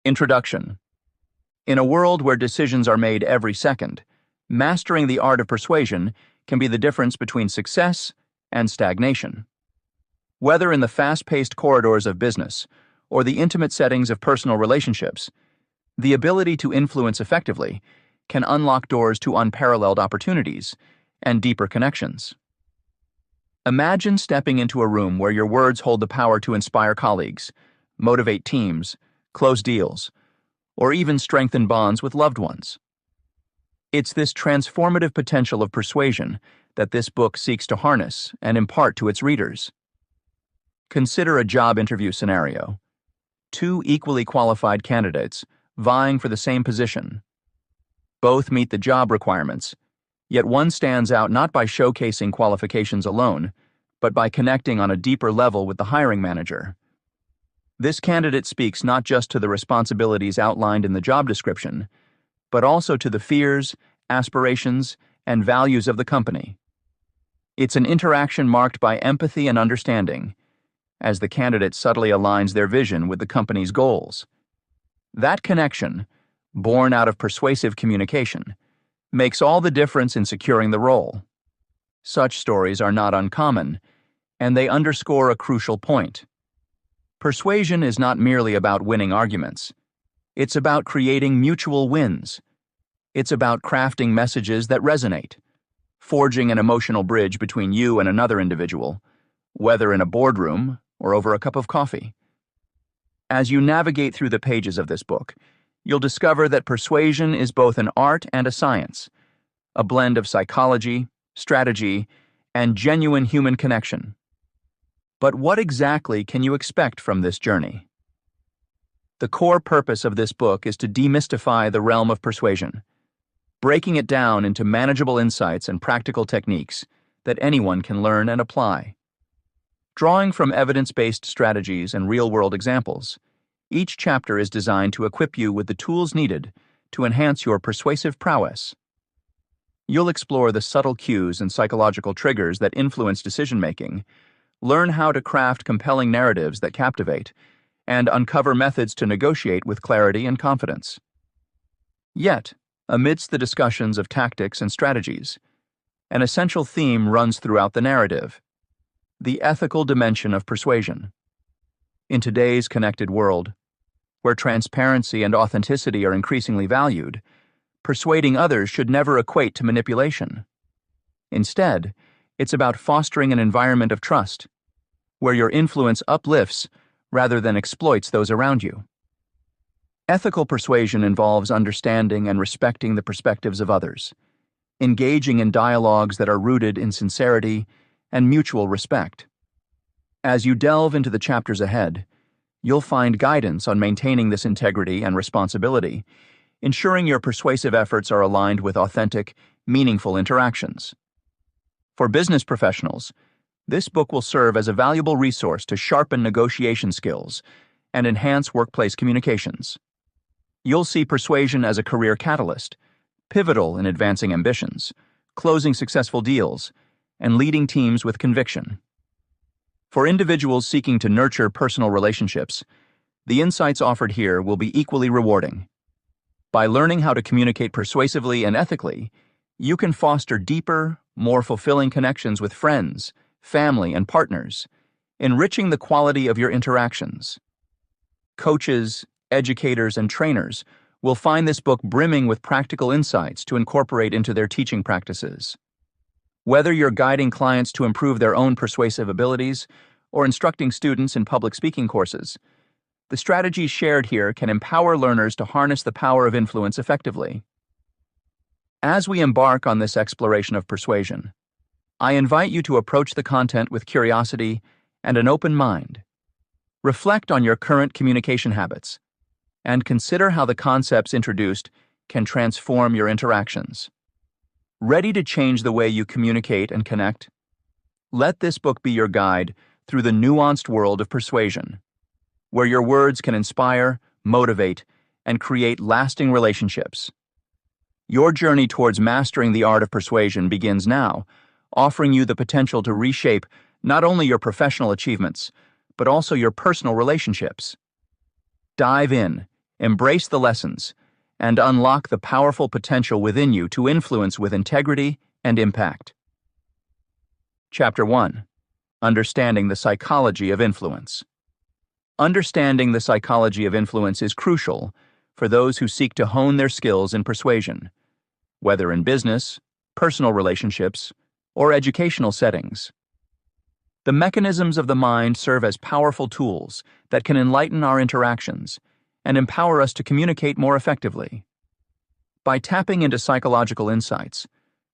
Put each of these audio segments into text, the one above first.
Introduction. In a world where decisions are made every second, mastering the art of persuasion can be the difference between success and stagnation. Whether in the fast-paced corridors of business or the intimate settings of personal relationships, the ability to influence effectively can unlock doors to unparalleled opportunities and deeper connections. Imagine stepping into a room where your words hold the power to inspire colleagues, motivate teams, close deals, or even strengthen bonds with loved ones. It's this transformative potential of persuasion that this book seeks to harness and impart to its readers. Consider a job interview scenario. Two equally qualified candidates vying for the same position. Both meet the job requirements, yet one stands out not by showcasing qualifications alone, but by connecting on a deeper level with the hiring manager. This candidate speaks not just to the responsibilities outlined in the job description, but also to the fears, aspirations, and values of the company. It's an interaction marked by empathy and understanding, as the candidate subtly aligns their vision with the company's goals. That connection, born out of persuasive communication, makes all the difference in securing the role. Such stories are not uncommon, and they underscore a crucial point. Persuasion is not merely about winning arguments. It's about creating mutual wins. It's about crafting messages that resonate, forging an emotional bridge between you and another individual, whether in a boardroom or over a cup of coffee. As you navigate through the pages of this book, you'll discover that persuasion is both an art and a science, a blend of psychology, strategy, and genuine human connection. But what exactly can you expect from this journey? The core purpose of this book is to demystify the realm of persuasion, breaking it down into manageable insights and practical techniques that anyone can learn and apply. Drawing from evidence-based strategies and real-world examples, each chapter is designed to equip you with the tools needed to enhance your persuasive prowess. You'll explore the subtle cues and psychological triggers that influence decision-making, learn how to craft compelling narratives that captivate, and uncover methods to negotiate with clarity and confidence. Yet, amidst the discussions of tactics and strategies, an essential theme runs throughout the narrative: the ethical dimension of persuasion. In today's connected world, where transparency and authenticity are increasingly valued, persuading others should never equate to manipulation. Instead, it's about fostering an environment of trust, where your influence uplifts rather than exploits those around you. Ethical persuasion involves understanding and respecting the perspectives of others, engaging in dialogues that are rooted in sincerity and mutual respect. As you delve into the chapters ahead, you'll find guidance on maintaining this integrity and responsibility, ensuring your persuasive efforts are aligned with authentic, meaningful interactions. For business professionals, this book will serve as a valuable resource to sharpen negotiation skills and enhance workplace communications. You'll see persuasion as a career catalyst, pivotal in advancing ambitions, closing successful deals, and leading teams with conviction. For individuals seeking to nurture personal relationships, the insights offered here will be equally rewarding. By learning how to communicate persuasively and ethically, you can foster deeper, more fulfilling connections with friends, family, and partners, enriching the quality of your interactions. Coaches, educators, and trainers will find this book brimming with practical insights to incorporate into their teaching practices. Whether you're guiding clients to improve their own persuasive abilities or instructing students in public speaking courses, the strategies shared here can empower learners to harness the power of influence effectively. As we embark on this exploration of persuasion, I invite you to approach the content with curiosity and an open mind. Reflect on your current communication habits and consider how the concepts introduced can transform your interactions. Ready to change the way you communicate and connect? Let this book be your guide through the nuanced world of persuasion, where your words can inspire, motivate, and create lasting relationships. Your journey towards mastering the art of persuasion begins now, offering you the potential to reshape not only your professional achievements, but also your personal relationships. Dive in, Embrace the lessons and unlock the powerful potential within you to influence with integrity and impact. Chapter 1. Understanding the Psychology of Influence. Understanding the psychology of influence is crucial for those who seek to hone their skills in persuasion, whether in business, personal relationships, or educational settings. The mechanisms of the mind serve as powerful tools that can enlighten our interactions and empower us to communicate more effectively. By tapping into psychological insights,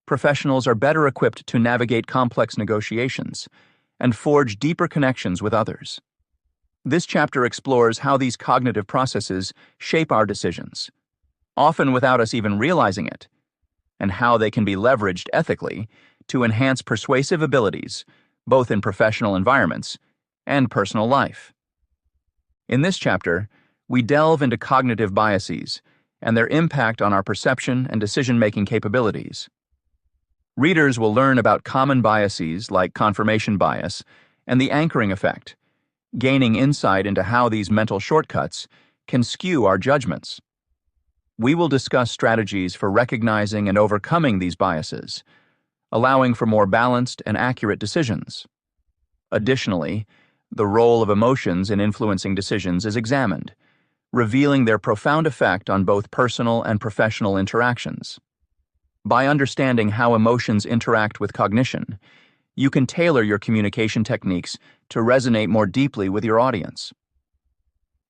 professionals are better equipped to navigate complex negotiations and forge deeper connections with others. This chapter explores how these cognitive processes shape our decisions, often without us even realizing it, and how they can be leveraged ethically to enhance persuasive abilities, both in professional environments and personal life. In this chapter, we delve into cognitive biases and their impact on our perception and decision-making capabilities. Readers will learn about common biases like confirmation bias and the anchoring effect, gaining insight into how these mental shortcuts can skew our judgments. We will discuss strategies for recognizing and overcoming these biases, allowing for more balanced and accurate decisions. Additionally, the role of emotions in influencing decisions is examined, revealing their profound effect on both personal and professional interactions. By understanding how emotions interact with cognition, you can tailor your communication techniques to resonate more deeply with your audience.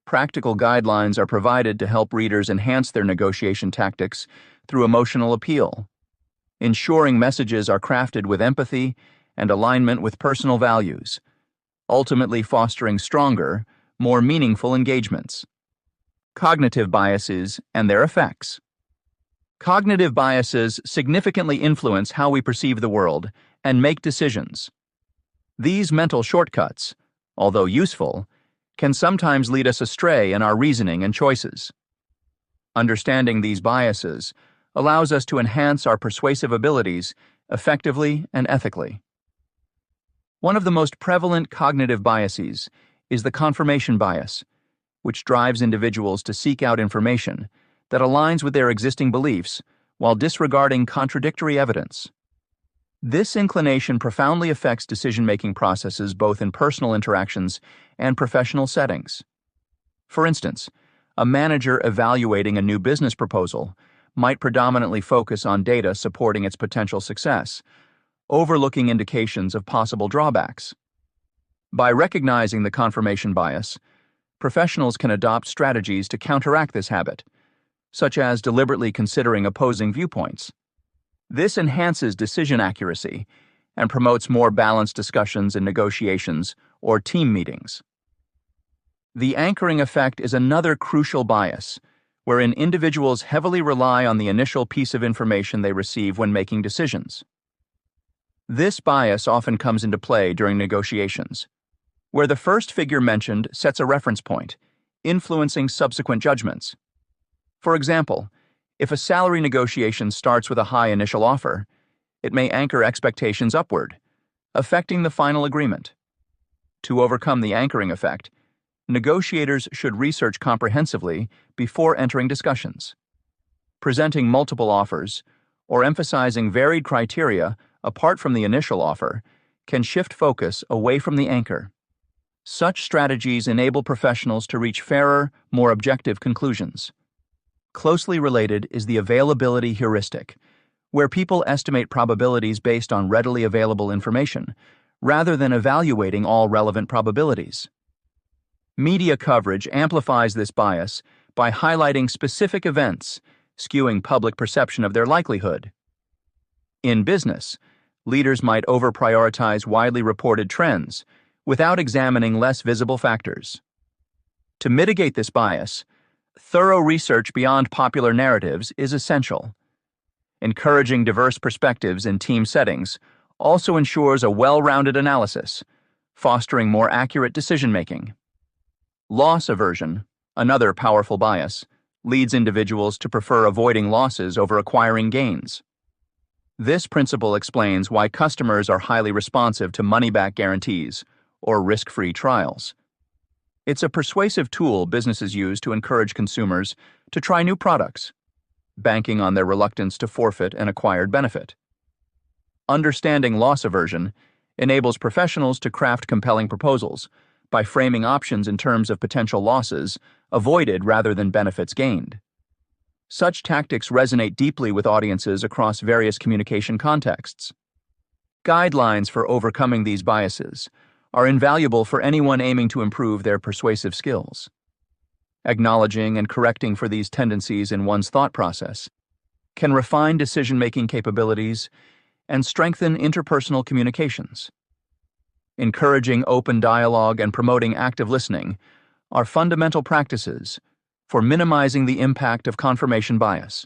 Practical guidelines are provided to help readers enhance their negotiation tactics through emotional appeal, ensuring messages are crafted with empathy and alignment with personal values, ultimately fostering stronger, more meaningful engagements. Cognitive biases and their effects. Cognitive biases significantly influence how we perceive the world and make decisions. These mental shortcuts, although useful, can sometimes lead us astray in our reasoning and choices. Understanding these biases allows us to enhance our persuasive abilities effectively and ethically. One of the most prevalent cognitive biases is the confirmation bias, which drives individuals to seek out information that aligns with their existing beliefs while disregarding contradictory evidence. This inclination profoundly affects decision-making processes both in personal interactions and professional settings. For instance, a manager evaluating a new business proposal might predominantly focus on data supporting its potential success, overlooking indications of possible drawbacks. By recognizing the confirmation bias, professionals can adopt strategies to counteract this habit, such as deliberately considering opposing viewpoints. This enhances decision accuracy and promotes more balanced discussions in negotiations or team meetings. The anchoring effect is another crucial bias, wherein individuals heavily rely on the initial piece of information they receive when making decisions. This bias often comes into play during negotiations, where the first figure mentioned sets a reference point, influencing subsequent judgments. For example, if a salary negotiation starts with a high initial offer, it may anchor expectations upward, affecting the final agreement. To overcome the anchoring effect, negotiators should research comprehensively before entering discussions. Presenting multiple offers or emphasizing varied criteria apart from the initial offer can shift focus away from the anchor. Such strategies enable professionals to reach fairer, more objective conclusions. Closely related is the availability heuristic, where people estimate probabilities based on readily available information, rather than evaluating all relevant probabilities. Media coverage amplifies this bias by highlighting specific events, skewing public perception of their likelihood. In business, leaders might over-prioritize widely reported trends without examining less visible factors. To mitigate this bias, thorough research beyond popular narratives is essential. Encouraging diverse perspectives in team settings also ensures a well-rounded analysis, fostering more accurate decision-making. Loss aversion, another powerful bias, leads individuals to prefer avoiding losses over acquiring gains. This principle explains why customers are highly responsive to money-back guarantees or risk-free trials. It's a persuasive tool businesses use to encourage consumers to try new products, banking on their reluctance to forfeit an acquired benefit. Understanding loss aversion enables professionals to craft compelling proposals by framing options in terms of potential losses avoided rather than benefits gained. Such tactics resonate deeply with audiences across various communication contexts. Guidelines for overcoming these biases are invaluable for anyone aiming to improve their persuasive skills. Acknowledging and correcting for these tendencies in one's thought process can refine decision-making capabilities and strengthen interpersonal communications. Encouraging open dialogue and promoting active listening are fundamental practices for minimizing the impact of confirmation bias.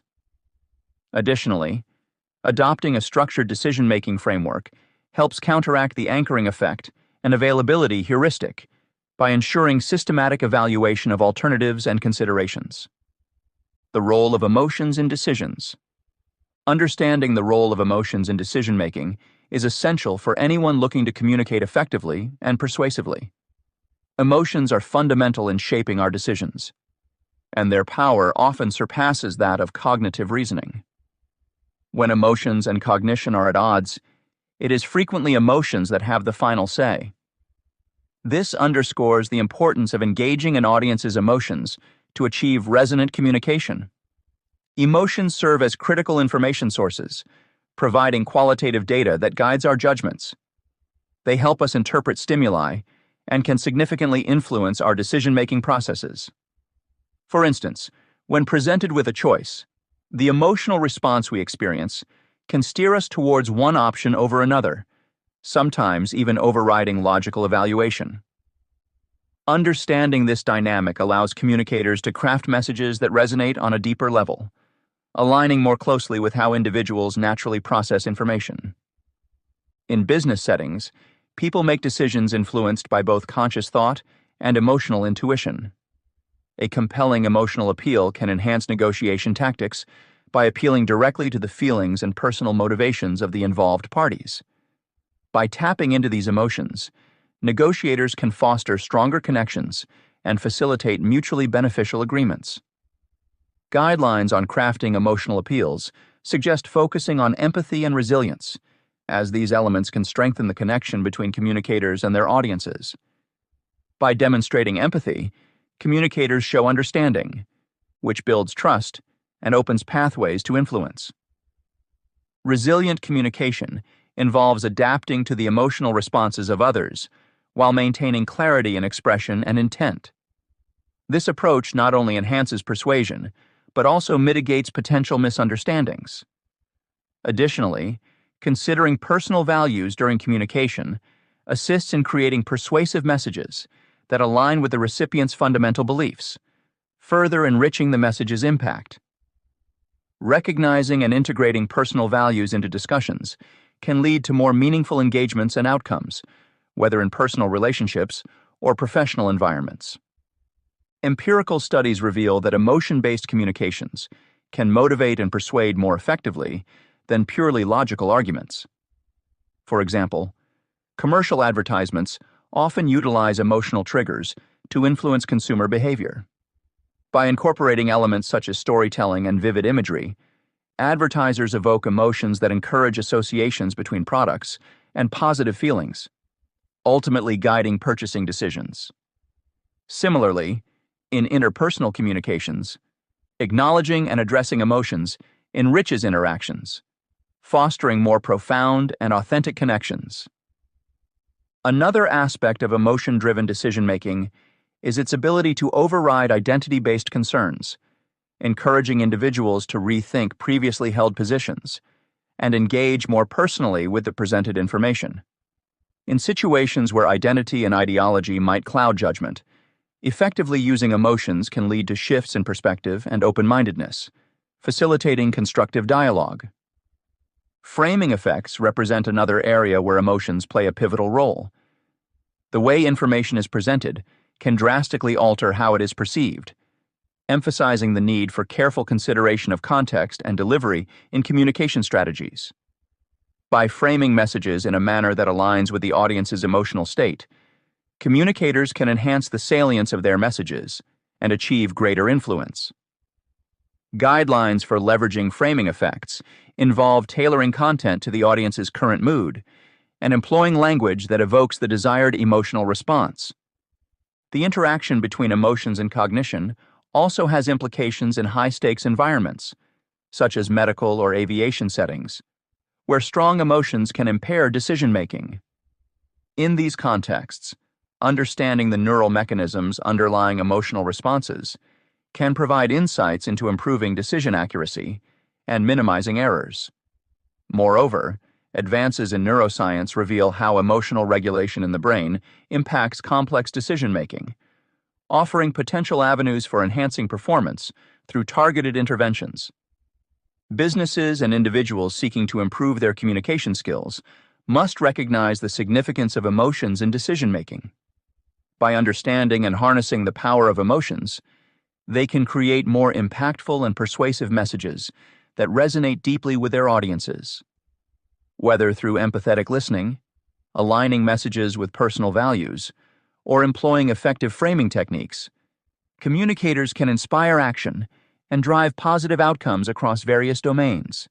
Additionally, adopting a structured decision-making framework helps counteract the anchoring effect and availability heuristic by ensuring systematic evaluation of alternatives and considerations. The role of emotions in decisions. Understanding the role of emotions in decision-making is essential for anyone looking to communicate effectively and persuasively. Emotions are fundamental in shaping our decisions, and their power often surpasses that of cognitive reasoning. When emotions and cognition are at odds, it is frequently emotions that have the final say. This underscores the importance of engaging an audience's emotions to achieve resonant communication. Emotions serve as critical information sources, providing qualitative data that guides our judgments. They help us interpret stimuli and can significantly influence our decision-making processes. For instance, when presented with a choice, the emotional response we experience can steer us towards one option over another, sometimes even overriding logical evaluation. Understanding this dynamic allows communicators to craft messages that resonate on a deeper level, aligning more closely with how individuals naturally process information. In business settings, people make decisions influenced by both conscious thought and emotional intuition. A compelling emotional appeal can enhance negotiation tactics by appealing directly to the feelings and personal motivations of the involved parties. By tapping into these emotions, negotiators can foster stronger connections and facilitate mutually beneficial agreements. Guidelines on crafting emotional appeals suggest focusing on empathy and resilience, as these elements can strengthen the connection between communicators and their audiences. By demonstrating empathy, communicators show understanding, which builds trust and opens pathways to influence. Resilient communication involves adapting to the emotional responses of others while maintaining clarity in expression and intent. This approach not only enhances persuasion, but also mitigates potential misunderstandings. Additionally, considering personal values during communication assists in creating persuasive messages that align with the recipient's fundamental beliefs, further enriching the message's impact. Recognizing and integrating personal values into discussions can lead to more meaningful engagements and outcomes, whether in personal relationships or professional environments. Empirical studies reveal that emotion-based communications can motivate and persuade more effectively than purely logical arguments. For example, commercial advertisements often utilize emotional triggers to influence consumer behavior. By incorporating elements such as storytelling and vivid imagery, advertisers evoke emotions that encourage associations between products and positive feelings, ultimately guiding purchasing decisions. Similarly, in interpersonal communications, acknowledging and addressing emotions enriches interactions, fostering more profound and authentic connections. Another aspect of emotion-driven decision-making is its ability to override identity-based concerns, encouraging individuals to rethink previously held positions and engage more personally with the presented information. In situations where identity and ideology might cloud judgment, effectively using emotions can lead to shifts in perspective and open-mindedness, facilitating constructive dialogue. Framing effects represent another area where emotions play a pivotal role. The way information is presented can drastically alter how it is perceived, emphasizing the need for careful consideration of context and delivery in communication strategies. By framing messages in a manner that aligns with the audience's emotional state, communicators can enhance the salience of their messages and achieve greater influence. Guidelines for leveraging framing effects involve tailoring content to the audience's current mood and employing language that evokes the desired emotional response. The interaction between emotions and cognition also has implications in high-stakes environments, such as medical or aviation settings, where strong emotions can impair decision-making. In these contexts, understanding the neural mechanisms underlying emotional responses can provide insights into improving decision accuracy and minimizing errors. Moreover, advances in neuroscience reveal how emotional regulation in the brain impacts complex decision-making, offering potential avenues for enhancing performance through targeted interventions. Businesses and individuals seeking to improve their communication skills must recognize the significance of emotions in decision-making. By understanding and harnessing the power of emotions, they can create more impactful and persuasive messages that resonate deeply with their audiences. Whether through empathetic listening, aligning messages with personal values, or employing effective framing techniques, communicators can inspire action and drive positive outcomes across various domains.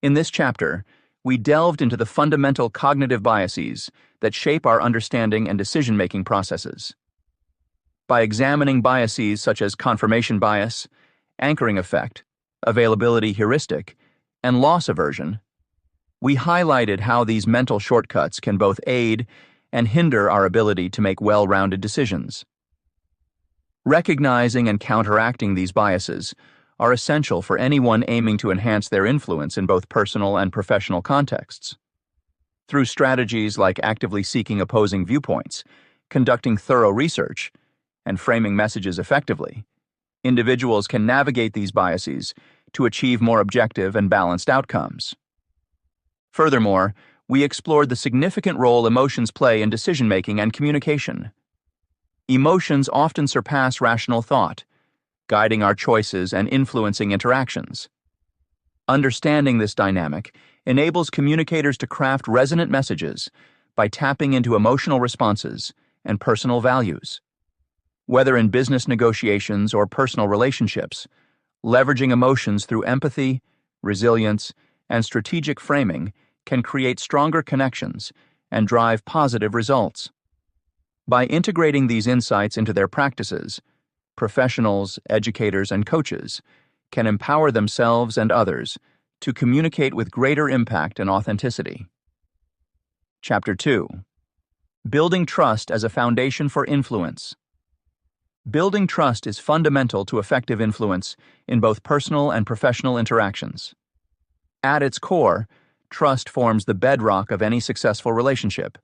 In this chapter, we delved into the fundamental cognitive biases that shape our understanding and decision-making processes. By examining biases such as confirmation bias, anchoring effect, availability heuristic, and loss aversion, we highlighted how these mental shortcuts can both aid and hinder our ability to make well-rounded decisions. Recognizing and counteracting these biases are essential for anyone aiming to enhance their influence in both personal and professional contexts. Through strategies like actively seeking opposing viewpoints, conducting thorough research, and framing messages effectively, individuals can navigate these biases to achieve more objective and balanced outcomes. Furthermore, we explored the significant role emotions play in decision-making and communication. Emotions often surpass rational thought, guiding our choices and influencing interactions. Understanding this dynamic enables communicators to craft resonant messages by tapping into emotional responses and personal values. Whether in business negotiations or personal relationships, leveraging emotions through empathy, resilience, and strategic framing can create stronger connections and drive positive results. By integrating these insights into their practices, professionals, educators, and coaches can empower themselves and others to communicate with greater impact and authenticity. Chapter 2. Building Trust as a Foundation for Influence. Building trust is fundamental to effective influence in both personal and professional interactions. At its core, trust forms the bedrock of any successful relationship,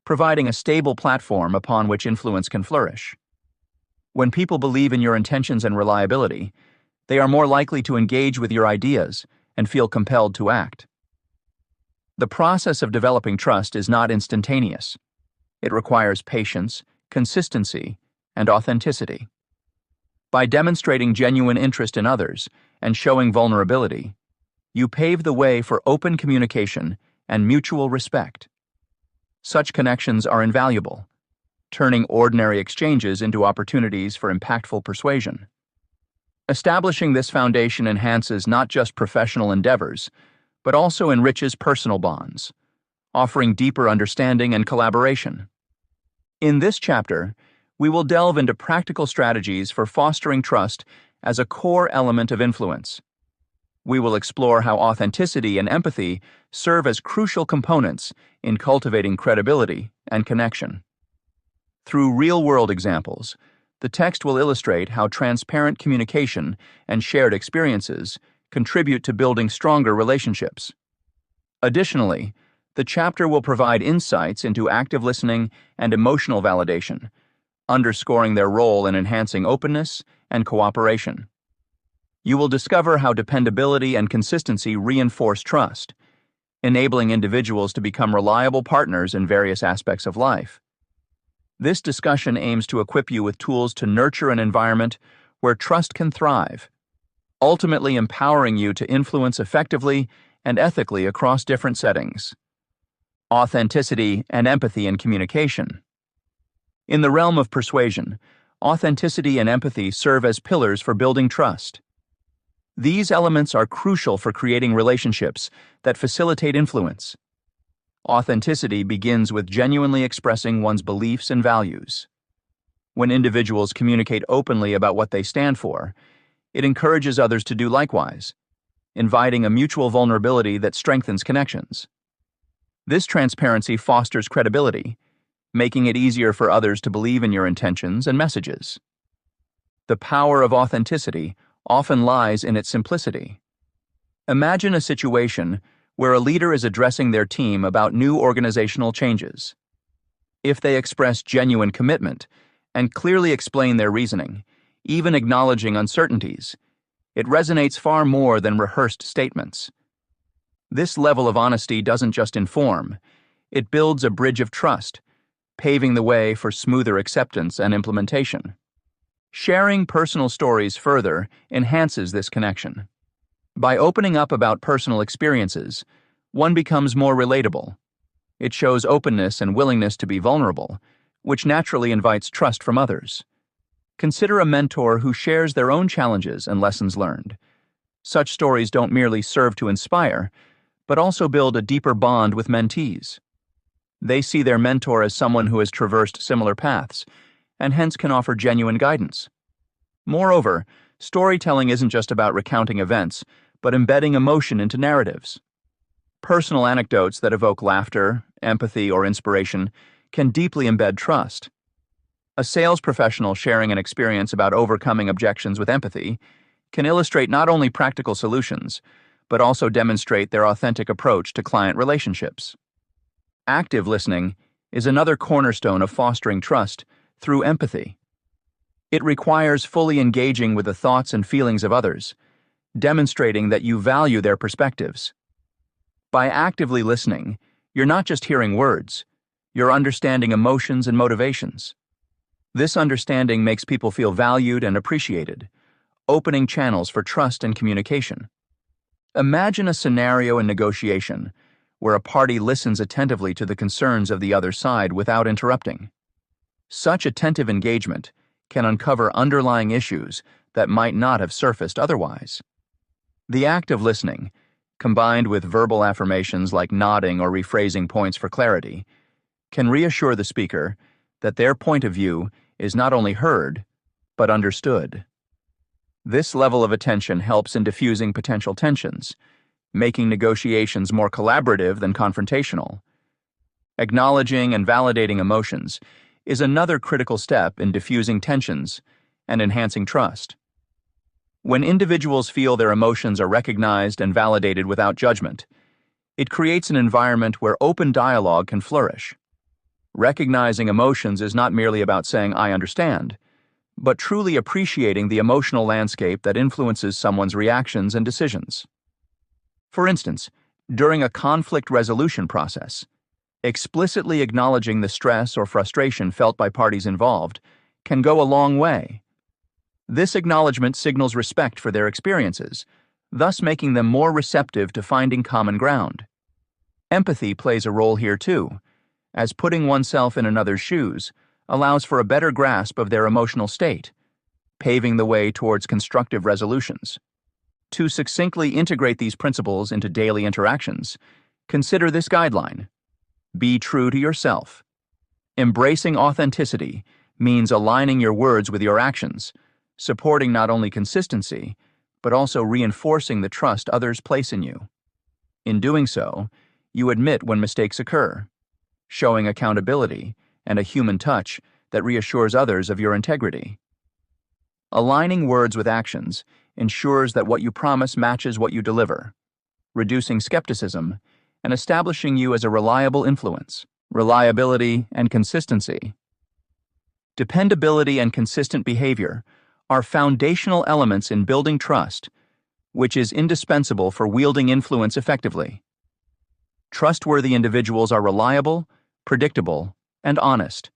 providing a stable platform upon which influence can flourish. When people believe in your intentions and reliability, they are more likely to engage with your ideas and feel compelled to act. The process of developing trust is not instantaneous. It requires patience, consistency, and authenticity. By demonstrating genuine interest in others and showing vulnerability, you pave the way for open communication and mutual respect. Such connections are invaluable, turning ordinary exchanges into opportunities for impactful persuasion. Establishing this foundation enhances not just professional endeavors, but also enriches personal bonds, offering deeper understanding and collaboration. In this chapter, we will delve into practical strategies for fostering trust as a core element of influence. We will explore how authenticity and empathy serve as crucial components in cultivating credibility and connection. Through real-world examples, the text will illustrate how transparent communication and shared experiences contribute to building stronger relationships. Additionally, the chapter will provide insights into active listening and emotional validation, underscoring their role in enhancing openness and cooperation. You will discover how dependability and consistency reinforce trust, enabling individuals to become reliable partners in various aspects of life. This discussion aims to equip you with tools to nurture an environment where trust can thrive, ultimately empowering you to influence effectively and ethically across different settings. Authenticity and empathy in communication. In the realm of persuasion, authenticity and empathy serve as pillars for building trust. These elements are crucial for creating relationships that facilitate influence. Authenticity begins with genuinely expressing one's beliefs and values. When individuals communicate openly about what they stand for, it encourages others to do likewise, inviting a mutual vulnerability that strengthens connections. This transparency fosters credibility, making it easier for others to believe in your intentions and messages. The power of authenticity often lies in its simplicity. Imagine a situation where a leader is addressing their team about new organizational changes. If they express genuine commitment and clearly explain their reasoning, even acknowledging uncertainties, it resonates far more than rehearsed statements. This level of honesty doesn't just inform, it builds a bridge of trust, paving the way for smoother acceptance and implementation. Sharing personal stories further enhances this connection. By opening up about personal experiences, one becomes more relatable. It shows openness and willingness to be vulnerable, which naturally invites trust from others. Consider a mentor who shares their own challenges and lessons learned. Such stories don't merely serve to inspire, but also build a deeper bond with mentees. They see their mentor as someone who has traversed similar paths, and hence can offer genuine guidance. Moreover, storytelling isn't just about recounting events, but embedding emotion into narratives. Personal anecdotes that evoke laughter, empathy, or inspiration can deeply embed trust. A sales professional sharing an experience about overcoming objections with empathy can illustrate not only practical solutions, but also demonstrate their authentic approach to client relationships. Active listening is another cornerstone of fostering trust through empathy. It requires fully engaging with the thoughts and feelings of others, demonstrating that you value their perspectives. By actively listening, you're not just hearing words, you're understanding emotions and motivations. This understanding makes people feel valued and appreciated, opening channels for trust and communication. Imagine a scenario in negotiation where a party listens attentively to the concerns of the other side without interrupting. Such attentive engagement can uncover underlying issues that might not have surfaced otherwise. The act of listening, combined with verbal affirmations like nodding or rephrasing points for clarity, can reassure the speaker that their point of view is not only heard, but understood. This level of attention helps in diffusing potential tensions, making negotiations more collaborative than confrontational. Acknowledging and validating emotions is another critical step in diffusing tensions and enhancing trust. When individuals feel their emotions are recognized and validated without judgment, it creates an environment where open dialogue can flourish. Recognizing emotions is not merely about saying, "I understand," but truly appreciating the emotional landscape that influences someone's reactions and decisions. For instance, during a conflict resolution process, explicitly acknowledging the stress or frustration felt by parties involved can go a long way. This acknowledgement signals respect for their experiences, thus making them more receptive to finding common ground. Empathy plays a role here too, as putting oneself in another's shoes allows for a better grasp of their emotional state, paving the way towards constructive resolutions. To succinctly integrate these principles into daily interactions, consider this guideline. Be true to yourself. Embracing authenticity means aligning your words with your actions, supporting not only consistency, but also reinforcing the trust others place in you. In doing so, you admit when mistakes occur, showing accountability and a human touch that reassures others of your integrity. Aligning words with actions ensures that what you promise matches what you deliver, reducing skepticism and establishing you as a reliable influence. Reliability and consistency. Dependability and consistent behavior are foundational elements in building trust, which is indispensable for wielding influence effectively. Trustworthy individuals are reliable, predictable, and honest,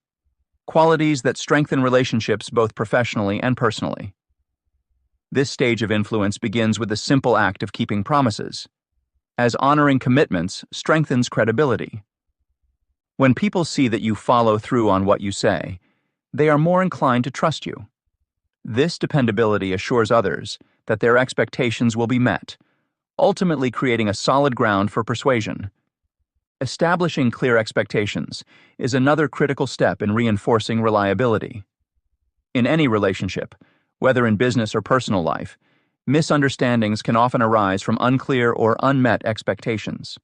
qualities that strengthen relationships both professionally and personally. This stage of influence begins with the simple act of keeping promises, as honoring commitments strengthens credibility. When people see that you follow through on what you say, they are more inclined to trust you. This dependability assures others that their expectations will be met, ultimately creating a solid ground for persuasion. Establishing clear expectations is another critical step in reinforcing reliability. In any relationship, whether in business or personal life, misunderstandings can often arise from unclear or unmet expectations.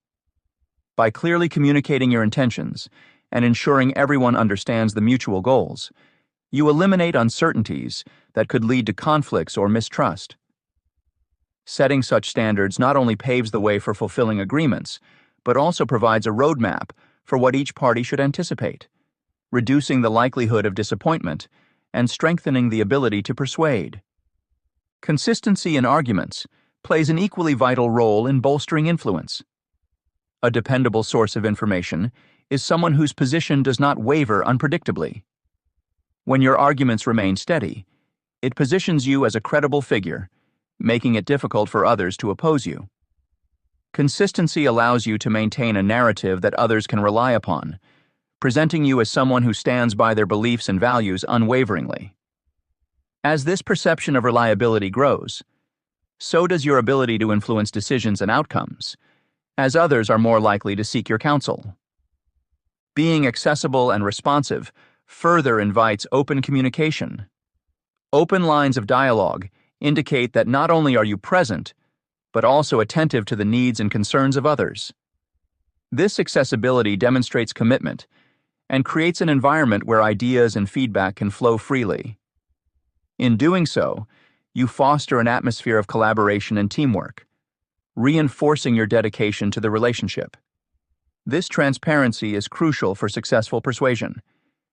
By clearly communicating your intentions and ensuring everyone understands the mutual goals, you eliminate uncertainties that could lead to conflicts or mistrust. Setting such standards not only paves the way for fulfilling agreements, but also provides a roadmap for what each party should anticipate, reducing the likelihood of disappointment and strengthening the ability to persuade. Consistency in arguments plays an equally vital role in bolstering influence. A dependable source of information is someone whose position does not waver unpredictably. When your arguments remain steady, it positions you as a credible figure, making it difficult for others to oppose you. Consistency allows you to maintain a narrative that others can rely upon, presenting you as someone who stands by their beliefs and values unwaveringly. As this perception of reliability grows, so does your ability to influence decisions and outcomes, as others are more likely to seek your counsel. Being accessible and responsive further invites open communication. Open lines of dialogue indicate that not only are you present, but also attentive to the needs and concerns of others. This accessibility demonstrates commitment and creates an environment where ideas and feedback can flow freely. In doing so, you foster an atmosphere of collaboration and teamwork, reinforcing your dedication to the relationship. This transparency is crucial for successful persuasion,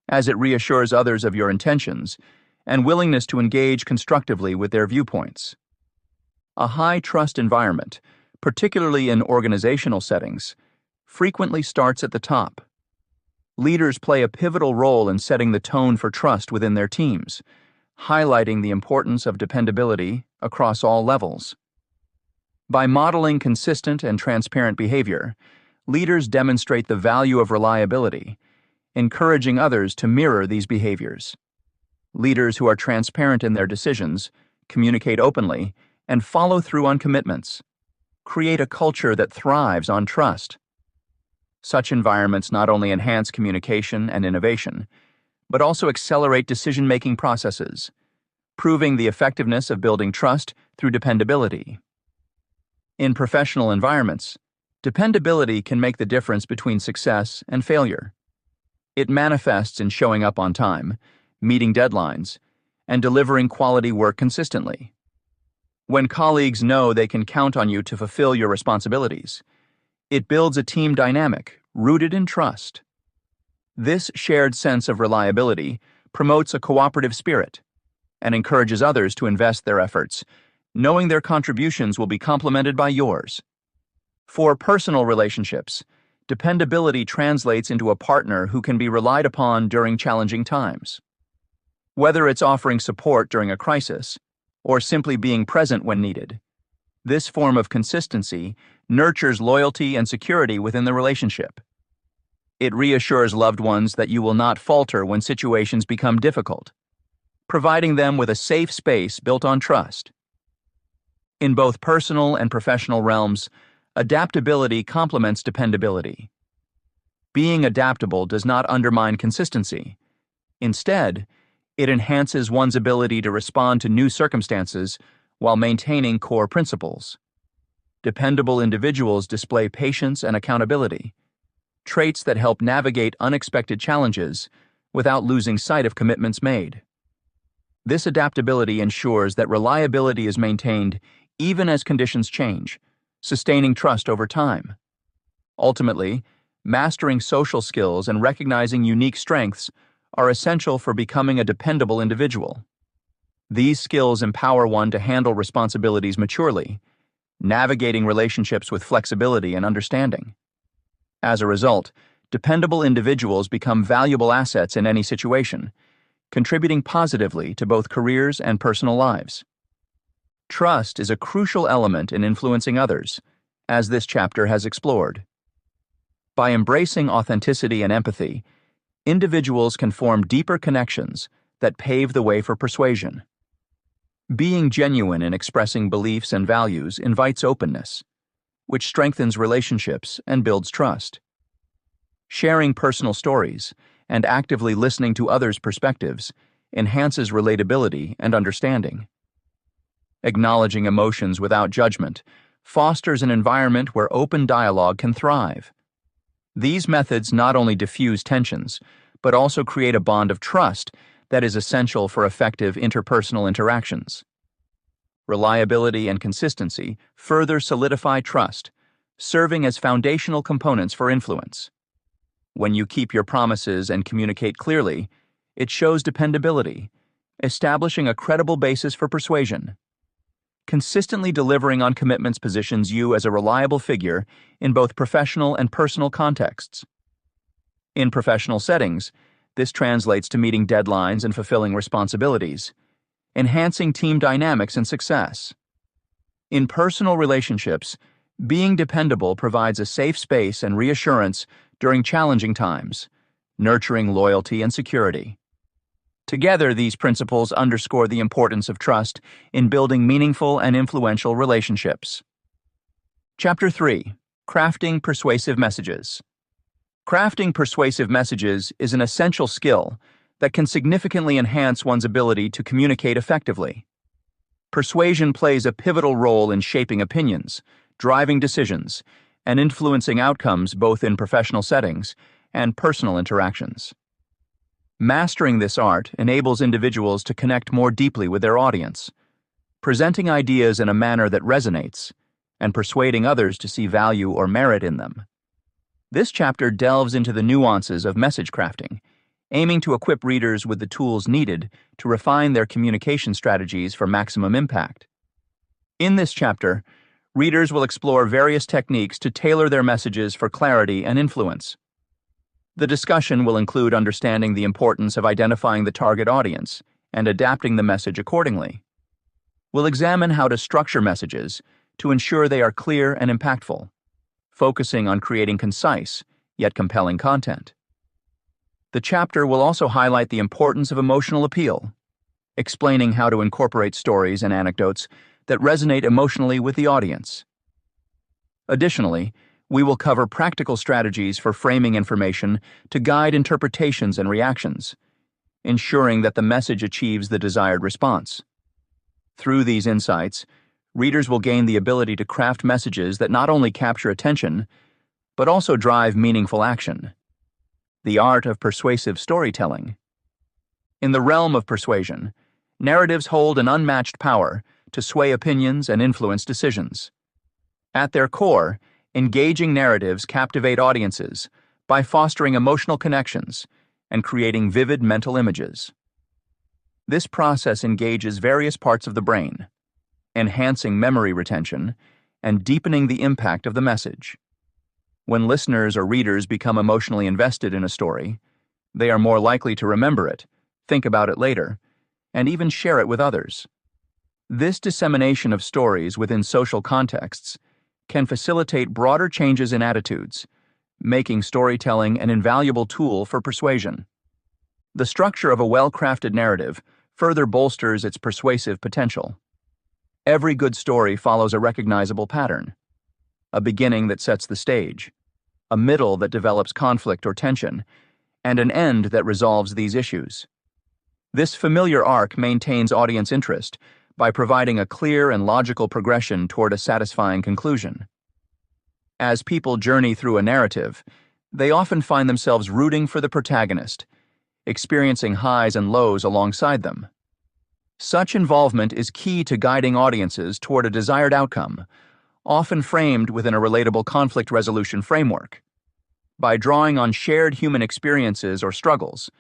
as it reassures others of your intentions and willingness to engage constructively with their viewpoints. A high-trust environment, particularly in organizational settings, frequently starts at the top. Leaders play a pivotal role in setting the tone for trust within their teams, highlighting the importance of dependability across all levels. By modeling consistent and transparent behavior, leaders demonstrate the value of reliability, encouraging others to mirror these behaviors. Leaders who are transparent in their decisions, communicate openly, and follow through on commitments create a culture that thrives on trust. Such environments not only enhance communication and innovation, but also accelerate decision-making processes, proving the effectiveness of building trust through dependability. In professional environments, dependability can make the difference between success and failure. It manifests in showing up on time, meeting deadlines, and delivering quality work consistently. When colleagues know they can count on you to fulfill your responsibilities, it builds a team dynamic rooted in trust. This shared sense of reliability promotes a cooperative spirit and encourages others to invest their efforts, knowing their contributions will be complemented by yours. For personal relationships, dependability translates into a partner who can be relied upon during challenging times. Whether it's offering support during a crisis or simply being present when needed, this form of consistency nurtures loyalty and security within the relationship. It reassures loved ones that you will not falter when situations become difficult, providing them with a safe space built on trust. In both personal and professional realms, adaptability complements dependability. Being adaptable does not undermine consistency. Instead, it enhances one's ability to respond to new circumstances while maintaining core principles. Dependable individuals display patience and accountability, traits that help navigate unexpected challenges without losing sight of commitments made. This adaptability ensures that reliability is maintained even as conditions change, sustaining trust over time. Ultimately, mastering social skills and recognizing unique strengths are essential for becoming a dependable individual. These skills empower one to handle responsibilities maturely, navigating relationships with flexibility and understanding. As a result, dependable individuals become valuable assets in any situation, contributing positively to both careers and personal lives. Trust is a crucial element in influencing others, as this chapter has explored. By embracing authenticity and empathy, individuals can form deeper connections that pave the way for persuasion. Being genuine in expressing beliefs and values invites openness, which strengthens relationships and builds trust. Sharing personal stories and actively listening to others' perspectives enhances relatability and understanding. Acknowledging emotions without judgment fosters an environment where open dialogue can thrive. These methods not only diffuse tensions, but also create a bond of trust that is essential for effective interpersonal interactions. Reliability and consistency further solidify trust, serving as foundational components for influence. When you keep your promises and communicate clearly, it shows dependability, establishing a credible basis for persuasion. Consistently delivering on commitments positions you as a reliable figure in both professional and personal contexts. In professional settings, this translates to meeting deadlines and fulfilling responsibilities, enhancing team dynamics and success. In personal relationships, being dependable provides a safe space and reassurance during challenging times, nurturing loyalty and security. Together, these principles underscore the importance of trust in building meaningful and influential relationships. Chapter 3: Crafting Persuasive Messages. Crafting persuasive messages is an essential skill that can significantly enhance one's ability to communicate effectively. Persuasion plays a pivotal role in shaping opinions, driving decisions, and influencing outcomes both in professional settings and personal interactions. Mastering this art enables individuals to connect more deeply with their audience, presenting ideas in a manner that resonates, and persuading others to see value or merit in them. This chapter delves into the nuances of message crafting, aiming to equip readers with the tools needed to refine their communication strategies for maximum impact. In this chapter, readers will explore various techniques to tailor their messages for clarity and influence. The discussion will include understanding the importance of identifying the target audience and adapting the message accordingly. We'll examine how to structure messages to ensure they are clear and impactful, focusing on creating concise yet compelling content. The chapter will also highlight the importance of emotional appeal, explaining how to incorporate stories and anecdotes that resonate emotionally with the audience. Additionally, we will cover practical strategies for framing information to guide interpretations and reactions, ensuring that the message achieves the desired response. Through these insights, readers will gain the ability to craft messages that not only capture attention, but also drive meaningful action. The art of persuasive storytelling. In the realm of persuasion, narratives hold an unmatched power to sway opinions and influence decisions. At their core, engaging narratives captivate audiences by fostering emotional connections and creating vivid mental images. This process engages various parts of the brain, enhancing memory retention and deepening the impact of the message. When listeners or readers become emotionally invested in a story, they are more likely to remember it, think about it later, and even share it with others. This dissemination of stories within social contexts can facilitate broader changes in attitudes, making storytelling an invaluable tool for persuasion. The structure of a well-crafted narrative further bolsters its persuasive potential. Every good story follows a recognizable pattern: a beginning that sets the stage, a middle that develops conflict or tension, and an end that resolves these issues. This familiar arc maintains audience interest by providing a clear and logical progression toward a satisfying conclusion. As people journey through a narrative, they often find themselves rooting for the protagonist, experiencing highs and lows alongside them. Such involvement is key to guiding audiences toward a desired outcome, often framed within a relatable conflict resolution framework. By drawing on shared human experiences or struggles,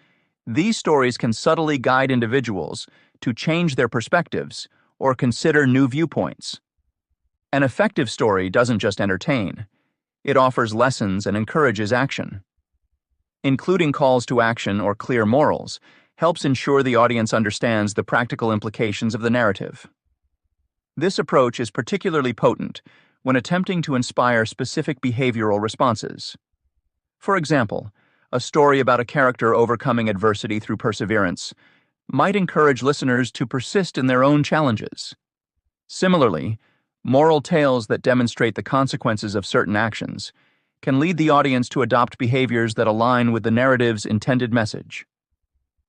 these stories can subtly guide individuals to change their perspectives or consider new viewpoints. An effective story doesn't just entertain, it offers lessons and encourages action. Including calls to action or clear morals helps ensure the audience understands the practical implications of the narrative. This approach is particularly potent when attempting to inspire specific behavioral responses. For example, A story about a character overcoming adversity through perseverance might encourage listeners to persist in their own challenges. Similarly, moral tales that demonstrate the consequences of certain actions can lead the audience to adopt behaviors that align with the narrative's intended message.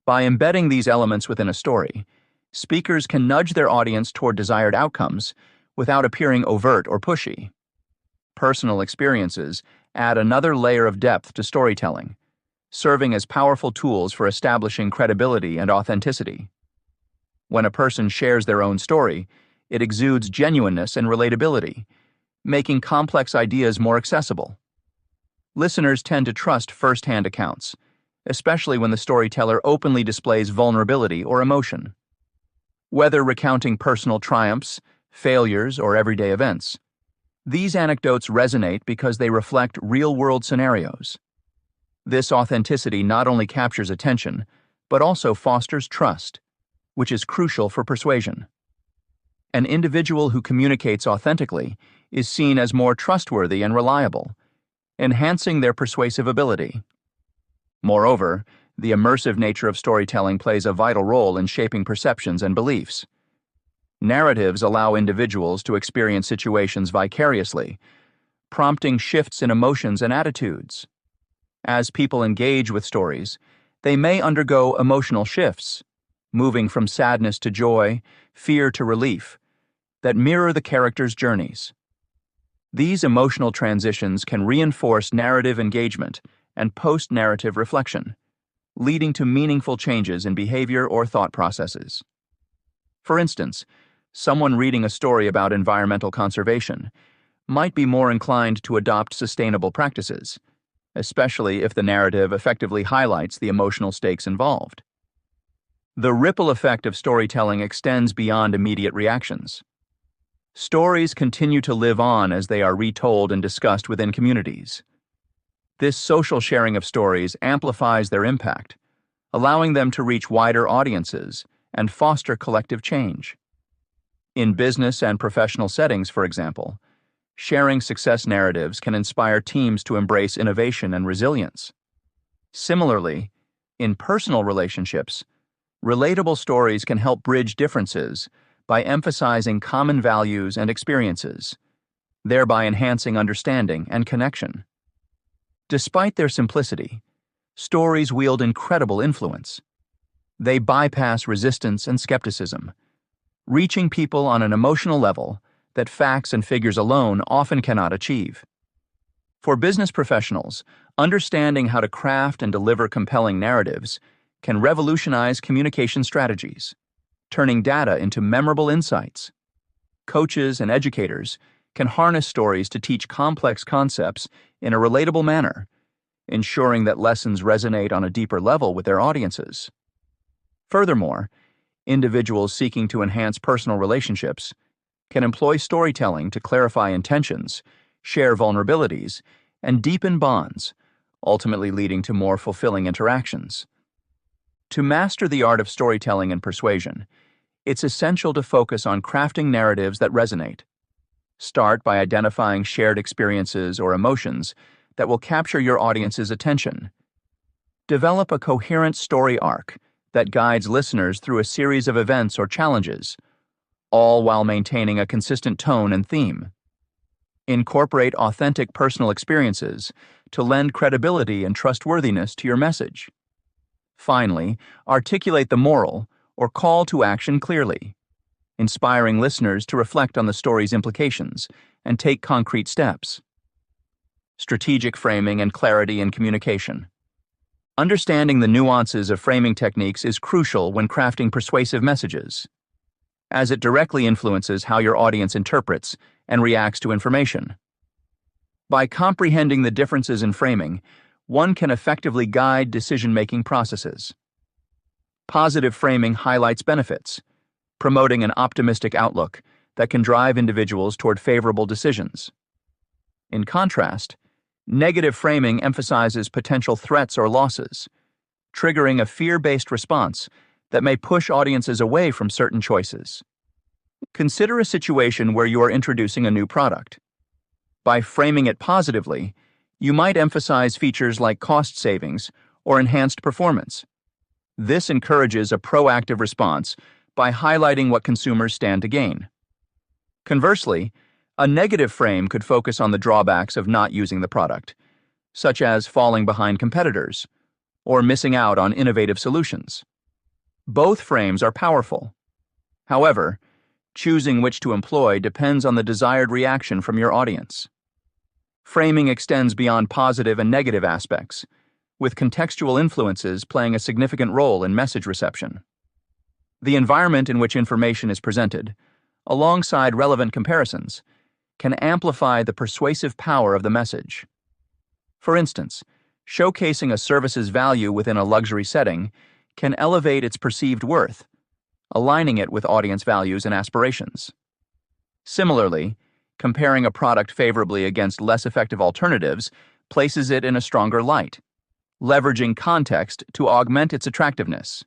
By embedding these elements within a story, speakers can nudge their audience toward desired outcomes without appearing overt or pushy. Personal experiences add another layer of depth to storytelling, serving as powerful tools for establishing credibility and authenticity. When a person shares their own story, it exudes genuineness and relatability, making complex ideas more accessible. Listeners tend to trust first-hand accounts, especially when the storyteller openly displays vulnerability or emotion. Whether recounting personal triumphs, failures, or everyday events, these anecdotes resonate because they reflect real-world scenarios. This authenticity not only captures attention, but also fosters trust, which is crucial for persuasion. An individual who communicates authentically is seen as more trustworthy and reliable, enhancing their persuasive ability. Moreover, the immersive nature of storytelling plays a vital role in shaping perceptions and beliefs. Narratives allow individuals to experience situations vicariously, prompting shifts in emotions and attitudes. As people engage with stories, they may undergo emotional shifts, moving from sadness to joy, fear to relief, that mirror the characters' journeys. These emotional transitions can reinforce narrative engagement and post-narrative reflection, leading to meaningful changes in behavior or thought processes. For instance, someone reading a story about environmental conservation might be more inclined to adopt sustainable practices, especially if the narrative effectively highlights the emotional stakes involved. The ripple effect of storytelling extends beyond immediate reactions. Stories continue to live on as they are retold and discussed within communities. This social sharing of stories amplifies their impact, allowing them to reach wider audiences and foster collective change. In business and professional settings, for example, sharing success narratives can inspire teams to embrace innovation and resilience. Similarly, in personal relationships, relatable stories can help bridge differences by emphasizing common values and experiences, thereby enhancing understanding and connection. Despite their simplicity, stories wield incredible influence. They bypass resistance and skepticism, reaching people on an emotional level that facts and figures alone often cannot achieve. For business professionals, understanding how to craft and deliver compelling narratives can revolutionize communication strategies, turning data into memorable insights. Coaches and educators can harness stories to teach complex concepts in a relatable manner, ensuring that lessons resonate on a deeper level with their audiences. Furthermore, individuals seeking to enhance personal relationships can employ storytelling to clarify intentions, share vulnerabilities, and deepen bonds, ultimately leading to more fulfilling interactions. To master the art of storytelling and persuasion, it's essential to focus on crafting narratives that resonate. Start by identifying shared experiences or emotions that will capture your audience's attention. Develop a coherent story arc that guides listeners through a series of events or challenges, all while maintaining a consistent tone and theme. Incorporate authentic personal experiences to lend credibility and trustworthiness to your message. Finally, articulate the moral or call to action clearly, inspiring listeners to reflect on the story's implications and take concrete steps. Strategic framing and clarity in communication. Understanding the nuances of framing techniques is crucial when crafting persuasive messages, as it directly influences how your audience interprets and reacts to information. By comprehending the differences in framing, one can effectively guide decision-making processes. Positive framing highlights benefits, promoting an optimistic outlook that can drive individuals toward favorable decisions. In contrast, negative framing emphasizes potential threats or losses, triggering a fear-based response that may push audiences away from certain choices. Consider a situation where you are introducing a new product. By framing it positively, You might emphasize features like cost savings or enhanced performance. This encourages a proactive response by highlighting what consumers stand to gain. Conversely, a negative frame could focus on the drawbacks of not using the product, such as falling behind competitors or missing out on innovative solutions. Both frames are powerful. However, choosing which to employ depends on the desired reaction from your audience. Framing extends beyond positive and negative aspects, with contextual influences playing a significant role in message reception. The environment in which information is presented, alongside relevant comparisons, can amplify the persuasive power of the message. For instance, showcasing a service's value within a luxury setting can elevate its perceived worth, aligning it with audience values and aspirations. Similarly, comparing a product favorably against less effective alternatives places it in a stronger light, leveraging context to augment its attractiveness.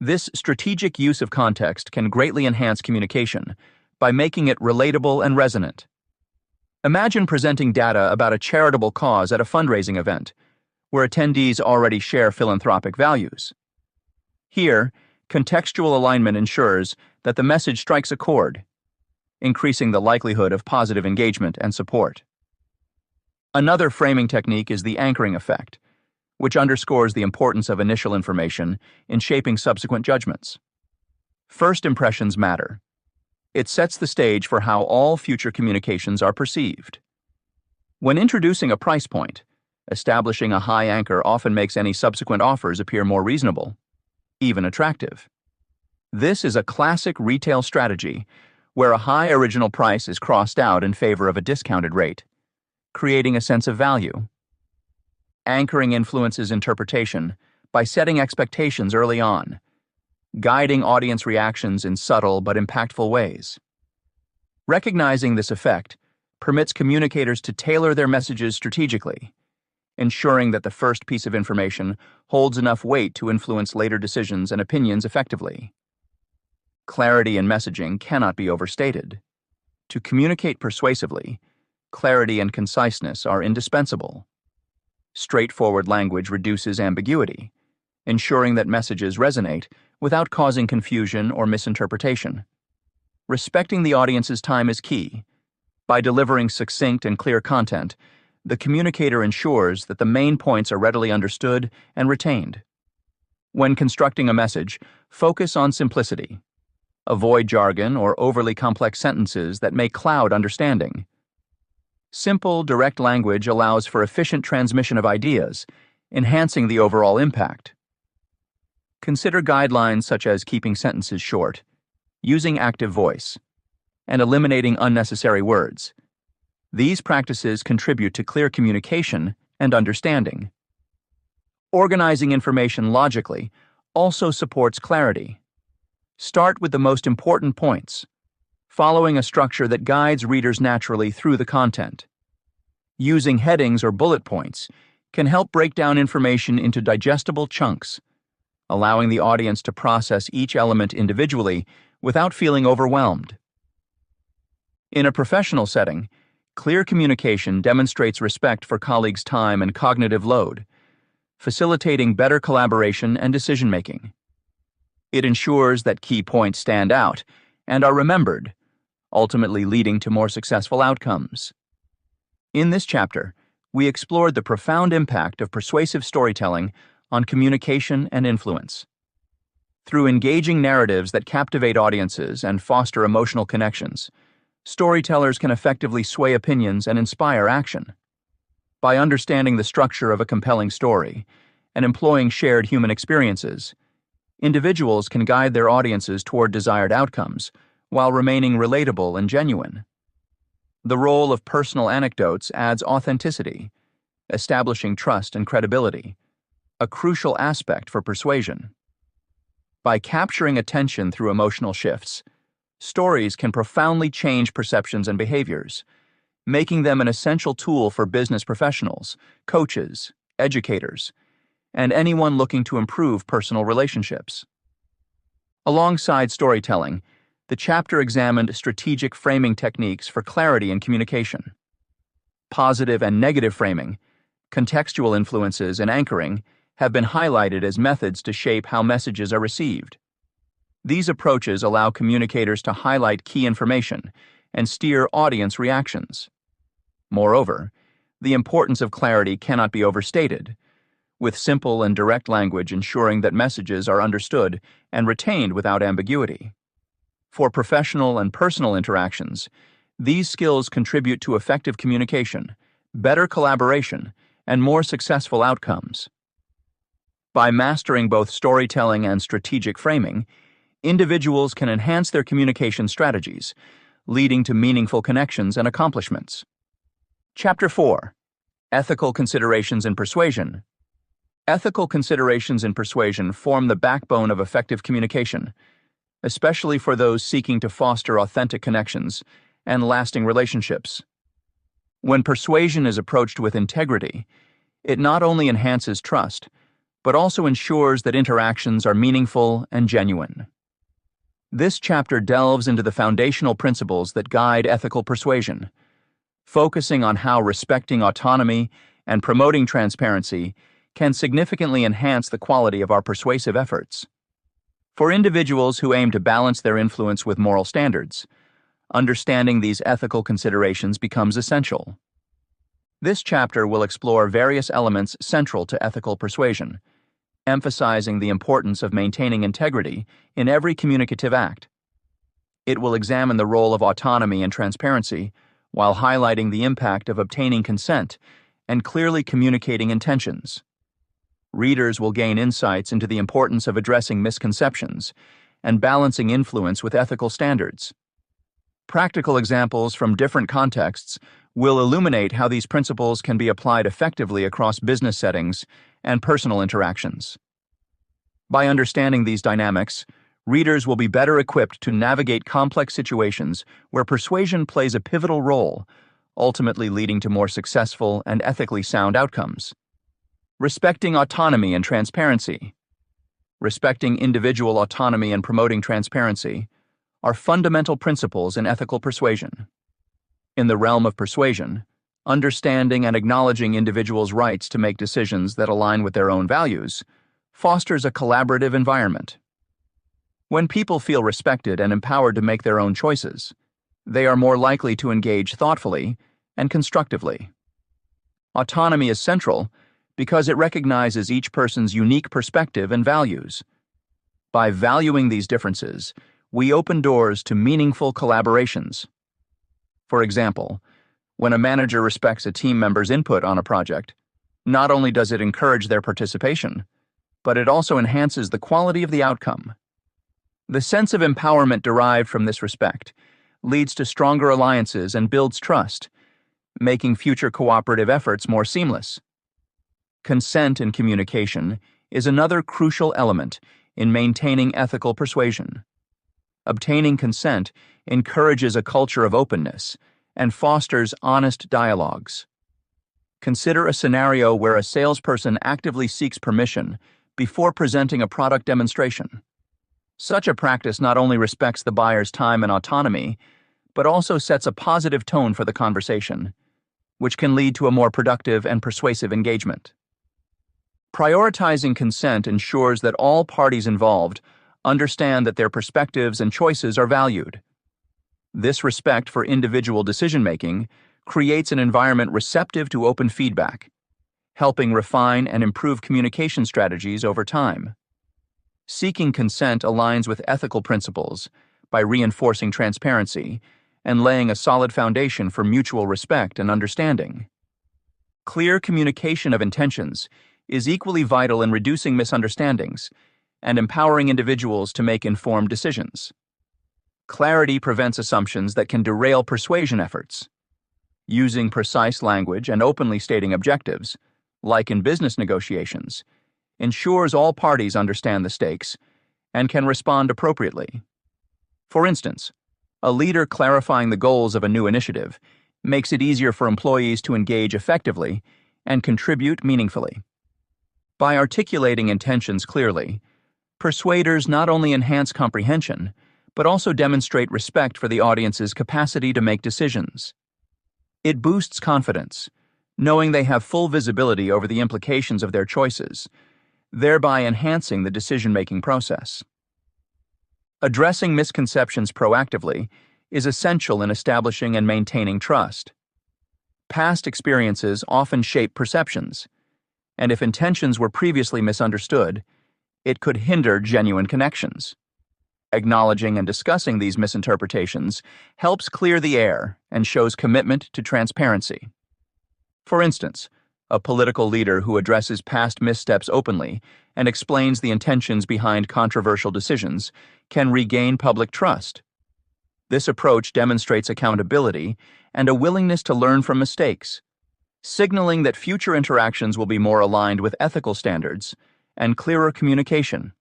This strategic use of context can greatly enhance communication by making it relatable and resonant. Imagine presenting data about a charitable cause at a fundraising event, where attendees already share philanthropic values. Here, contextual alignment ensures that the message strikes a chord, increasing the likelihood of positive engagement and support. Another framing technique is the anchoring effect, which underscores the importance of initial information in shaping subsequent judgments. First impressions matter. It sets the stage for how all future communications are perceived. When introducing a price point, establishing a high anchor often makes any subsequent offers appear more reasonable, even attractive. This is a classic retail strategy where a high original price is crossed out in favor of a discounted rate, creating a sense of value. Anchoring influences interpretation by setting expectations early on, guiding audience reactions in subtle but impactful ways. Recognizing this effect permits communicators to tailor their messages strategically, ensuring that the first piece of information holds enough weight to influence later decisions and opinions effectively. Clarity in messaging cannot be overstated. To communicate persuasively, clarity and conciseness are indispensable. Straightforward language reduces ambiguity, ensuring that messages resonate without causing confusion or misinterpretation. Respecting the audience's time is key. By delivering succinct and clear content, the communicator ensures that the main points are readily understood and retained. When constructing a message, focus on simplicity. Avoid jargon or overly complex sentences that may cloud understanding. Simple, direct language allows for efficient transmission of ideas, enhancing the overall impact. Consider guidelines such as keeping sentences short, using active voice, and eliminating unnecessary words. These practices contribute to clear communication and understanding. Organizing information logically also supports clarity. Start with the most important points, following a structure that guides readers naturally through the content. Using headings or bullet points can help break down information into digestible chunks, allowing the audience to process each element individually without feeling overwhelmed. In a professional setting, clear communication demonstrates respect for colleagues' time and cognitive load, facilitating better collaboration and decision-making. It ensures that key points stand out and are remembered, ultimately leading to more successful outcomes. In this chapter, we explored the profound impact of persuasive storytelling on communication and influence. Through engaging narratives that captivate audiences and foster emotional connections, storytellers can effectively sway opinions and inspire action. By understanding the structure of a compelling story and employing shared human experiences, individuals can guide their audiences toward desired outcomes while remaining relatable and genuine. The role of personal anecdotes adds authenticity, establishing trust and credibility, a crucial aspect for persuasion. By capturing attention through emotional shifts, stories can profoundly change perceptions and behaviors, making them an essential tool for business professionals, coaches, educators, and anyone looking to improve personal relationships. Alongside storytelling, the chapter examined strategic framing techniques for clarity in communication. Positive and negative framing, contextual influences, and anchoring have been highlighted as methods to shape how messages are received. These approaches allow communicators to highlight key information and steer audience reactions. Moreover, the importance of clarity cannot be overstated, with simple and direct language ensuring that messages are understood and retained without ambiguity. For professional and personal interactions, these skills contribute to effective communication, better collaboration, and more successful outcomes. By mastering both storytelling and strategic framing, individuals can enhance their communication strategies, leading to meaningful connections and accomplishments. Chapter 4: Ethical Considerations in Persuasion. Ethical considerations in persuasion form the backbone of effective communication, especially for those seeking to foster authentic connections and lasting relationships. When persuasion is approached with integrity, it not only enhances trust, but also ensures that interactions are meaningful and genuine. This chapter delves into the foundational principles that guide ethical persuasion, focusing on how respecting autonomy and promoting transparency can significantly enhance the quality of our persuasive efforts. For individuals who aim to balance their influence with moral standards, understanding these ethical considerations becomes essential. This chapter will explore various elements central to ethical persuasion, emphasizing the importance of maintaining integrity in every communicative act. It will examine the role of autonomy and transparency while highlighting the impact of obtaining consent and clearly communicating intentions. Readers will gain insights into the importance of addressing misconceptions and balancing influence with ethical standards. Practical examples from different contexts will illuminate how these principles can be applied effectively across business settings and personal interactions. By understanding these dynamics, readers will be better equipped to navigate complex situations where persuasion plays a pivotal role, ultimately leading to more successful and ethically sound outcomes. Respecting autonomy and transparency. Respecting individual autonomy and promoting transparency are fundamental principles in ethical persuasion. In the realm of persuasion, understanding and acknowledging individuals' rights to make decisions that align with their own values fosters a collaborative environment. When people feel respected and empowered to make their own choices, they are more likely to engage thoughtfully and constructively. Autonomy is central because it recognizes each person's unique perspective and values. By valuing these differences, we open doors to meaningful collaborations. For example, when a manager respects a team member's input on a project, not only does it encourage their participation, but it also enhances the quality of the outcome. The sense of empowerment derived from this respect leads to stronger alliances and builds trust, making future cooperative efforts more seamless. Consent in communication is another crucial element in maintaining ethical persuasion. Obtaining consent encourages a culture of openness and fosters honest dialogues. Consider a scenario where a salesperson actively seeks permission before presenting a product demonstration. Such a practice not only respects the buyer's time and autonomy, but also sets a positive tone for the conversation, which can lead to a more productive and persuasive engagement. Prioritizing consent ensures that all parties involved understand that their perspectives and choices are valued. This respect for individual decision-making creates an environment receptive to open feedback, helping refine and improve communication strategies over time. Seeking consent aligns with ethical principles by reinforcing transparency and laying a solid foundation for mutual respect and understanding. Clear communication of intentions is equally vital in reducing misunderstandings and empowering individuals to make informed decisions. Clarity prevents assumptions that can derail persuasion efforts. Using precise language and openly stating objectives, like in business negotiations, ensures all parties understand the stakes and can respond appropriately. For instance, a leader clarifying the goals of a new initiative makes it easier for employees to engage effectively and contribute meaningfully. By articulating intentions clearly, persuaders not only enhance comprehension, but also demonstrate respect for the audience's capacity to make decisions. It boosts confidence, knowing they have full visibility over the implications of their choices, thereby enhancing the decision-making process. Addressing misconceptions proactively is essential in establishing and maintaining trust. Past experiences often shape perceptions, and if intentions were previously misunderstood, it could hinder genuine connections. Acknowledging and discussing these misinterpretations helps clear the air and shows commitment to transparency. For instance, a political leader who addresses past missteps openly and explains the intentions behind controversial decisions can regain public trust. This approach demonstrates accountability and a willingness to learn from mistakes, signaling that future interactions will be more aligned with ethical standards and clearer communication.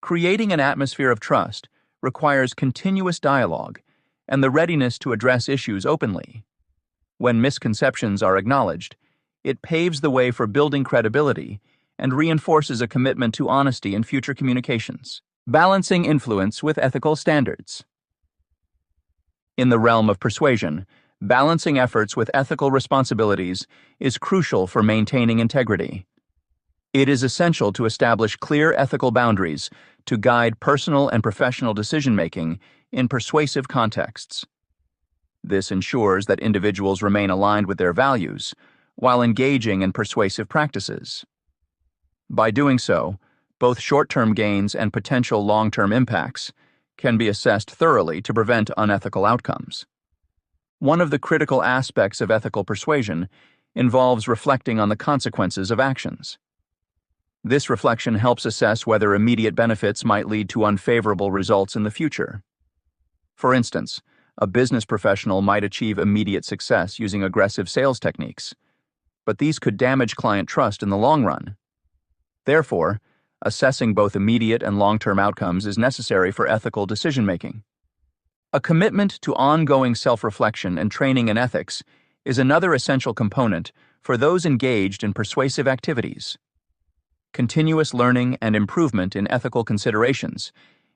Creating an atmosphere of trust requires continuous dialogue and the readiness to address issues openly. When misconceptions are acknowledged, it paves the way for building credibility and reinforces a commitment to honesty in future communications. Balancing influence with ethical standards. In the realm of persuasion, balancing efforts with ethical responsibilities is crucial for maintaining integrity. It is essential to establish clear ethical boundaries to guide personal and professional decision-making in persuasive contexts. This ensures that individuals remain aligned with their values while engaging in persuasive practices. By doing so, both short-term gains and potential long-term impacts can be assessed thoroughly to prevent unethical outcomes. One of the critical aspects of ethical persuasion involves reflecting on the consequences of actions. This reflection helps assess whether immediate benefits might lead to unfavorable results in the future. For instance, a business professional might achieve immediate success using aggressive sales techniques, but these could damage client trust in the long run. Therefore, assessing both immediate and long-term outcomes is necessary for ethical decision-making. A commitment to ongoing self-reflection and training in ethics is another essential component for those engaged in persuasive activities. Continuous learning and improvement in ethical considerations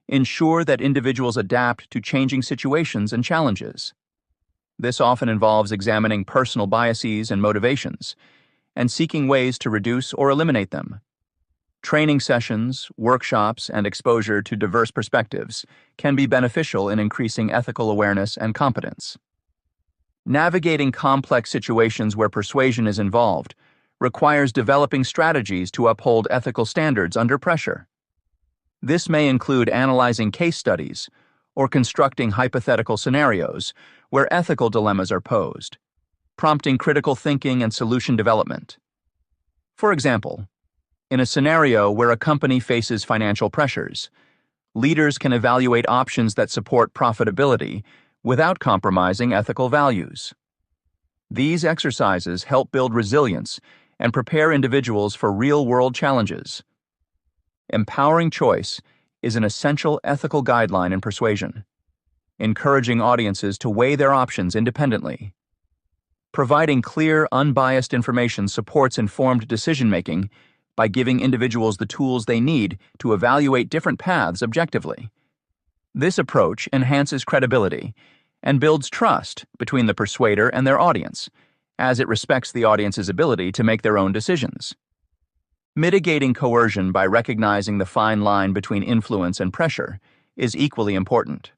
ensure that individuals adapt to changing situations and challenges. This often involves examining personal biases and motivations and seeking ways to reduce or eliminate them. Training sessions, workshops, and exposure to diverse perspectives can be beneficial in increasing ethical awareness and competence. Navigating complex situations where persuasion is involved requires developing strategies to uphold ethical standards under pressure. This may include analyzing case studies or constructing hypothetical scenarios where ethical dilemmas are posed, prompting critical thinking and solution development. For example, in a scenario where a company faces financial pressures, leaders can evaluate options that support profitability without compromising ethical values. These exercises help build resilience and prepare individuals for real-world challenges. Empowering choice is an essential ethical guideline in persuasion, encouraging audiences to weigh their options independently. Providing clear, unbiased information supports informed decision-making by giving individuals the tools they need to evaluate different paths objectively. This approach enhances credibility and builds trust between the persuader and their audience, as it respects the audience's ability to make their own decisions. Mitigating coercion by recognizing the fine line between influence and pressure is equally important.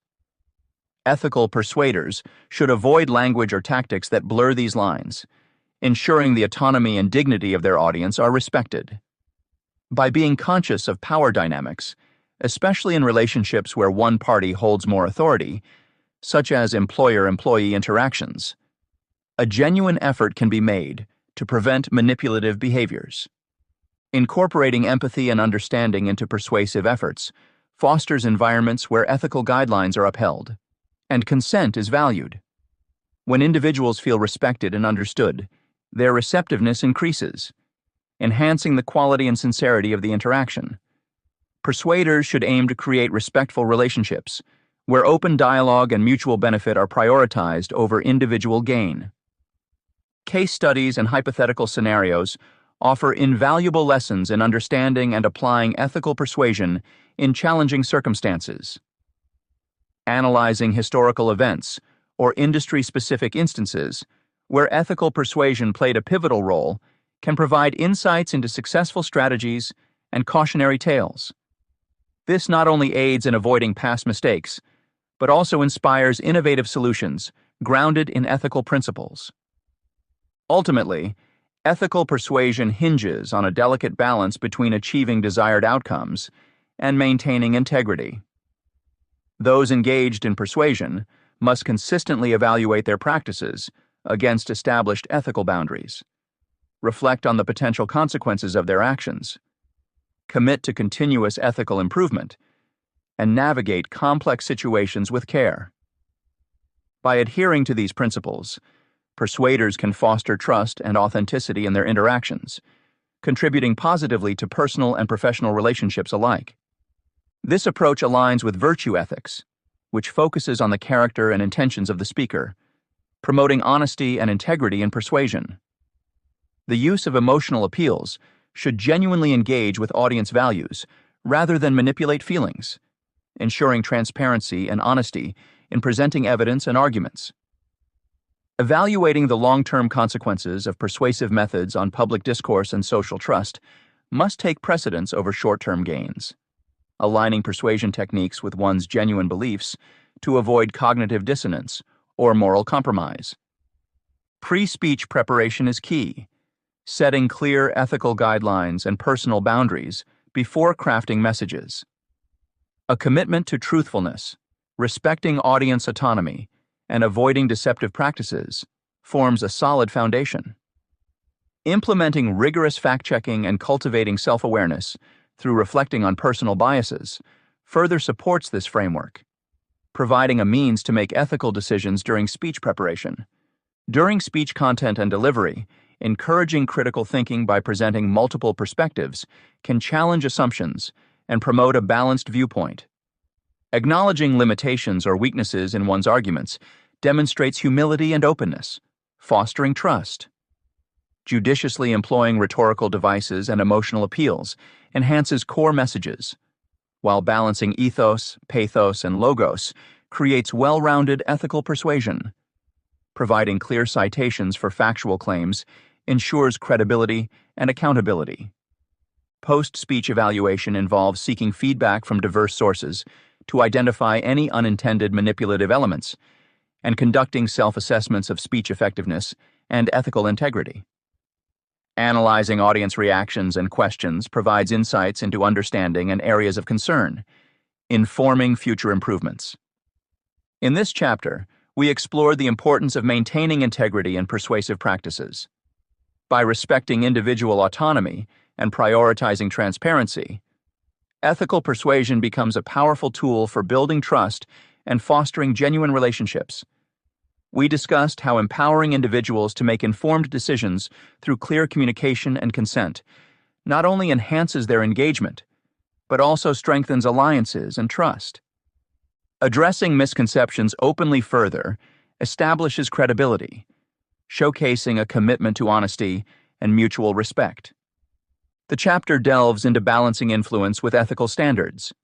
Ethical persuaders should avoid language or tactics that blur these lines, ensuring the autonomy and dignity of their audience are respected. By being conscious of power dynamics, especially in relationships where one party holds more authority, such as employer-employee interactions, a genuine effort can be made to prevent manipulative behaviors. Incorporating empathy and understanding into persuasive efforts fosters environments where ethical guidelines are upheld and consent is valued. When individuals feel respected and understood, their receptiveness increases, enhancing the quality and sincerity of the interaction. Persuaders should aim to create respectful relationships, where open dialogue and mutual benefit are prioritized over individual gain. Case studies and hypothetical scenarios offer invaluable lessons in understanding and applying ethical persuasion in challenging circumstances. Analyzing historical events or industry-specific instances where ethical persuasion played a pivotal role, can provide insights into successful strategies and cautionary tales. This not only aids in avoiding past mistakes, but also inspires innovative solutions grounded in ethical principles. Ultimately, ethical persuasion hinges on a delicate balance between achieving desired outcomes and maintaining integrity. Those engaged in persuasion must consistently evaluate their practices against established ethical boundaries, reflect on the potential consequences of their actions, commit to continuous ethical improvement, and navigate complex situations with care. By adhering to these principles, persuaders can foster trust and authenticity in their interactions, contributing positively to personal and professional relationships alike. This approach aligns with virtue ethics, which focuses on the character and intentions of the speaker, promoting honesty and integrity in persuasion. The use of emotional appeals should genuinely engage with audience values rather than manipulate feelings, ensuring transparency and honesty in presenting evidence and arguments. Evaluating the long-term consequences of persuasive methods on public discourse and social trust must take precedence over short-term gains, aligning persuasion techniques with one's genuine beliefs to avoid cognitive dissonance or moral compromise. Pre-speech preparation is key, setting clear ethical guidelines and personal boundaries before crafting messages. A commitment to truthfulness, respecting audience autonomy, and avoiding deceptive practices forms a solid foundation. Implementing rigorous fact-checking and cultivating self-awareness through reflecting on personal biases further supports this framework, providing a means to make ethical decisions during speech preparation. During speech content and delivery, encouraging critical thinking by presenting multiple perspectives can challenge assumptions and promote a balanced viewpoint. Acknowledging limitations or weaknesses in one's arguments demonstrates humility and openness, fostering trust. Judiciously employing rhetorical devices and emotional appeals enhances core messages, while balancing ethos, pathos, and logos creates well-rounded ethical persuasion. Providing clear citations for factual claims ensures credibility and accountability. Post-speech evaluation involves seeking feedback from diverse sources to identify any unintended manipulative elements and conducting self-assessments of speech effectiveness and ethical integrity. Analyzing audience reactions and questions provides insights into understanding and areas of concern, informing future improvements. In this chapter, we explored the importance of maintaining integrity in persuasive practices. By respecting individual autonomy and prioritizing transparency, ethical persuasion becomes a powerful tool for building trust and fostering genuine relationships. We discussed how empowering individuals to make informed decisions through clear communication and consent not only enhances their engagement, but also strengthens alliances and trust. Addressing misconceptions openly further establishes credibility, showcasing a commitment to honesty and mutual respect. The chapter delves into balancing influence with ethical standards,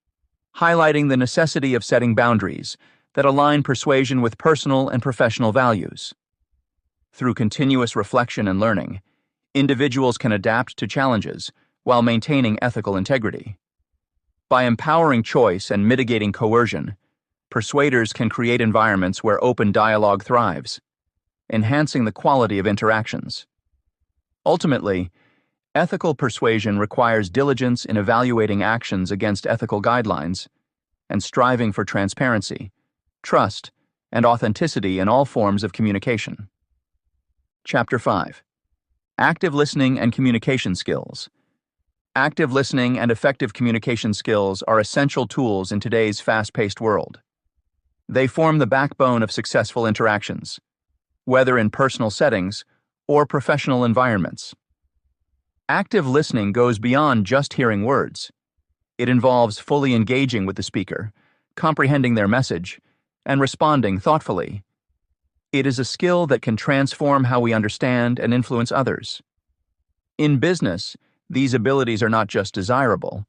highlighting the necessity of setting boundaries that align persuasion with personal and professional values. Through continuous reflection and learning, individuals can adapt to challenges while maintaining ethical integrity. By empowering choice and mitigating coercion, persuaders can create environments where open dialogue thrives, enhancing the quality of interactions. Ultimately, ethical persuasion requires diligence in evaluating actions against ethical guidelines and striving for transparency, trust, and authenticity in all forms of communication. Chapter 5. Active Listening and Communication Skills. Active listening and effective communication skills are essential tools in today's fast-paced world. They form the backbone of successful interactions, whether in personal settings or professional environments. Active listening goes beyond just hearing words. It involves fully engaging with the speaker, comprehending their message, and responding thoughtfully. It is a skill that can transform how we understand and influence others. In business, these abilities are not just desirable,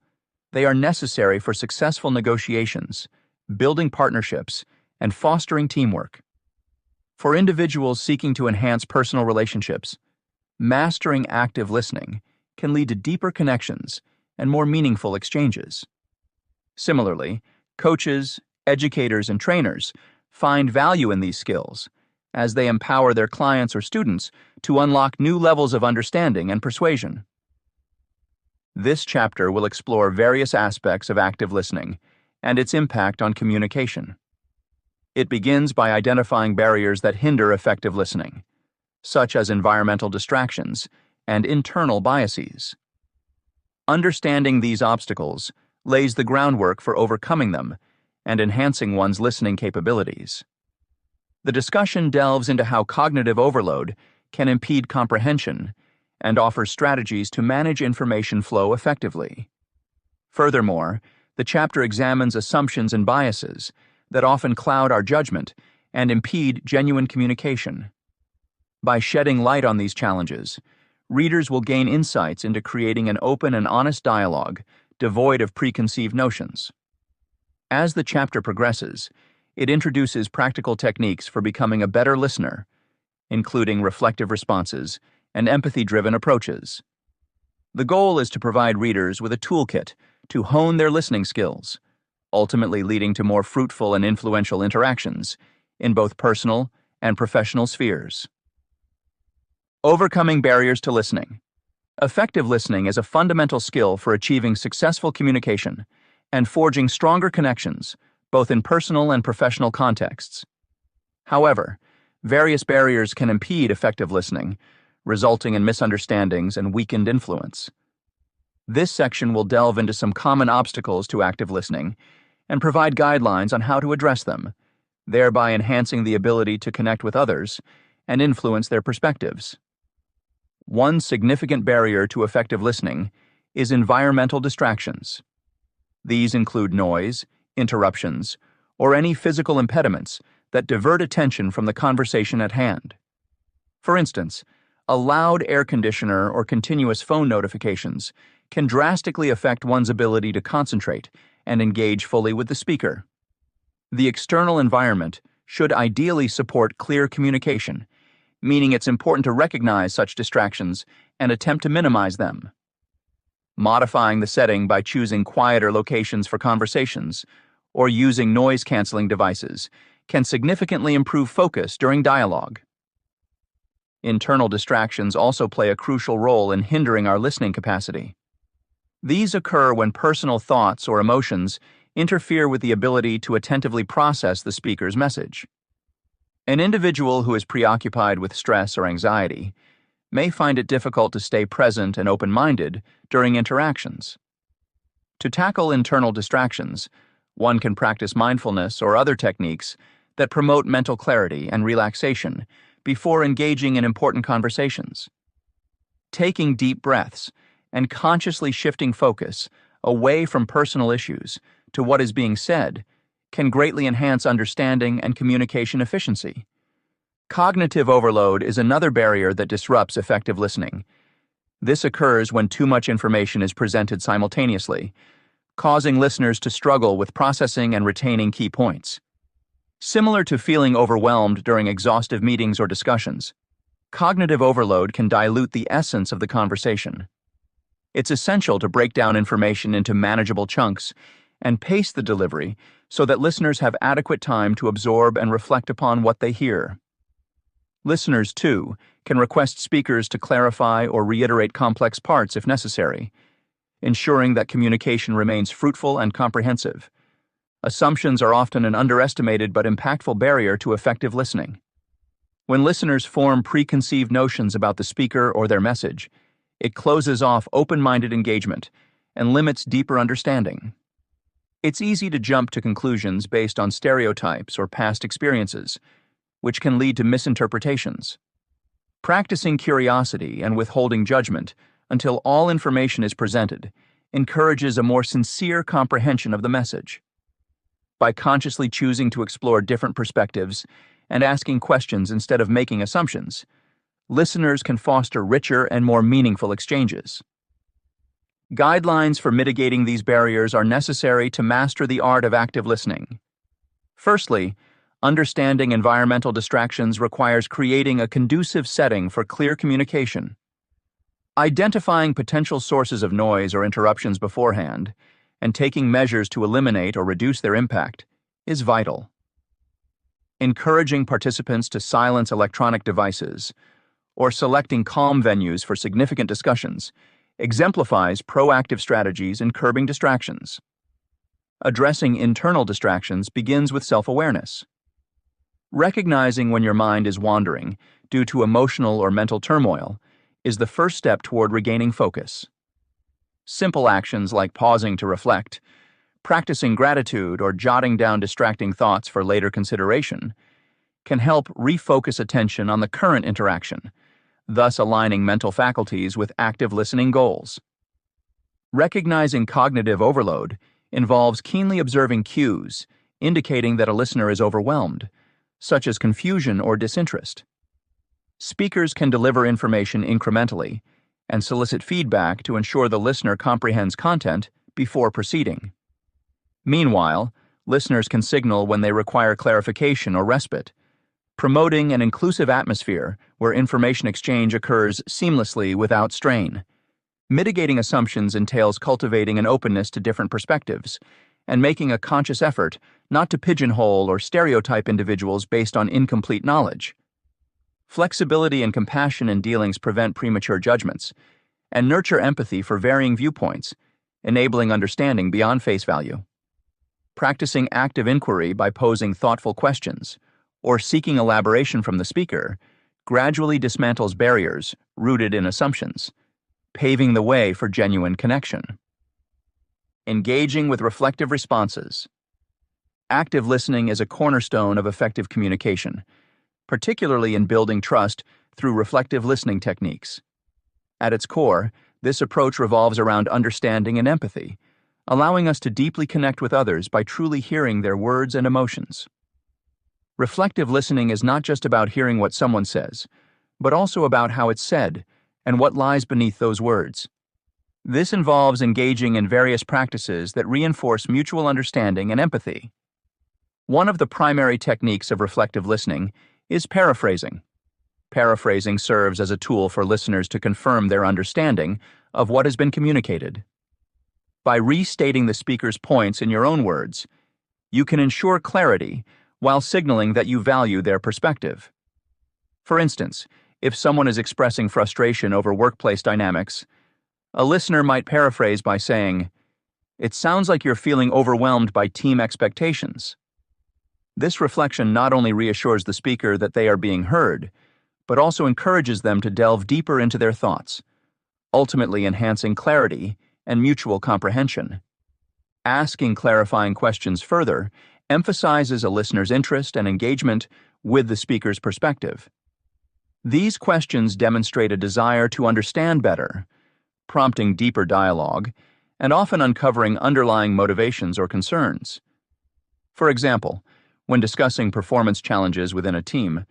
they are necessary for successful negotiations, building partnerships, and fostering teamwork. For individuals seeking to enhance personal relationships, mastering active listening can lead to deeper connections and more meaningful exchanges. Similarly, coaches, educators, and trainers find value in these skills as they empower their clients or students to unlock new levels of understanding and persuasion. This chapter will explore various aspects of active listening and its impact on communication. It begins by identifying barriers that hinder effective listening, such as environmental distractions and internal biases. Understanding these obstacles lays the groundwork for overcoming them and enhancing one's listening capabilities. The discussion delves into how cognitive overload can impede comprehension and offers strategies to manage information flow effectively. Furthermore, the chapter examines assumptions and biases that often cloud our judgment and impede genuine communication. By shedding light on these challenges, readers will gain insights into creating an open and honest dialogue devoid of preconceived notions. As the chapter progresses, it introduces practical techniques for becoming a better listener, including reflective responses and empathy-driven approaches. The goal is to provide readers with a toolkit to hone their listening skills, ultimately leading to more fruitful and influential interactions in both personal and professional spheres. Overcoming barriers to listening. Effective listening is a fundamental skill for achieving successful communication and forging stronger connections, both in personal and professional contexts. However, various barriers can impede effective listening, resulting in misunderstandings and weakened influence. This section will delve into some common obstacles to active listening and provide guidelines on how to address them, thereby enhancing the ability to connect with others and influence their perspectives. One significant barrier to effective listening is environmental distractions. These include noise, interruptions, or any physical impediments that divert attention from the conversation at hand. For instance, a loud air conditioner or continuous phone notifications can drastically affect one's ability to concentrate and engage fully with the speaker. The external environment should ideally support clear communication, meaning it's important to recognize such distractions and attempt to minimize them. Modifying the setting by choosing quieter locations for conversations or using noise-canceling devices can significantly improve focus during dialogue. Internal distractions also play a crucial role in hindering our listening capacity. These occur when personal thoughts or emotions interfere with the ability to attentively process the speaker's message. An individual who is preoccupied with stress or anxiety may find it difficult to stay present and open-minded during interactions. To tackle internal distractions, one can practice mindfulness or other techniques that promote mental clarity and relaxation before engaging in important conversations. Taking deep breaths and consciously shifting focus away from personal issues to what is being said can greatly enhance understanding and communication efficiency. Cognitive overload is another barrier that disrupts effective listening. This occurs when too much information is presented simultaneously, causing listeners to struggle with processing and retaining key points. Similar to feeling overwhelmed during exhaustive meetings or discussions, cognitive overload can dilute the essence of the conversation. It's essential to break down information into manageable chunks and pace the delivery so that listeners have adequate time to absorb and reflect upon what they hear. Listeners, too, can request speakers to clarify or reiterate complex parts if necessary, ensuring that communication remains fruitful and comprehensive. Assumptions are often an underestimated but impactful barrier to effective listening. When listeners form preconceived notions about the speaker or their message, it closes off open-minded engagement and limits deeper understanding. It's easy to jump to conclusions based on stereotypes or past experiences, which can lead to misinterpretations. Practicing curiosity and withholding judgment until all information is presented encourages a more sincere comprehension of the message. By consciously choosing to explore different perspectives and asking questions instead of making assumptions, listeners can foster richer and more meaningful exchanges. Guidelines for mitigating these barriers are necessary to master the art of active listening. Firstly, Understanding environmental distractions requires creating a conducive setting for clear communication. Identifying potential sources of noise or interruptions beforehand and taking measures to eliminate or reduce their impact is vital. Encouraging participants to silence electronic devices or selecting calm venues for significant discussions exemplifies proactive strategies in curbing distractions. Addressing internal distractions begins with self-awareness. Recognizing when your mind is wandering due to emotional or mental turmoil is the first step toward regaining focus. Simple actions like pausing to reflect, practicing gratitude, or jotting down distracting thoughts for later consideration can help refocus attention on the current interaction, thus aligning mental faculties with active listening goals. Recognizing cognitive overload involves keenly observing cues indicating that a listener is overwhelmed, such as confusion or disinterest. Speakers can deliver information incrementally and solicit feedback to ensure the listener comprehends content before proceeding. Meanwhile, listeners can signal when they require clarification or respite, promoting an inclusive atmosphere where information exchange occurs seamlessly without strain. Mitigating assumptions entails cultivating an openness to different perspectives and making a conscious effort not to pigeonhole or stereotype individuals based on incomplete knowledge. Flexibility and compassion in dealings prevent premature judgments and nurture empathy for varying viewpoints, enabling understanding beyond face value. Practicing active inquiry by posing thoughtful questions or seeking elaboration from the speaker gradually dismantles barriers rooted in assumptions, paving the way for genuine connection. Engaging with reflective responses. Active listening is a cornerstone of effective communication, particularly in building trust through reflective listening techniques. At its core, this approach revolves around understanding and empathy, allowing us to deeply connect with others by truly hearing their words and emotions. Reflective listening is not just about hearing what someone says, but also about how it's said and what lies beneath those words. This involves engaging in various practices that reinforce mutual understanding and empathy. One of the primary techniques of reflective listening is paraphrasing. Paraphrasing serves as a tool for listeners to confirm their understanding of what has been communicated. By restating the speaker's points in your own words, you can ensure clarity while signaling that you value their perspective. For instance, if someone is expressing frustration over workplace dynamics, a listener might paraphrase by saying, "It sounds like you're feeling overwhelmed by team expectations." This reflection not only reassures the speaker that they are being heard, but also encourages them to delve deeper into their thoughts, ultimately enhancing clarity and mutual comprehension. Asking clarifying questions further emphasizes a listener's interest and engagement with the speaker's perspective. These questions demonstrate a desire to understand better, prompting deeper dialogue and often uncovering underlying motivations or concerns. For example, when discussing performance challenges within a team,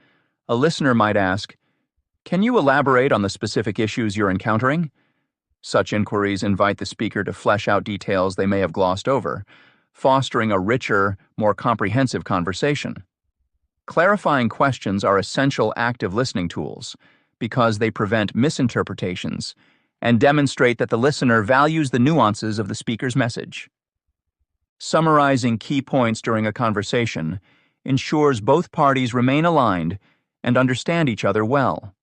a listener might ask, "Can you elaborate on the specific issues you're encountering?" Such inquiries invite the speaker to flesh out details they may have glossed over, fostering a richer, more comprehensive conversation. Clarifying questions are essential active listening tools because they prevent misinterpretations and demonstrate that the listener values the nuances of the speaker's message. Summarizing key points during a conversation ensures both parties remain aligned and understand each other well.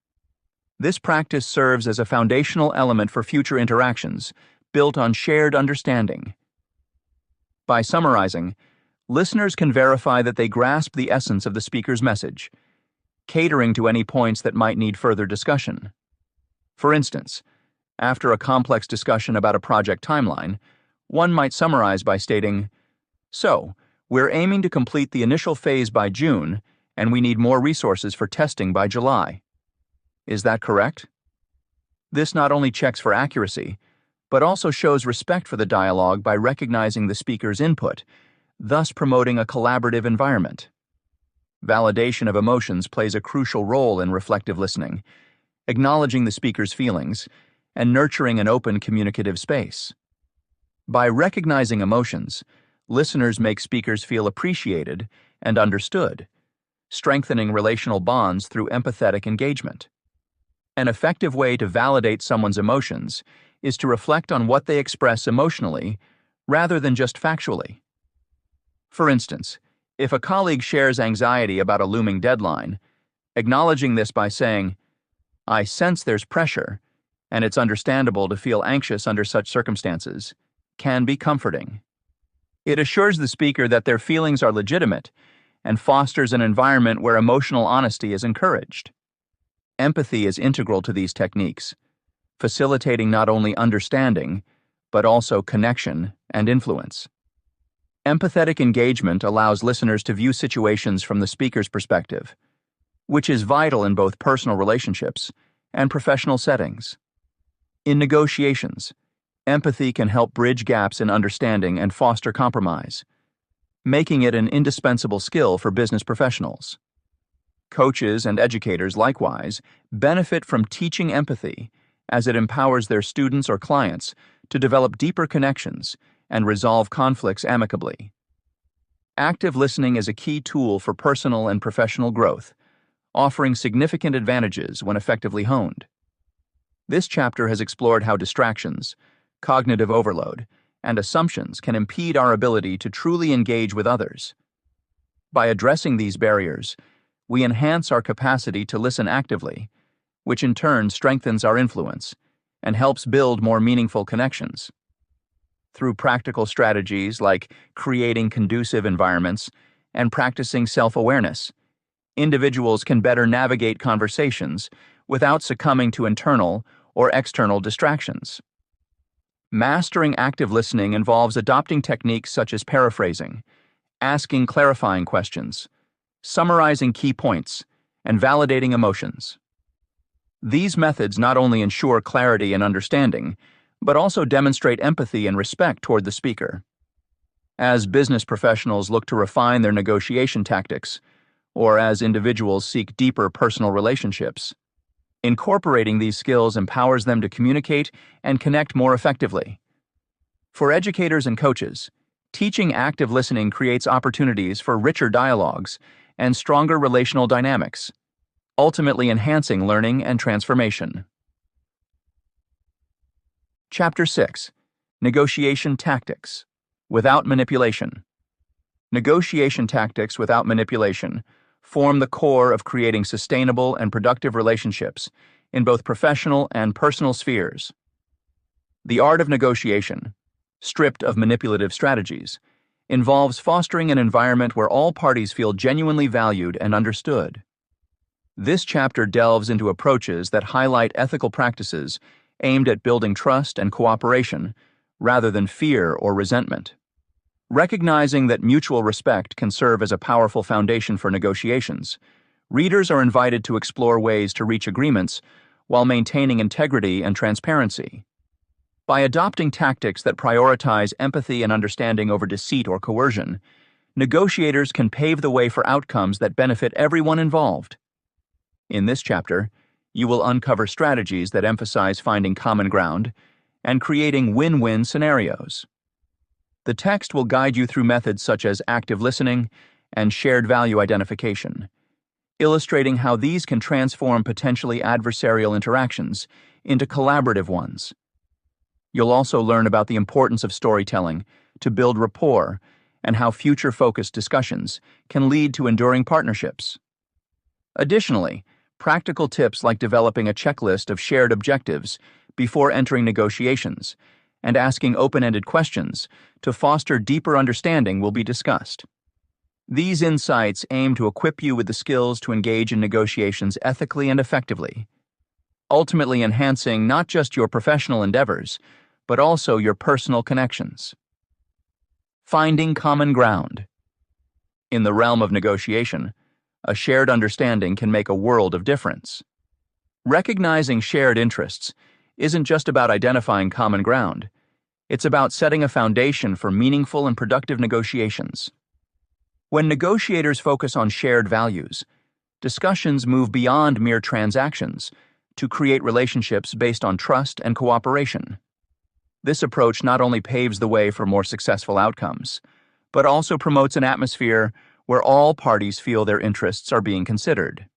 This practice serves as a foundational element for future interactions, built on shared understanding. By summarizing, listeners can verify that they grasp the essence of the speaker's message, catering to any points that might need further discussion. For instance, after a complex discussion about a project timeline, one might summarize by stating, "So, we're aiming to complete the initial phase by June, and we need more resources for testing by July. Is that correct?" This not only checks for accuracy, but also shows respect for the dialogue by recognizing the speaker's input, thus promoting a collaborative environment. Validation of emotions plays a crucial role in reflective listening, acknowledging the speaker's feelings and nurturing an open communicative space. By recognizing emotions, listeners make speakers feel appreciated and understood, strengthening relational bonds through empathetic engagement. An effective way to validate someone's emotions is to reflect on what they express emotionally rather than just factually. For instance, if a colleague shares anxiety about a looming deadline, acknowledging this by saying, "I sense there's pressure, and it's understandable to feel anxious under such circumstances," can be comforting. It assures the speaker that their feelings are legitimate and fosters an environment where emotional honesty is encouraged. Empathy is integral to these techniques, facilitating not only understanding, but also connection and influence. Empathetic engagement allows listeners to view situations from the speaker's perspective, which is vital in both personal relationships and professional settings. In negotiations, empathy can help bridge gaps in understanding and foster compromise, making it an indispensable skill for business professionals. Coaches and educators, likewise, benefit from teaching empathy as it empowers their students or clients to develop deeper connections and resolve conflicts amicably. Active listening is a key tool for personal and professional growth, offering significant advantages when effectively honed. This chapter has explored how distractions, cognitive overload, and assumptions can impede our ability to truly engage with others. By addressing these barriers, we enhance our capacity to listen actively, which in turn strengthens our influence and helps build more meaningful connections. Through practical strategies like creating conducive environments and practicing self-awareness, individuals can better navigate conversations without succumbing to internal or external distractions. Mastering active listening involves adopting techniques such as paraphrasing, asking clarifying questions, summarizing key points, and validating emotions. These methods not only ensure clarity and understanding, but also demonstrate empathy and respect toward the speaker. As business professionals look to refine their negotiation tactics, or as individuals seek deeper personal relationships, incorporating these skills empowers them to communicate and connect more effectively. For educators and coaches, teaching active listening creates opportunities for richer dialogues and stronger relational dynamics, ultimately enhancing learning and transformation. Chapter 6: Negotiation Tactics Without Manipulation. Negotiation tactics without manipulation form the core of creating sustainable and productive relationships in both professional and personal spheres. The art of negotiation, stripped of manipulative strategies, involves fostering an environment where all parties feel genuinely valued and understood. This chapter delves into approaches that highlight ethical practices aimed at building trust and cooperation rather than fear or resentment. Recognizing that mutual respect can serve as a powerful foundation for negotiations, readers are invited to explore ways to reach agreements while maintaining integrity and transparency. By adopting tactics that prioritize empathy and understanding over deceit or coercion, negotiators can pave the way for outcomes that benefit everyone involved. In this chapter, you will uncover strategies that emphasize finding common ground and creating win-win scenarios. The text will guide you through methods such as active listening and shared value identification, illustrating how these can transform potentially adversarial interactions into collaborative ones. You'll also learn about the importance of storytelling to build rapport and how future-focused discussions can lead to enduring partnerships. Additionally, practical tips like developing a checklist of shared objectives before entering negotiations and asking open-ended questions to foster deeper understanding will be discussed. These insights aim to equip you with the skills to engage in negotiations ethically and effectively, ultimately enhancing not just your professional endeavors, but also your personal connections. Finding common ground. In the realm of negotiation, a shared understanding can make a world of difference. Recognizing shared interests isn't just about identifying common ground. It's about setting a foundation for meaningful and productive negotiations. When negotiators focus on shared values, discussions move beyond mere transactions to create relationships based on trust and cooperation. This approach not only paves the way for more successful outcomes, but also promotes an atmosphere where all parties feel their interests are being considered.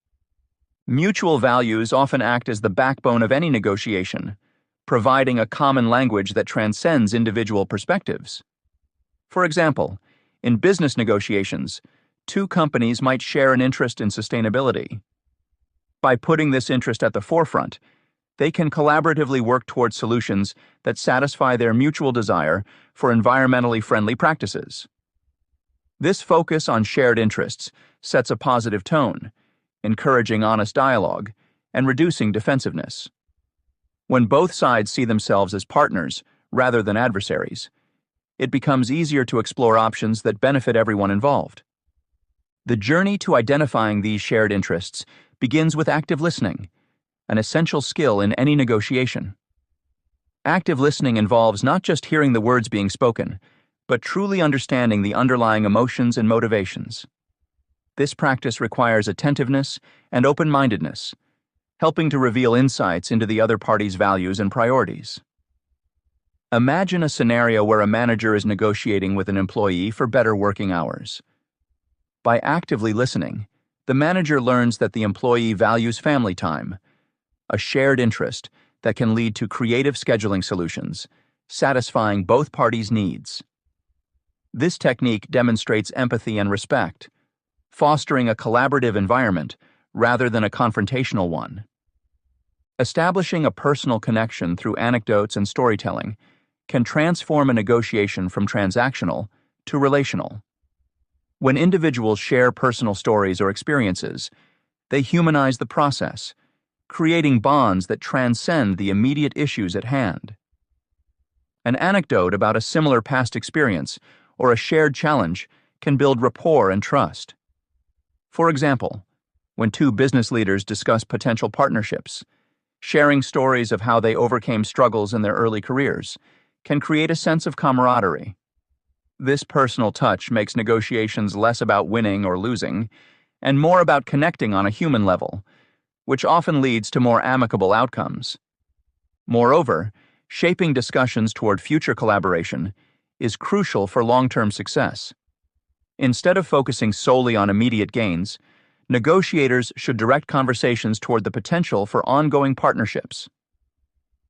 Mutual values often act as the backbone of any negotiation, providing a common language that transcends individual perspectives. For example, in business negotiations, two companies might share an interest in sustainability. By putting this interest at the forefront, they can collaboratively work towards solutions that satisfy their mutual desire for environmentally friendly practices. This focus on shared interests sets a positive tone, encouraging honest dialogue and reducing defensiveness. When both sides see themselves as partners rather than adversaries, it becomes easier to explore options that benefit everyone involved. The journey to identifying these shared interests begins with active listening, an essential skill in any negotiation. Active listening involves not just hearing the words being spoken, but truly understanding the underlying emotions and motivations. This practice requires attentiveness and open-mindedness, helping to reveal insights into the other party's values and priorities. Imagine a scenario where a manager is negotiating with an employee for better working hours. By actively listening, the manager learns that the employee values family time, a shared interest that can lead to creative scheduling solutions, satisfying both parties' needs. This technique demonstrates empathy and respect, fostering a collaborative environment rather than a confrontational one. Establishing a personal connection through anecdotes and storytelling can transform a negotiation from transactional to relational. When individuals share personal stories or experiences, they humanize the process, creating bonds that transcend the immediate issues at hand. An anecdote about a similar past experience or a shared challenge can build rapport and trust. For example, when two business leaders discuss potential partnerships, sharing stories of how they overcame struggles in their early careers can create a sense of camaraderie. This personal touch makes negotiations less about winning or losing and more about connecting on a human level, which often leads to more amicable outcomes. Moreover, shaping discussions toward future collaboration is crucial for long-term success. Instead of focusing solely on immediate gains, negotiators should direct conversations toward the potential for ongoing partnerships.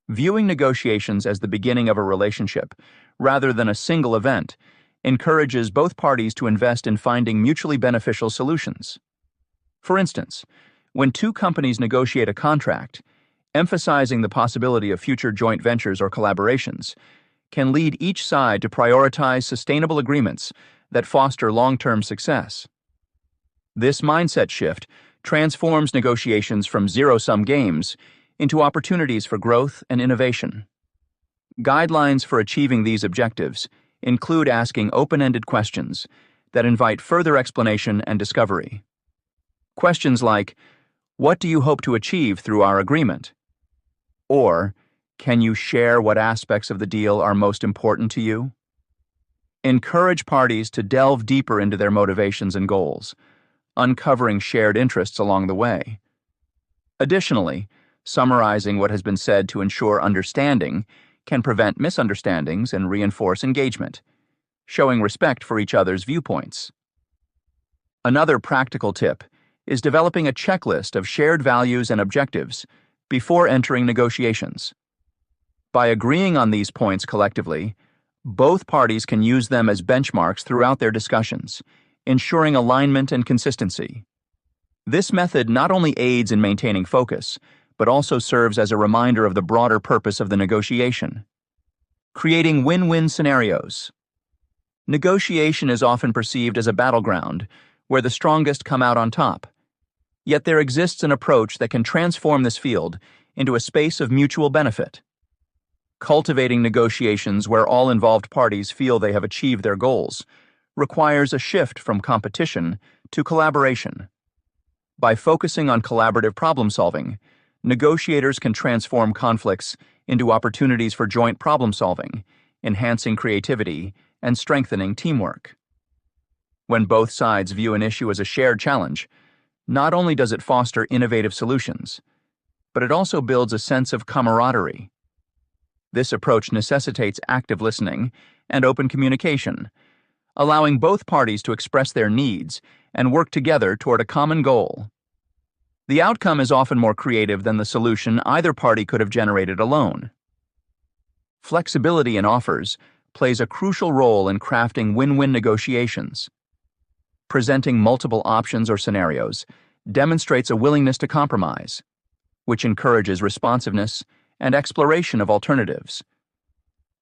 Viewing negotiations as the beginning of a relationship, rather than a single event, encourages both parties to invest in finding mutually beneficial solutions. For instance, when two companies negotiate a contract, emphasizing the possibility of future joint ventures or collaborations can lead each side to prioritize sustainable agreements that foster long-term success. This mindset shift transforms negotiations from zero-sum games into opportunities for growth and innovation. Guidelines for achieving these objectives include asking open-ended questions that invite further explanation and discovery. Questions like, "What do you hope to achieve through our agreement?" Or, "Can you share what aspects of the deal are most important to you?" Encourage parties to delve deeper into their motivations and goals, uncovering shared interests along the way. Additionally, summarizing what has been said to ensure understanding can prevent misunderstandings and reinforce engagement, showing respect for each other's viewpoints. Another practical tip is developing a checklist of shared values and objectives before entering negotiations. By agreeing on these points collectively, both parties can use them as benchmarks throughout their discussions, ensuring alignment and consistency. This method not only aids in maintaining focus, but also serves as a reminder of the broader purpose of the negotiation. Creating win-win scenarios. Negotiation is often perceived as a battleground where the strongest come out on top. Yet there exists an approach that can transform this field into a space of mutual benefit. Cultivating negotiations where all involved parties feel they have achieved their goals requires a shift from competition to collaboration. By focusing on collaborative problem-solving, negotiators can transform conflicts into opportunities for joint problem-solving, enhancing creativity and strengthening teamwork. When both sides view an issue as a shared challenge, not only does it foster innovative solutions, but it also builds a sense of camaraderie. This approach necessitates active listening and open communication, allowing both parties to express their needs and work together toward a common goal. The outcome is often more creative than the solution either party could have generated alone. Flexibility in offers plays a crucial role in crafting win-win negotiations. Presenting multiple options or scenarios demonstrates a willingness to compromise, which encourages responsiveness and exploration of alternatives.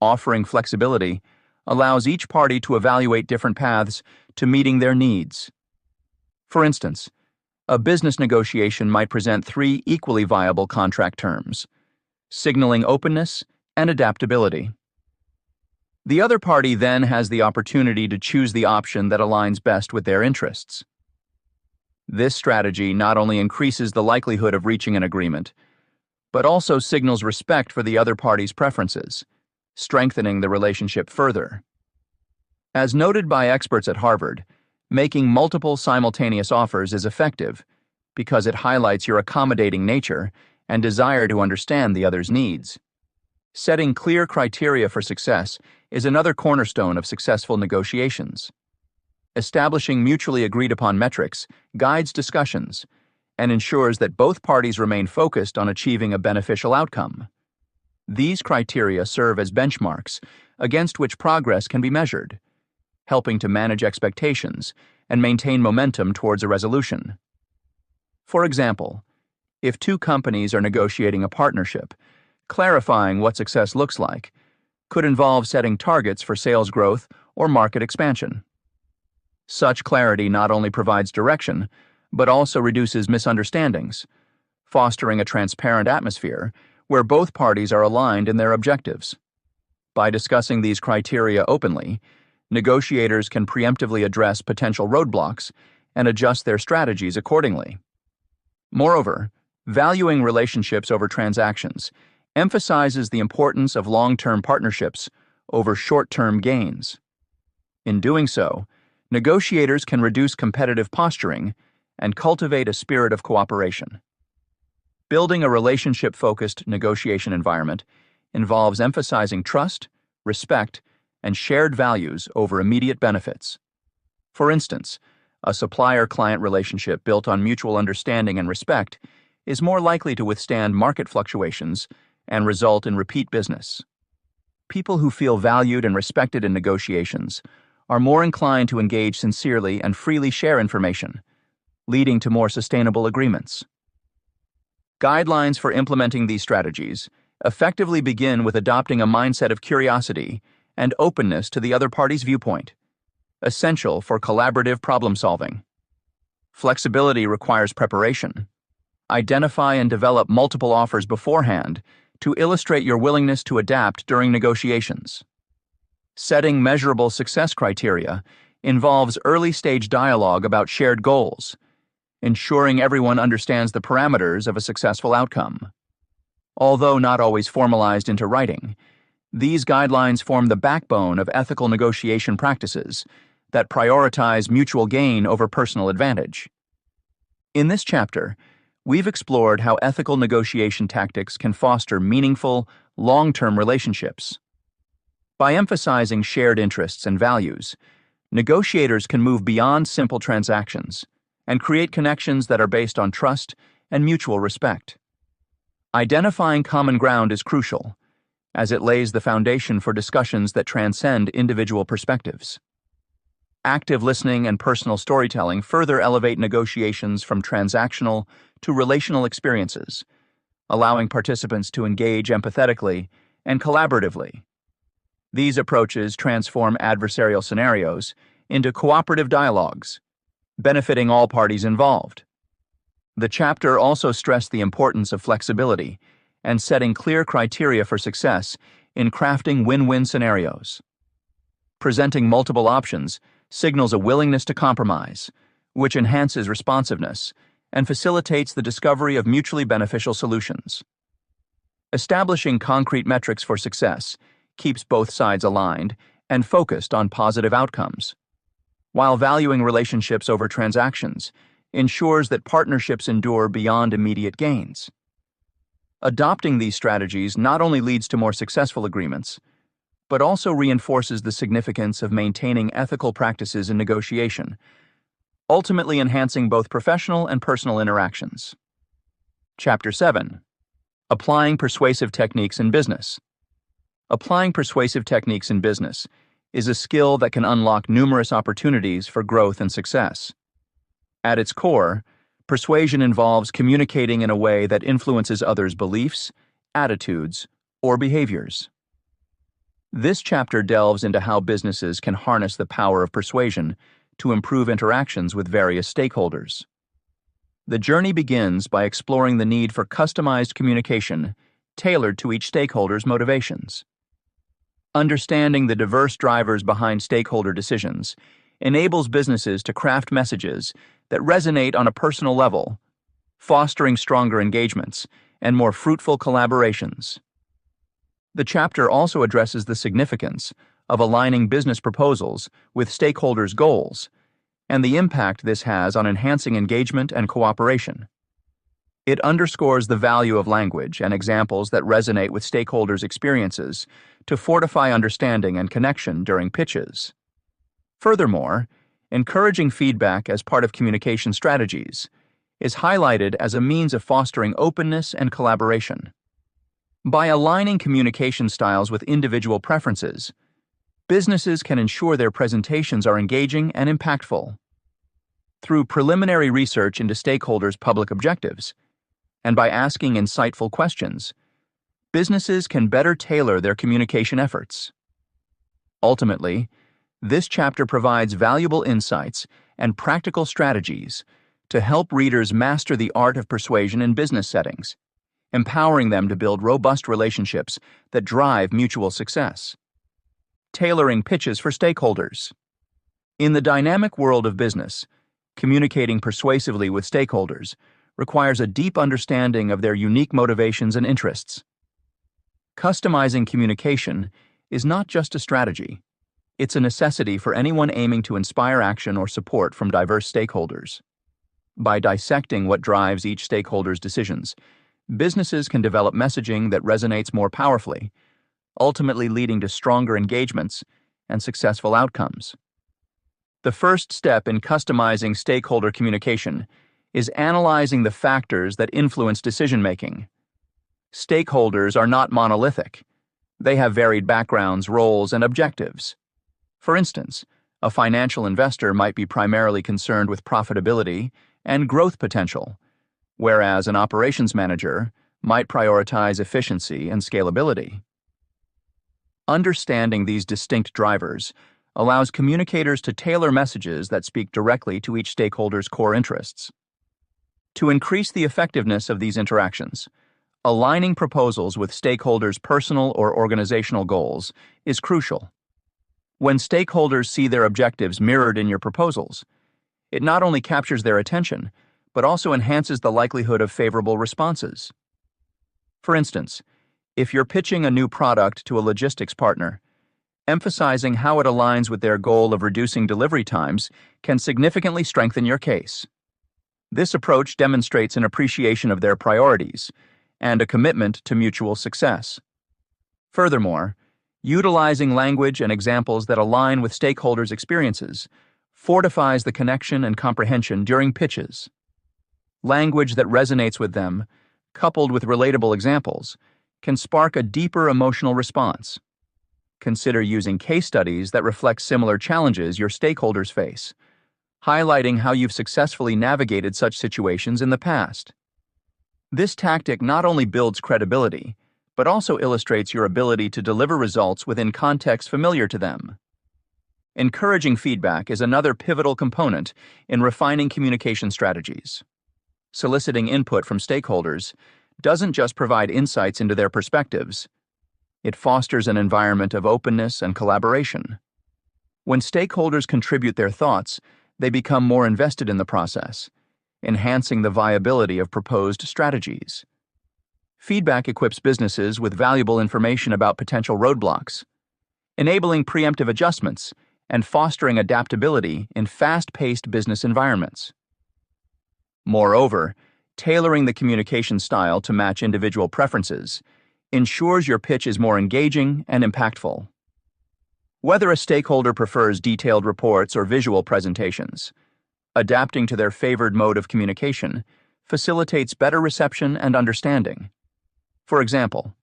Offering flexibility allows each party to evaluate different paths to meeting their needs. For instance, a business negotiation might present three equally viable contract terms, signaling openness and adaptability. The other party then has the opportunity to choose the option that aligns best with their interests. This strategy not only increases the likelihood of reaching an agreement, but also signals respect for the other party's preferences, strengthening the relationship further. As noted by experts at Harvard, making multiple simultaneous offers is effective because it highlights your accommodating nature and desire to understand the other's needs. Setting clear criteria for success is another cornerstone of successful negotiations. Establishing mutually agreed-upon metrics guides discussions and ensures that both parties remain focused on achieving a beneficial outcome. These criteria serve as benchmarks against which progress can be measured, helping to manage expectations and maintain momentum towards a resolution. For example, if two companies are negotiating a partnership, clarifying what success looks like could involve setting targets for sales growth or market expansion. Such clarity not only provides direction, but also reduces misunderstandings, fostering a transparent atmosphere where both parties are aligned in their objectives. By discussing these criteria openly, negotiators can preemptively address potential roadblocks and adjust their strategies accordingly. Moreover, valuing relationships over transactions emphasizes the importance of long-term partnerships over short-term gains. In doing so, negotiators can reduce competitive posturing and cultivate a spirit of cooperation. Building a relationship-focused negotiation environment involves emphasizing trust, respect, and shared values over immediate benefits. For instance, a supplier-client relationship built on mutual understanding and respect is more likely to withstand market fluctuations and result in repeat business. People who feel valued and respected in negotiations are more inclined to engage sincerely and freely share information, leading to more sustainable agreements. Guidelines for implementing these strategies effectively begin with adopting a mindset of curiosity and openness to the other party's viewpoint, essential for collaborative problem-solving. Flexibility requires preparation. Identify and develop multiple offers beforehand to illustrate your willingness to adapt during negotiations. Setting measurable success criteria involves early-stage dialogue about shared goals, ensuring everyone understands the parameters of a successful outcome. Although not always formalized into writing, these guidelines form the backbone of ethical negotiation practices that prioritize mutual gain over personal advantage. In this chapter, we've explored how ethical negotiation tactics can foster meaningful, long-term relationships. By emphasizing shared interests and values, negotiators can move beyond simple transactions and create connections that are based on trust and mutual respect. Identifying common ground is crucial, as it lays the foundation for discussions that transcend individual perspectives. Active listening and personal storytelling further elevate negotiations from transactional to relational experiences, allowing participants to engage empathetically and collaboratively. These approaches transform adversarial scenarios into cooperative dialogues, benefiting all parties involved. The chapter also stressed the importance of flexibility and setting clear criteria for success in crafting win-win scenarios. Presenting multiple options signals a willingness to compromise, which enhances responsiveness and facilitates the discovery of mutually beneficial solutions. Establishing concrete metrics for success keeps both sides aligned and focused on positive outcomes, while valuing relationships over transactions ensures that partnerships endure beyond immediate gains. Adopting these strategies not only leads to more successful agreements, but also reinforces the significance of maintaining ethical practices in negotiation, ultimately enhancing both professional and personal interactions. Chapter 7. Applying Persuasive Techniques in Business. Applying persuasive techniques in business is a skill that can unlock numerous opportunities for growth and success. At its core, persuasion involves communicating in a way that influences others' beliefs, attitudes, or behaviors. This chapter delves into how businesses can harness the power of persuasion to improve interactions with various stakeholders. The journey begins by exploring the need for customized communication tailored to each stakeholder's motivations. Understanding the diverse drivers behind stakeholder decisions enables businesses to craft messages that resonate on a personal level, fostering stronger engagements and more fruitful collaborations. The chapter also addresses the significance of aligning business proposals with stakeholders' goals and the impact this has on enhancing engagement and cooperation. It underscores the value of language and examples that resonate with stakeholders' experiences to fortify understanding and connection during pitches. Furthermore, encouraging feedback as part of communication strategies is highlighted as a means of fostering openness and collaboration. By aligning communication styles with individual preferences, businesses can ensure their presentations are engaging and impactful. Through preliminary research into stakeholders' public objectives, and by asking insightful questions, businesses can better tailor their communication efforts. Ultimately, this chapter provides valuable insights and practical strategies to help readers master the art of persuasion in business settings, empowering them to build robust relationships that drive mutual success. Tailoring pitches for stakeholders. In the dynamic world of business, communicating persuasively with stakeholders requires a deep understanding of their unique motivations and interests. Customizing communication is not just a strategy, it's a necessity for anyone aiming to inspire action or support from diverse stakeholders. By dissecting what drives each stakeholder's decisions, businesses can develop messaging that resonates more powerfully, ultimately leading to stronger engagements and successful outcomes. The first step in customizing stakeholder communication is analyzing the factors that influence decision-making. Stakeholders are not monolithic. They have varied backgrounds, roles, and objectives. For instance, a financial investor might be primarily concerned with profitability and growth potential, whereas an operations manager might prioritize efficiency and scalability. Understanding these distinct drivers allows communicators to tailor messages that speak directly to each stakeholder's core interests. To increase the effectiveness of these interactions, aligning proposals with stakeholders' personal or organizational goals is crucial. When stakeholders see their objectives mirrored in your proposals, it not only captures their attention, but also enhances the likelihood of favorable responses. For instance, if you're pitching a new product to a logistics partner, emphasizing how it aligns with their goal of reducing delivery times can significantly strengthen your case. This approach demonstrates an appreciation of their priorities and a commitment to mutual success. Furthermore, utilizing language and examples that align with stakeholders' experiences fortifies the connection and comprehension during pitches. Language that resonates with them, coupled with relatable examples, can spark a deeper emotional response. Consider using case studies that reflect similar challenges your stakeholders face, highlighting how you've successfully navigated such situations in the past. This tactic not only builds credibility, but also illustrates your ability to deliver results within contexts familiar to them. Encouraging feedback is another pivotal component in refining communication strategies. Soliciting input from stakeholders doesn't just provide insights into their perspectives, it fosters an environment of openness and collaboration. When stakeholders contribute their thoughts, they become more invested in the process, enhancing the viability of proposed strategies. Feedback equips businesses with valuable information about potential roadblocks, enabling preemptive adjustments and fostering adaptability in fast-paced business environments. Moreover, tailoring the communication style to match individual preferences ensures your pitch is more engaging and impactful. Whether a stakeholder prefers detailed reports or visual presentations, adapting to their favored mode of communication facilitates better reception and understanding. For example,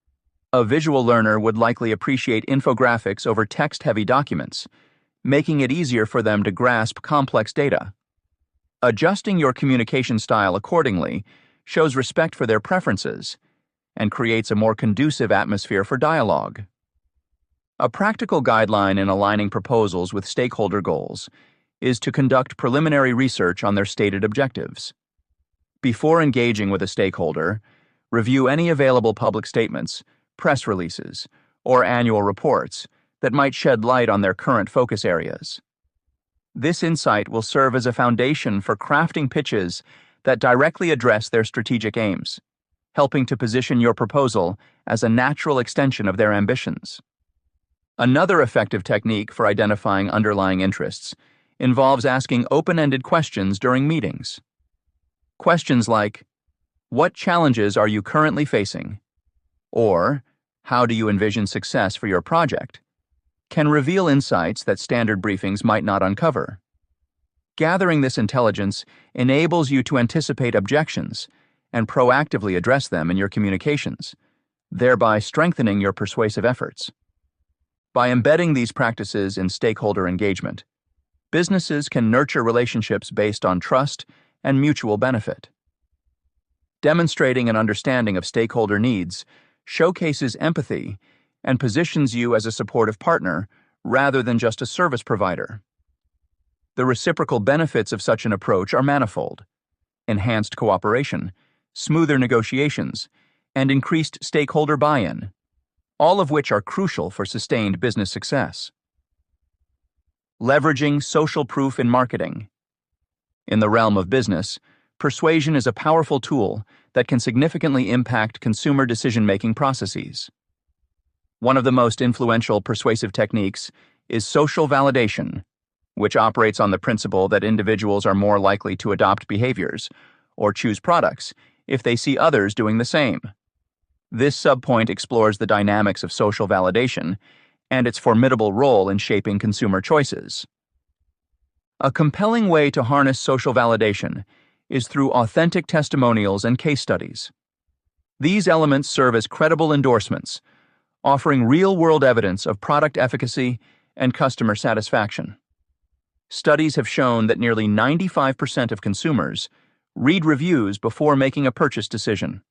a visual learner would likely appreciate infographics over text-heavy documents, making it easier for them to grasp complex data. Adjusting your communication style accordingly shows respect for their preferences and creates a more conducive atmosphere for dialogue. A practical guideline in aligning proposals with stakeholder goals is to conduct preliminary research on their stated objectives. Before engaging with a stakeholder, review any available public statements, press releases, or annual reports that might shed light on their current focus areas. This insight will serve as a foundation for crafting pitches that directly address their strategic aims, helping to position your proposal as a natural extension of their ambitions. Another effective technique for identifying underlying interests involves asking open-ended questions during meetings. Questions like, "What challenges are you currently facing?" or "How do you envision success for your project?" can reveal insights that standard briefings might not uncover. Gathering this intelligence enables you to anticipate objections and proactively address them in your communications, thereby strengthening your persuasive efforts. By embedding these practices in stakeholder engagement, businesses can nurture relationships based on trust and mutual benefit. Demonstrating an understanding of stakeholder needs showcases empathy and positions you as a supportive partner rather than just a service provider. The reciprocal benefits of such an approach are manifold: enhanced cooperation, smoother negotiations, and increased stakeholder buy-in, all of which are crucial for sustained business success. Leveraging social proof in marketing. In the realm of business, persuasion is a powerful tool that can significantly impact consumer decision-making processes. One of the most influential persuasive techniques is social validation, which operates on the principle that individuals are more likely to adopt behaviors or choose products if they see others doing the same. This subpoint explores the dynamics of social validation and its formidable role in shaping consumer choices. A compelling way to harness social validation is through authentic testimonials and case studies. These elements serve as credible endorsements, offering real-world evidence of product efficacy and customer satisfaction. Studies have shown that nearly 95% of consumers read reviews before making a purchase decision.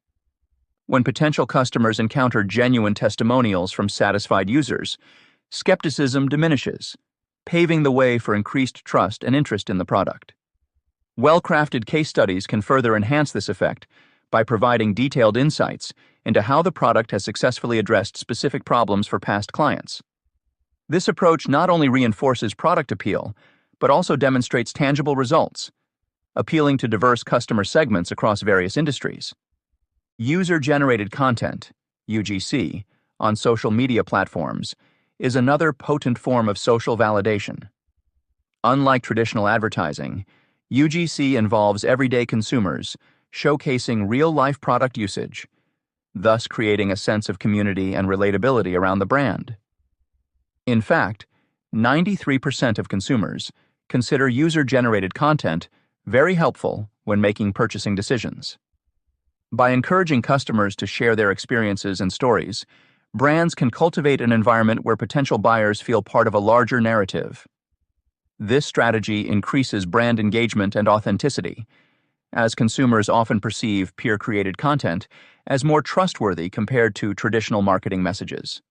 When potential customers encounter genuine testimonials from satisfied users, skepticism diminishes, paving the way for increased trust and interest in the product. Well-crafted case studies can further enhance this effect by providing detailed insights into how the product has successfully addressed specific problems for past clients. This approach not only reinforces product appeal, but also demonstrates tangible results, appealing to diverse customer segments across various industries. User-generated content, UGC, on social media platforms is another potent form of social validation. Unlike traditional advertising, UGC involves everyday consumers showcasing real-life product usage, thus creating a sense of community and relatability around the brand. In fact, 93% of consumers consider user-generated content very helpful when making purchasing decisions. By encouraging customers to share their experiences and stories, brands can cultivate an environment where potential buyers feel part of a larger narrative. This strategy increases brand engagement and authenticity, as consumers often perceive peer-created content as more trustworthy compared to traditional marketing messages.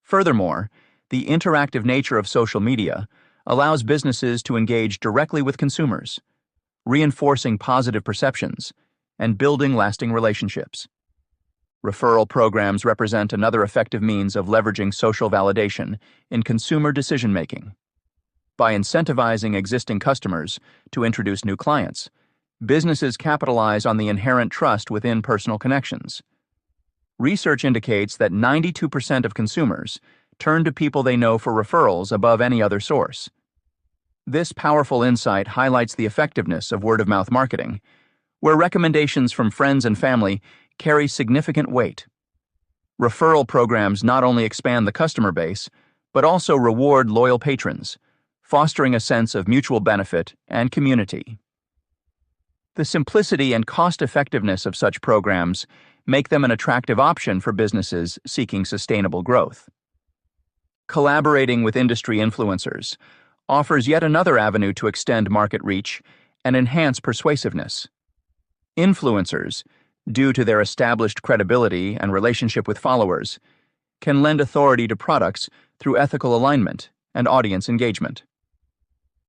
Furthermore, the interactive nature of social media allows businesses to engage directly with consumers, reinforcing positive perceptions and building lasting relationships. Referral programs represent another effective means of leveraging social validation in consumer decision-making. By incentivizing existing customers to introduce new clients, businesses capitalize on the inherent trust within personal connections. Research indicates that 92% of consumers turn to people they know for referrals above any other source. This powerful insight highlights the effectiveness of word-of-mouth marketing, where recommendations from friends and family carry significant weight. Referral programs not only expand the customer base, but also reward loyal patrons, fostering a sense of mutual benefit and community. The simplicity and cost-effectiveness of such programs make them an attractive option for businesses seeking sustainable growth. Collaborating with industry influencers offers yet another avenue to extend market reach and enhance persuasiveness. Influencers, due to their established credibility and relationship with followers, can lend authority to products through ethical alignment and audience engagement.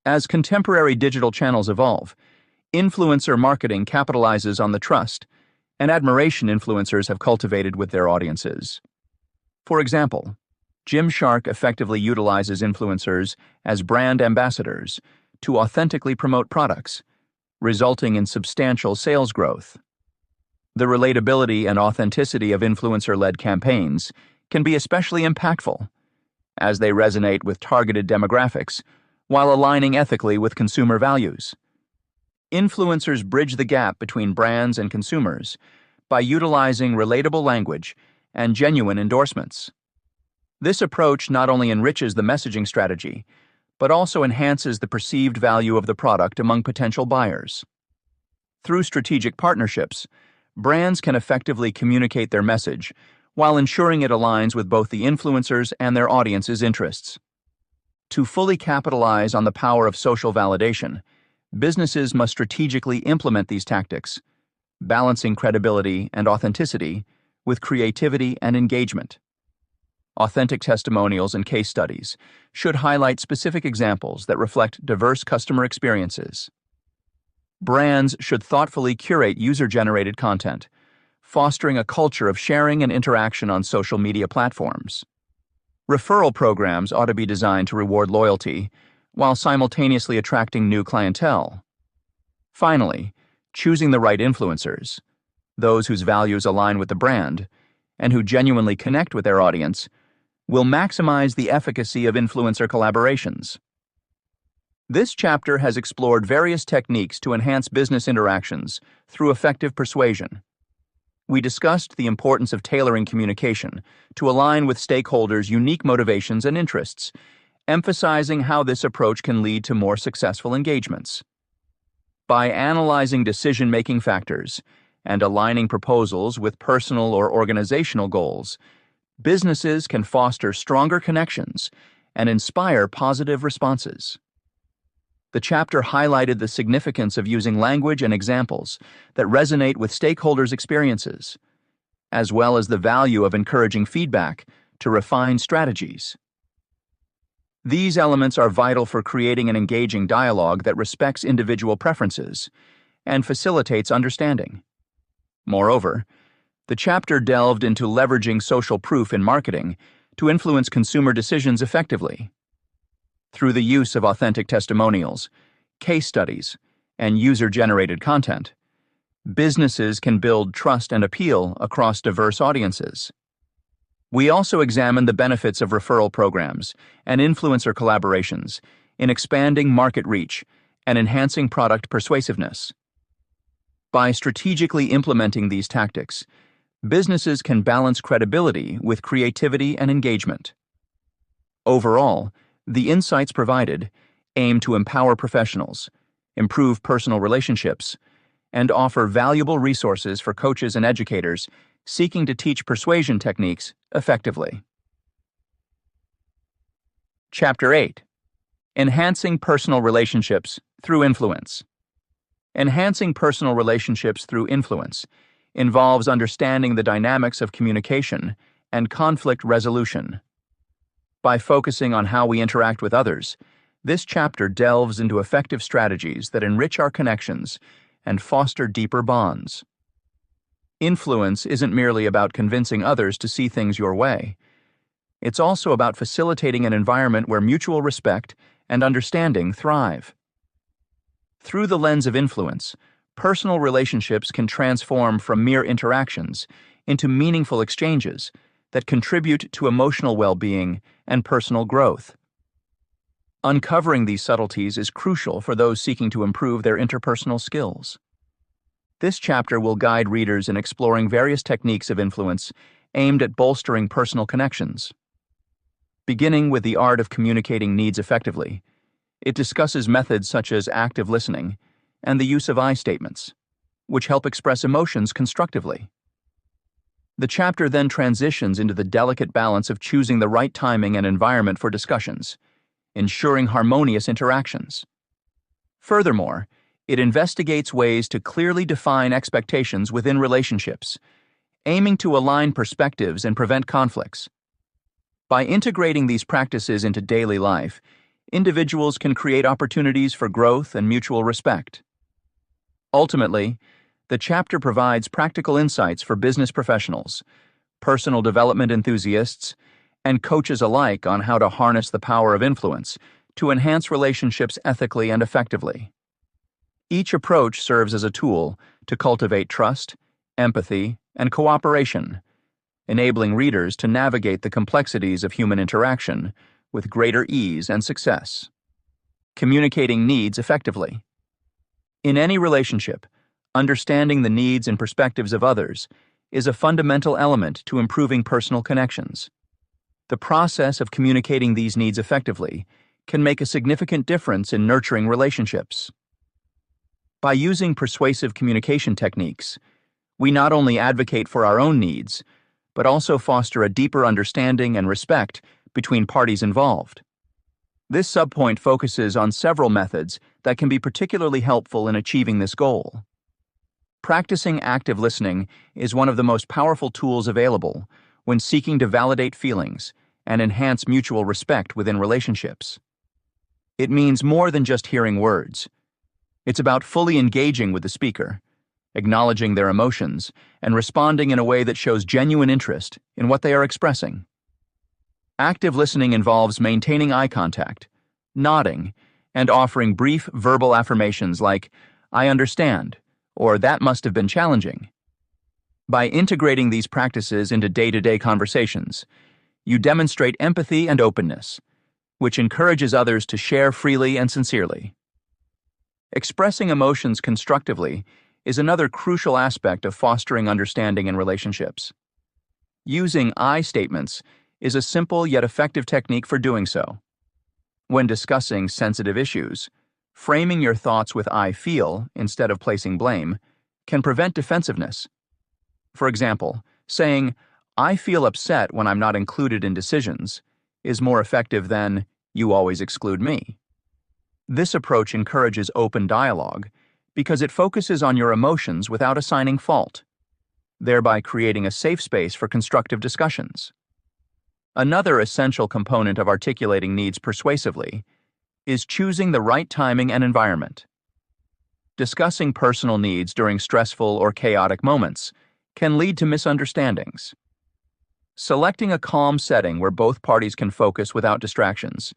As contemporary digital channels evolve, influencer marketing capitalizes on the trust and admiration influencers have cultivated with their audiences. For example, Gymshark effectively utilizes influencers as brand ambassadors to authentically promote products, resulting in substantial sales growth. The relatability and authenticity of influencer-led campaigns can be especially impactful, as they resonate with targeted demographics while aligning ethically with consumer values. Influencers bridge the gap between brands and consumers by utilizing relatable language and genuine endorsements. This approach not only enriches the messaging strategy, but also enhances the perceived value of the product among potential buyers. Through strategic partnerships, brands can effectively communicate their message while ensuring it aligns with both the influencers and their audience's interests. To fully capitalize on the power of social validation, businesses must strategically implement these tactics, balancing credibility and authenticity with creativity and engagement. Authentic testimonials and case studies should highlight specific examples that reflect diverse customer experiences. Brands should thoughtfully curate user-generated content, fostering a culture of sharing and interaction on social media platforms. Referral programs ought to be designed to reward loyalty while simultaneously attracting new clientele. Finally, choosing the right influencers, those whose values align with the brand and who genuinely connect with their audience, will maximize the efficacy of influencer collaborations. This chapter has explored various techniques to enhance business interactions through effective persuasion. We discussed the importance of tailoring communication to align with stakeholders' unique motivations and interests, emphasizing how this approach can lead to more successful engagements. By analyzing decision-making factors and aligning proposals with personal or organizational goals, businesses can foster stronger connections and inspire positive responses. The chapter highlighted the significance of using language and examples that resonate with stakeholders' experiences, as well as the value of encouraging feedback to refine strategies. These elements are vital for creating an engaging dialogue that respects individual preferences and facilitates understanding. Moreover, the chapter delved into leveraging social proof in marketing to influence consumer decisions effectively. Through the use of authentic testimonials, case studies, and user-generated content, businesses can build trust and appeal across diverse audiences. We also examined the benefits of referral programs and influencer collaborations in expanding market reach and enhancing product persuasiveness. By strategically implementing these tactics, businesses can balance credibility with creativity and engagement. Overall, the insights provided aim to empower professionals, improve personal relationships, and offer valuable resources for coaches and educators seeking to teach persuasion techniques effectively. Chapter 8. Enhancing Personal Relationships Through Influence. Enhancing personal relationships through influence involves understanding the dynamics of communication and conflict resolution. By focusing on how we interact with others, this chapter delves into effective strategies that enrich our connections and foster deeper bonds. Influence isn't merely about convincing others to see things your way. It's also about facilitating an environment where mutual respect and understanding thrive. Through the lens of influence, personal relationships can transform from mere interactions into meaningful exchanges that contribute to emotional well-being and personal growth. Uncovering these subtleties is crucial for those seeking to improve their interpersonal skills. This chapter will guide readers in exploring various techniques of influence aimed at bolstering personal connections. Beginning with the art of communicating needs effectively, it discusses methods such as active listening and the use of I statements, which help express emotions constructively. The chapter then transitions into the delicate balance of choosing the right timing and environment for discussions, ensuring harmonious interactions. Furthermore, it investigates ways to clearly define expectations within relationships, aiming to align perspectives and prevent conflicts. By integrating these practices into daily life, individuals can create opportunities for growth and mutual respect. Ultimately, the chapter provides practical insights for business professionals, personal development enthusiasts, and coaches alike on how to harness the power of influence to enhance relationships ethically and effectively. Each approach serves as a tool to cultivate trust, empathy, and cooperation, enabling readers to navigate the complexities of human interaction with greater ease and success. Communicating needs effectively. In any relationship, understanding the needs and perspectives of others is a fundamental element to improving personal connections. The process of communicating these needs effectively can make a significant difference in nurturing relationships. By using persuasive communication techniques, we not only advocate for our own needs, but also foster a deeper understanding and respect between parties involved. This subpoint focuses on several methods that can be particularly helpful in achieving this goal. Practicing active listening is one of the most powerful tools available when seeking to validate feelings and enhance mutual respect within relationships. It means more than just hearing words. It's about fully engaging with the speaker, acknowledging their emotions, and responding in a way that shows genuine interest in what they are expressing. Active listening involves maintaining eye contact, nodding, and offering brief verbal affirmations like, "I understand," or "that must have been challenging." By integrating these practices into day-to-day conversations, you demonstrate empathy and openness, which encourages others to share freely and sincerely. Expressing emotions constructively is another crucial aspect of fostering understanding in relationships. Using I statements is a simple yet effective technique for doing so. When discussing sensitive issues, framing your thoughts with "I feel" instead of placing blame can prevent defensiveness. For example, saying, "I feel upset when I'm not included in decisions," is more effective than "you always exclude me." This approach encourages open dialogue because it focuses on your emotions without assigning fault, thereby creating a safe space for constructive discussions. Another essential component of articulating needs persuasively is choosing the right timing and environment. Discussing personal needs during stressful or chaotic moments can lead to misunderstandings. Selecting a calm setting where both parties can focus without distractions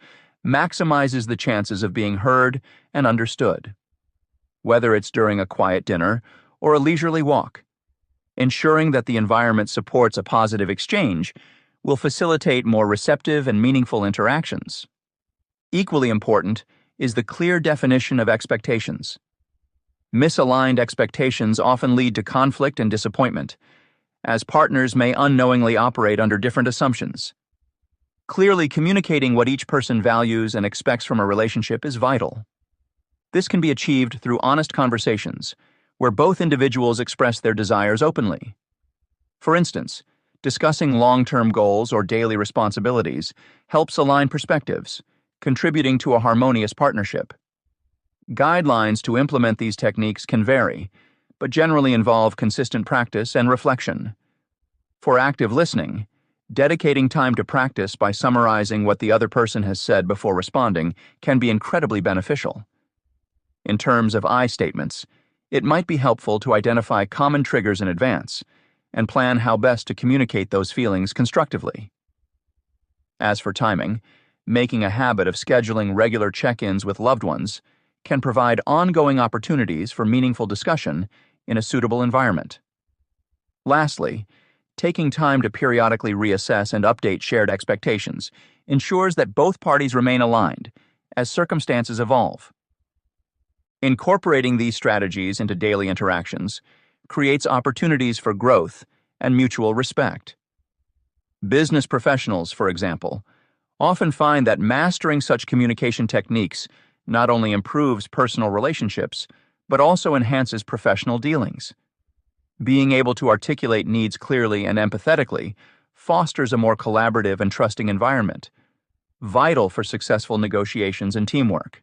maximizes the chances of being heard and understood. Whether it's during a quiet dinner or a leisurely walk, ensuring that the environment supports a positive exchange will facilitate more receptive and meaningful interactions. Equally important is the clear definition of expectations. Misaligned expectations often lead to conflict and disappointment, as partners may unknowingly operate under different assumptions. Clearly communicating what each person values and expects from a relationship is vital. This can be achieved through honest conversations, where both individuals express their desires openly. For instance, discussing long-term goals or daily responsibilities helps align perspectives, contributing to a harmonious partnership. Guidelines to implement these techniques can vary, but generally involve consistent practice and reflection. For active listening, dedicating time to practice by summarizing what the other person has said before responding can be incredibly beneficial. In terms of I statements, it might be helpful to identify common triggers in advance and plan how best to communicate those feelings constructively. As for timing, making a habit of scheduling regular check-ins with loved ones can provide ongoing opportunities for meaningful discussion in a suitable environment. Lastly, taking time to periodically reassess and update shared expectations ensures that both parties remain aligned as circumstances evolve. Incorporating these strategies into daily interactions creates opportunities for growth and mutual respect. Business professionals, for example, often find that mastering such communication techniques not only improves personal relationships, but also enhances professional dealings. Being able to articulate needs clearly and empathetically fosters a more collaborative and trusting environment, vital for successful negotiations and teamwork.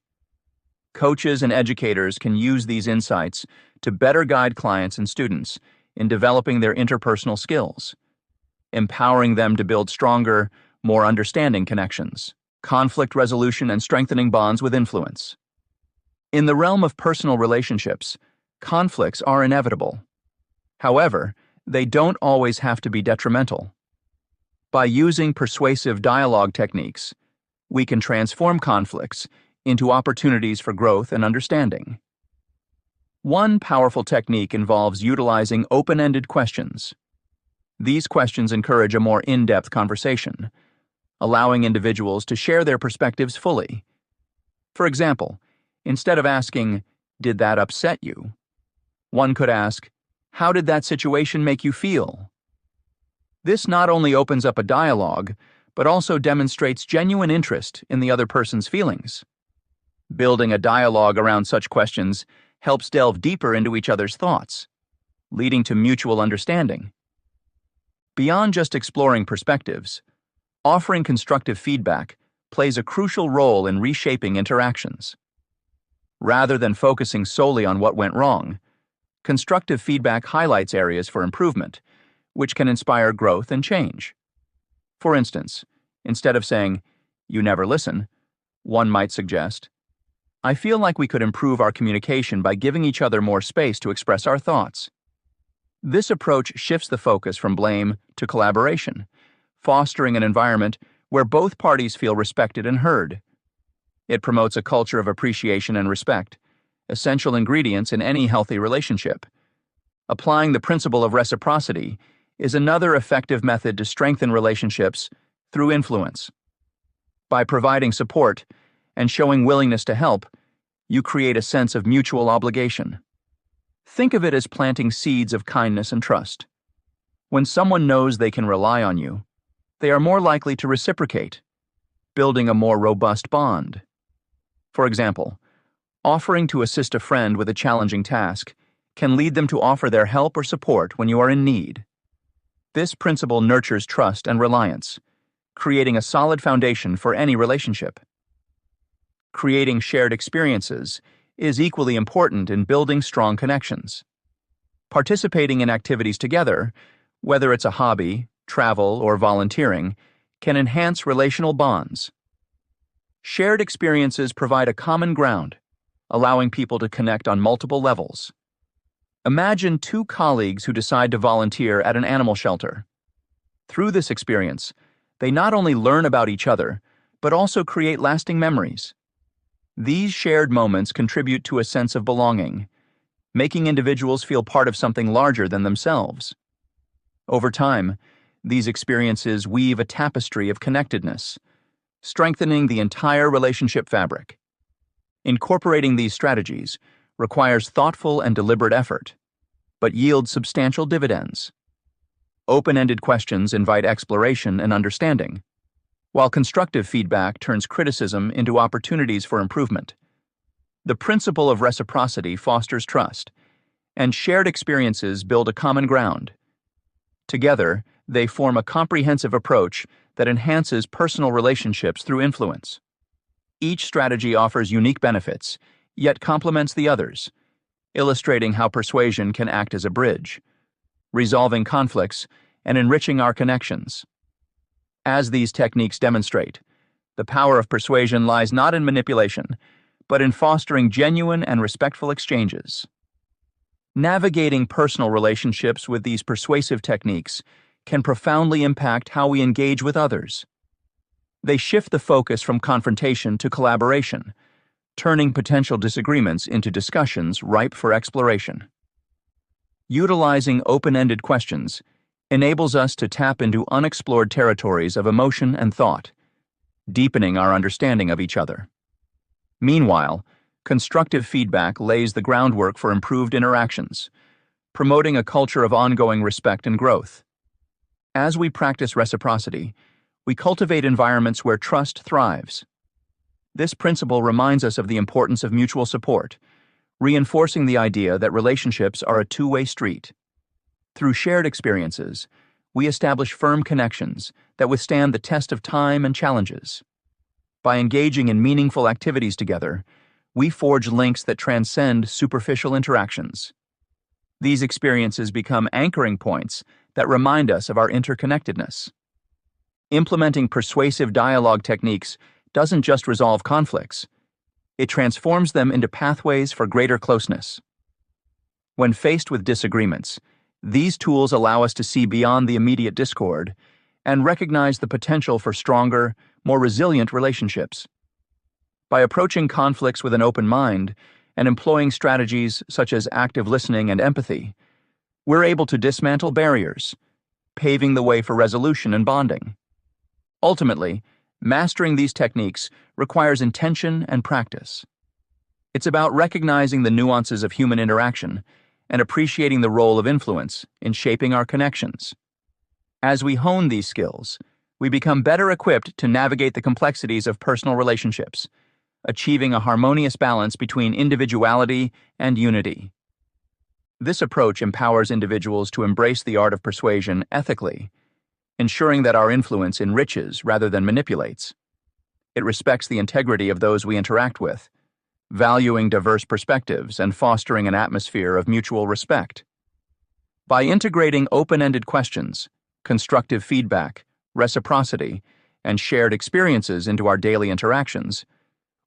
Coaches and educators can use these insights to better guide clients and students in developing their interpersonal skills, empowering them to build stronger, more understanding connections, conflict resolution, and strengthening bonds with influence. In the realm of personal relationships, conflicts are inevitable. However, they don't always have to be detrimental. By using persuasive dialogue techniques, we can transform conflicts into opportunities for growth and understanding. One powerful technique involves utilizing open-ended questions. These questions encourage a more in-depth conversation, allowing individuals to share their perspectives fully. For example, instead of asking, "Did that upset you?" one could ask, "How did that situation make you feel?" This not only opens up a dialogue, but also demonstrates genuine interest in the other person's feelings. Building a dialogue around such questions helps delve deeper into each other's thoughts, leading to mutual understanding. Beyond just exploring perspectives, offering constructive feedback plays a crucial role in reshaping interactions. Rather than focusing solely on what went wrong, constructive feedback highlights areas for improvement, which can inspire growth and change. For instance, instead of saying, "You never listen," one might suggest, "I feel like we could improve our communication by giving each other more space to express our thoughts." This approach shifts the focus from blame to collaboration, fostering an environment where both parties feel respected and heard. It promotes a culture of appreciation and respect, essential ingredients in any healthy relationship. Applying the principle of reciprocity is another effective method to strengthen relationships through influence. By providing support and showing willingness to help, you create a sense of mutual obligation. Think of it as planting seeds of kindness and trust. When someone knows they can rely on you, they are more likely to reciprocate, building a more robust bond. For example, offering to assist a friend with a challenging task can lead them to offer their help or support when you are in need. This principle nurtures trust and reliance, creating a solid foundation for any relationship. Creating shared experiences is equally important in building strong connections. Participating in activities together, whether it's a hobby, travel, or volunteering, can enhance relational bonds. Shared experiences provide a common ground, allowing people to connect on multiple levels. Imagine two colleagues who decide to volunteer at an animal shelter. Through this experience, they not only learn about each other, but also create lasting memories. These shared moments contribute to a sense of belonging, making individuals feel part of something larger than themselves. Over time, these experiences weave a tapestry of connectedness, strengthening the entire relationship fabric. Incorporating these strategies requires thoughtful and deliberate effort, but yields substantial dividends. Open-ended questions invite exploration and understanding, while constructive feedback turns criticism into opportunities for improvement. The principle of reciprocity fosters trust, and shared experiences build a common ground. Together, they form a comprehensive approach that enhances personal relationships through influence. Each strategy offers unique benefits, yet complements the others, illustrating how persuasion can act as a bridge, resolving conflicts and enriching our connections. As these techniques demonstrate, the power of persuasion lies not in manipulation, but in fostering genuine and respectful exchanges. Navigating personal relationships with these persuasive techniques can profoundly impact how we engage with others. They shift the focus from confrontation to collaboration, turning potential disagreements into discussions ripe for exploration. Utilizing open-ended questions enables us to tap into unexplored territories of emotion and thought, deepening our understanding of each other. Meanwhile, constructive feedback lays the groundwork for improved interactions, promoting a culture of ongoing respect and growth. As we practice reciprocity, we cultivate environments where trust thrives. This principle reminds us of the importance of mutual support, reinforcing the idea that relationships are a two-way street. Through shared experiences, we establish firm connections that withstand the test of time and challenges. By engaging in meaningful activities together, we forge links that transcend superficial interactions. These experiences become anchoring points that remind us of our interconnectedness. Implementing persuasive dialogue techniques doesn't just resolve conflicts, it transforms them into pathways for greater closeness. When faced with disagreements, these tools allow us to see beyond the immediate discord and recognize the potential for stronger, more resilient relationships. By approaching conflicts with an open mind and employing strategies such as active listening and empathy, we're able to dismantle barriers, paving the way for resolution and bonding. Ultimately, mastering these techniques requires intention and practice. It's about recognizing the nuances of human interaction and appreciating the role of influence in shaping our connections. As we hone these skills, we become better equipped to navigate the complexities of personal relationships, achieving a harmonious balance between individuality and unity. This approach empowers individuals to embrace the art of persuasion ethically, ensuring that our influence enriches rather than manipulates. It respects the integrity of those we interact with, valuing diverse perspectives and fostering an atmosphere of mutual respect. By integrating open-ended questions, constructive feedback, reciprocity, and shared experiences into our daily interactions,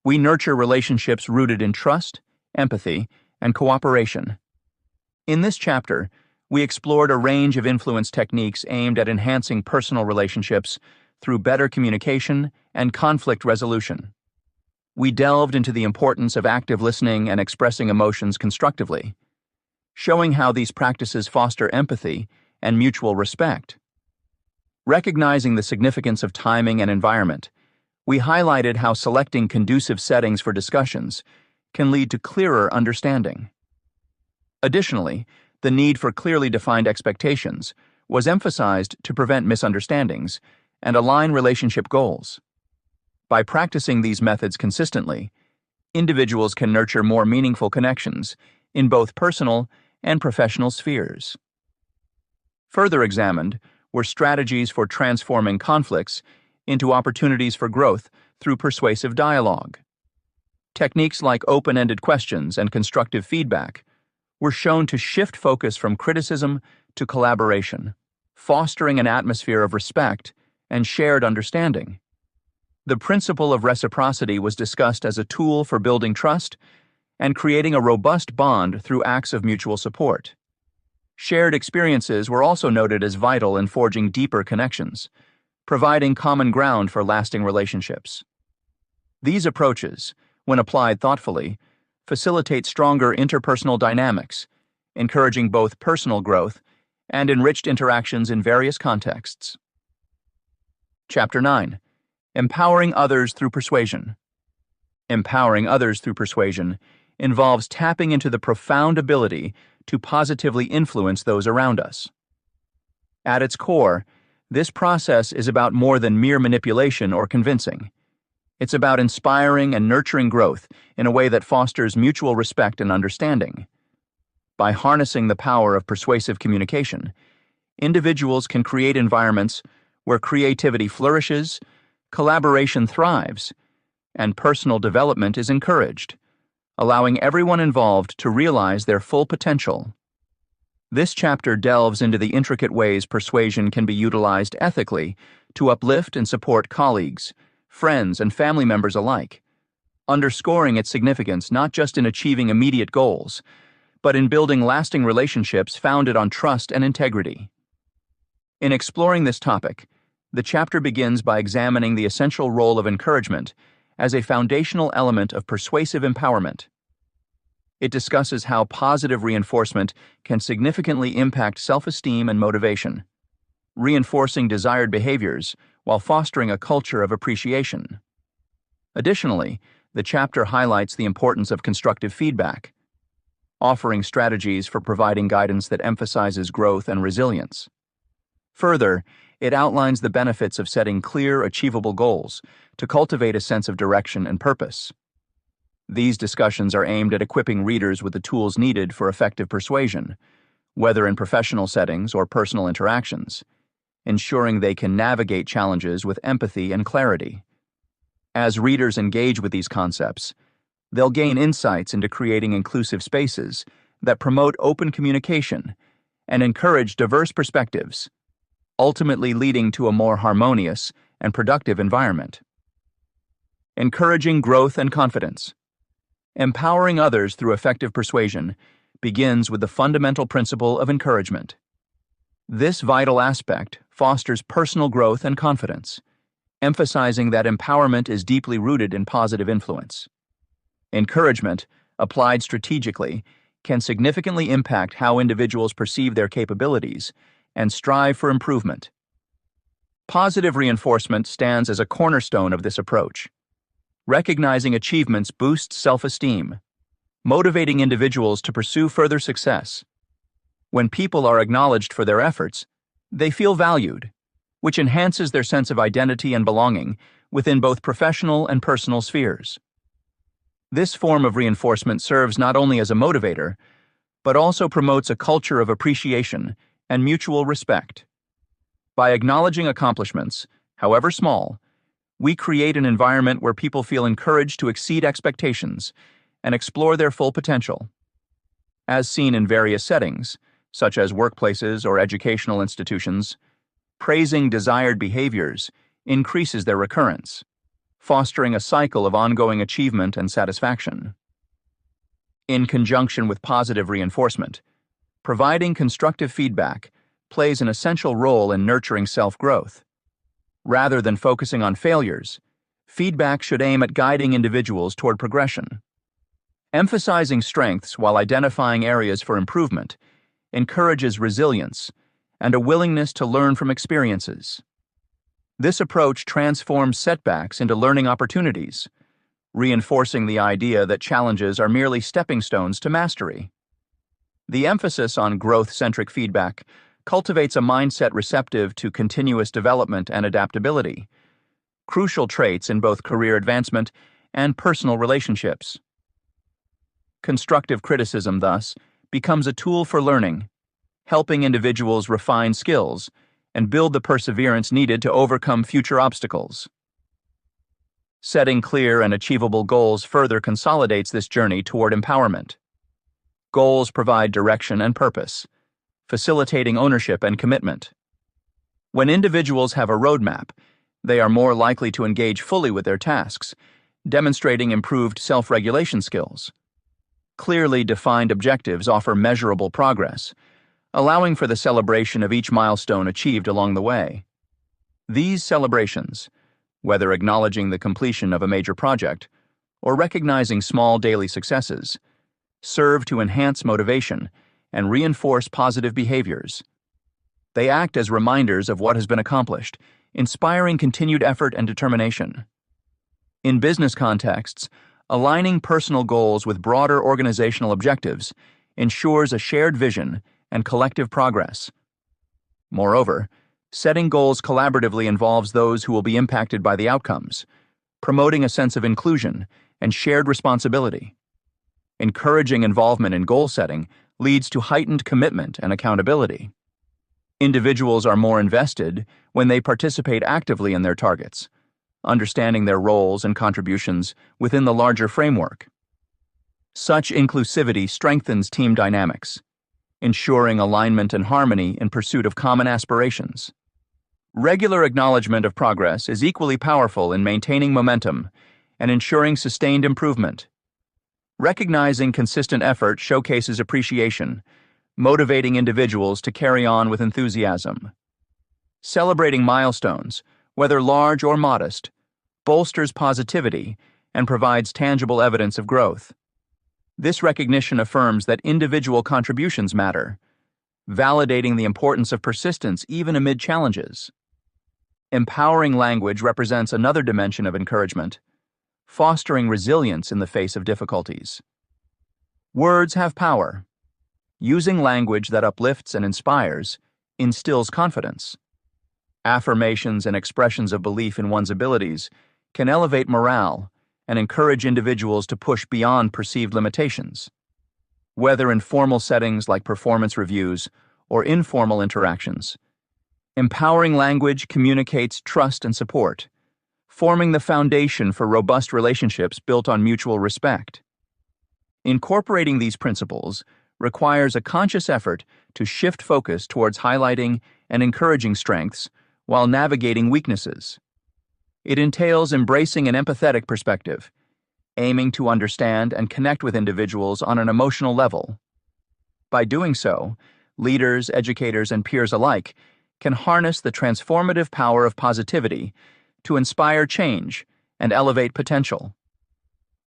we nurture relationships rooted in trust, empathy, and cooperation. In this chapter, we explored a range of influence techniques aimed at enhancing personal relationships through better communication and conflict resolution. We delved into the importance of active listening and expressing emotions constructively, showing how these practices foster empathy and mutual respect. Recognizing the significance of timing and environment, we highlighted how selecting conducive settings for discussions can lead to clearer understanding. Additionally, the need for clearly defined expectations was emphasized to prevent misunderstandings and align relationship goals. By practicing these methods consistently, individuals can nurture more meaningful connections in both personal and professional spheres. Further examined were strategies for transforming conflicts into opportunities for growth through persuasive dialogue. Techniques like open-ended questions and constructive feedback were shown to shift focus from criticism to collaboration, fostering an atmosphere of respect and shared understanding. The principle of reciprocity was discussed as a tool for building trust and creating a robust bond through acts of mutual support. Shared experiences were also noted as vital in forging deeper connections, providing common ground for lasting relationships. These approaches, when applied thoughtfully, facilitate stronger interpersonal dynamics, encouraging both personal growth and enriched interactions in various contexts. Chapter 9. Empowering Others Through Persuasion. Empowering others through persuasion involves tapping into the profound ability to positively influence those around us. At its core, this process is about more than mere manipulation or convincing. It's about inspiring and nurturing growth in a way that fosters mutual respect and understanding. By harnessing the power of persuasive communication, individuals can create environments where creativity flourishes, collaboration thrives, and personal development is encouraged, allowing everyone involved to realize their full potential. This chapter delves into the intricate ways persuasion can be utilized ethically to uplift and support colleagues, friends, and family members alike, underscoring its significance not just in achieving immediate goals, but in building lasting relationships founded on trust and integrity. In exploring this topic, the chapter begins by examining the essential role of encouragement as a foundational element of persuasive empowerment. It discusses how positive reinforcement can significantly impact self-esteem and motivation, reinforcing desired behaviors while fostering a culture of appreciation. Additionally, the chapter highlights the importance of constructive feedback, offering strategies for providing guidance that emphasizes growth and resilience. Further, it outlines the benefits of setting clear, achievable goals to cultivate a sense of direction and purpose. These discussions are aimed at equipping readers with the tools needed for effective persuasion, whether in professional settings or personal interactions, ensuring they can navigate challenges with empathy and clarity. As readers engage with these concepts, they'll gain insights into creating inclusive spaces that promote open communication and encourage diverse perspectives, ultimately leading to a more harmonious and productive environment. Encouraging growth and confidence. Empowering others through effective persuasion begins with the fundamental principle of encouragement. This vital aspect fosters personal growth and confidence, emphasizing that empowerment is deeply rooted in positive influence. Encouragement, applied strategically, can significantly impact how individuals perceive their capabilities and strive for improvement. Positive reinforcement stands as a cornerstone of this approach. Recognizing achievements boosts self-esteem, motivating individuals to pursue further success. When people are acknowledged for their efforts, they feel valued, which enhances their sense of identity and belonging within both professional and personal spheres. This form of reinforcement serves not only as a motivator, but also promotes a culture of appreciation and mutual respect. By acknowledging accomplishments, however small, we create an environment where people feel encouraged to exceed expectations and explore their full potential. As seen in various settings, such as workplaces or educational institutions, praising desired behaviors increases their recurrence, fostering a cycle of ongoing achievement and satisfaction. In conjunction with positive reinforcement, providing constructive feedback plays an essential role in nurturing self-growth. Rather than focusing on failures, feedback should aim at guiding individuals toward progression. Emphasizing strengths while identifying areas for improvement encourages resilience and a willingness to learn from experiences. This approach transforms setbacks into learning opportunities, reinforcing the idea that challenges are merely stepping stones to mastery. The emphasis on growth-centric feedback cultivates a mindset receptive to continuous development and adaptability, crucial traits in both career advancement and personal relationships. Constructive criticism, thus, becomes a tool for learning, helping individuals refine skills and build the perseverance needed to overcome future obstacles. Setting clear and achievable goals further consolidates this journey toward empowerment. Goals provide direction and purpose, facilitating ownership and commitment. When individuals have a roadmap, they are more likely to engage fully with their tasks, demonstrating improved self-regulation skills. Clearly defined objectives offer measurable progress, allowing for the celebration of each milestone achieved along the way. These celebrations, whether acknowledging the completion of a major project or recognizing small daily successes, serve to enhance motivation and reinforce positive behaviors. They act as reminders of what has been accomplished, inspiring continued effort and determination. In business contexts, aligning personal goals with broader organizational objectives ensures a shared vision and collective progress. Moreover, setting goals collaboratively involves those who will be impacted by the outcomes, promoting a sense of inclusion and shared responsibility. Encouraging involvement in goal setting leads to heightened commitment and accountability. Individuals are more invested when they participate actively in their targets, understanding their roles and contributions within the larger framework. Such inclusivity strengthens team dynamics, ensuring alignment and harmony in pursuit of common aspirations. Regular acknowledgement of progress is equally powerful in maintaining momentum and ensuring sustained improvement. Recognizing consistent effort showcases appreciation, motivating individuals to carry on with enthusiasm. Celebrating milestones, whether large or modest, bolsters positivity and provides tangible evidence of growth. This recognition affirms that individual contributions matter, validating the importance of persistence even amid challenges. Empowering language represents another dimension of encouragement, fostering resilience in the face of difficulties. Words have power. Using language that uplifts and inspires instills confidence, Affirmations and expressions of belief in one's abilities can elevate morale and encourage individuals to push beyond perceived limitations. Whether in formal settings like performance reviews or informal interactions, empowering language communicates trust and support, forming the foundation for robust relationships built on mutual respect. Incorporating these principles requires a conscious effort to shift focus towards highlighting and encouraging strengths while navigating weaknesses. It entails embracing an empathetic perspective, aiming to understand and connect with individuals on an emotional level. By doing so, leaders, educators, and peers alike can harness the transformative power of positivity to inspire change and elevate potential.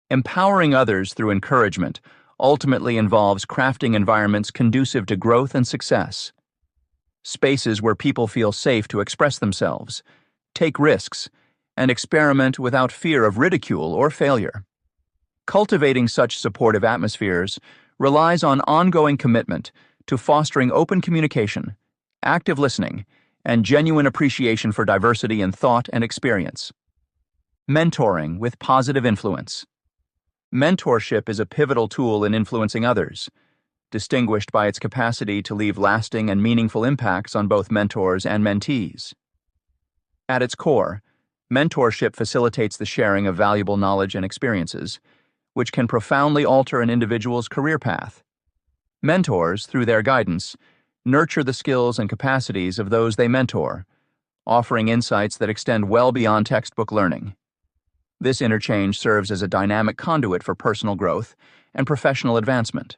Empowering others through encouragement ultimately involves crafting environments conducive to growth and success. Spaces where people feel safe to express themselves, take risks, and experiment without fear of ridicule or failure. Cultivating such supportive atmospheres relies on ongoing commitment to fostering open communication, active listening, and genuine appreciation for diversity in thought and experience. Mentoring with positive influence. Mentorship is a pivotal tool in influencing others, distinguished by its capacity to leave lasting and meaningful impacts on both mentors and mentees. At its core, mentorship facilitates the sharing of valuable knowledge and experiences, which can profoundly alter an individual's career path. Mentors, through their guidance, nurture the skills and capacities of those they mentor, offering insights that extend well beyond textbook learning. This interchange serves as a dynamic conduit for personal growth and professional advancement.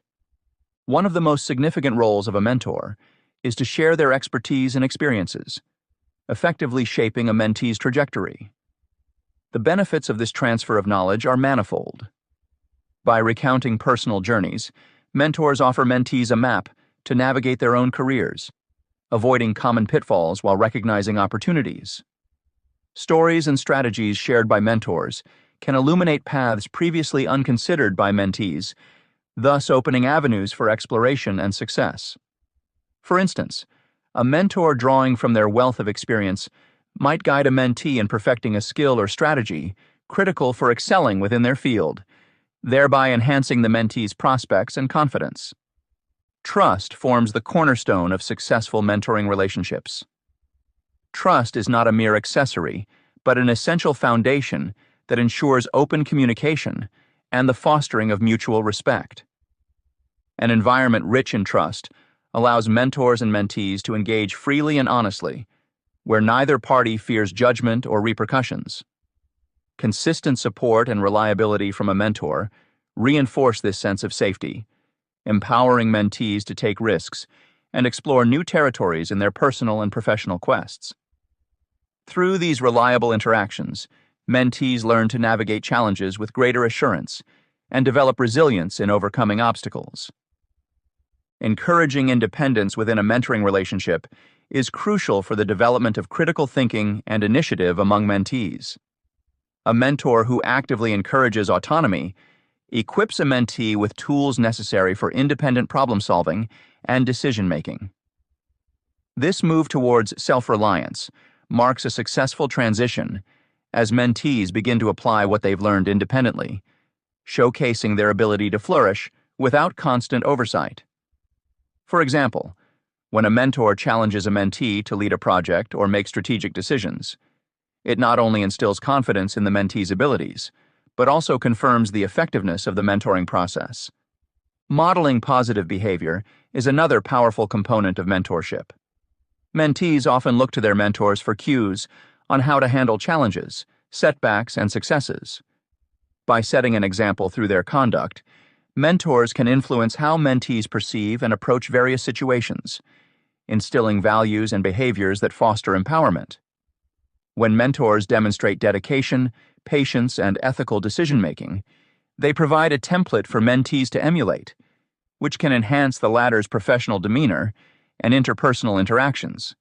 One of the most significant roles of a mentor is to share their expertise and experiences, effectively shaping a mentee's trajectory. The benefits of this transfer of knowledge are manifold. By recounting personal journeys, mentors offer mentees a map to navigate their own careers, avoiding common pitfalls while recognizing opportunities. Stories and strategies shared by mentors can illuminate paths previously unconsidered by mentees, thus opening avenues for exploration and success. For instance, a mentor drawing from their wealth of experience might guide a mentee in perfecting a skill or strategy critical for excelling within their field, thereby enhancing the mentee's prospects and confidence. Trust forms the cornerstone of successful mentoring relationships. Trust is not a mere accessory, but an essential foundation that ensures open communication and the fostering of mutual respect. An environment rich in trust allows mentors and mentees to engage freely and honestly, where neither party fears judgment or repercussions. Consistent support and reliability from a mentor reinforce this sense of safety, empowering mentees to take risks and explore new territories in their personal and professional quests. Through these reliable interactions, mentees learn to navigate challenges with greater assurance and develop resilience in overcoming obstacles. Encouraging independence within a mentoring relationship is crucial for the development of critical thinking and initiative among mentees. A mentor who actively encourages autonomy equips a mentee with tools necessary for independent problem-solving and decision-making. This move towards self-reliance marks a successful transition as mentees begin to apply what they've learned independently, showcasing their ability to flourish without constant oversight. For example, when a mentor challenges a mentee to lead a project or make strategic decisions, it not only instills confidence in the mentee's abilities, but also confirms the effectiveness of the mentoring process. Modeling positive behavior is another powerful component of mentorship. Mentees often look to their mentors for cues on how to handle challenges, setbacks, and successes. By setting an example through their conduct, mentors can influence how mentees perceive and approach various situations, instilling values and behaviors that foster empowerment. When mentors demonstrate dedication, patience, and ethical decision-making, they provide a template for mentees to emulate, which can enhance the latter's professional demeanor and interpersonal interactions.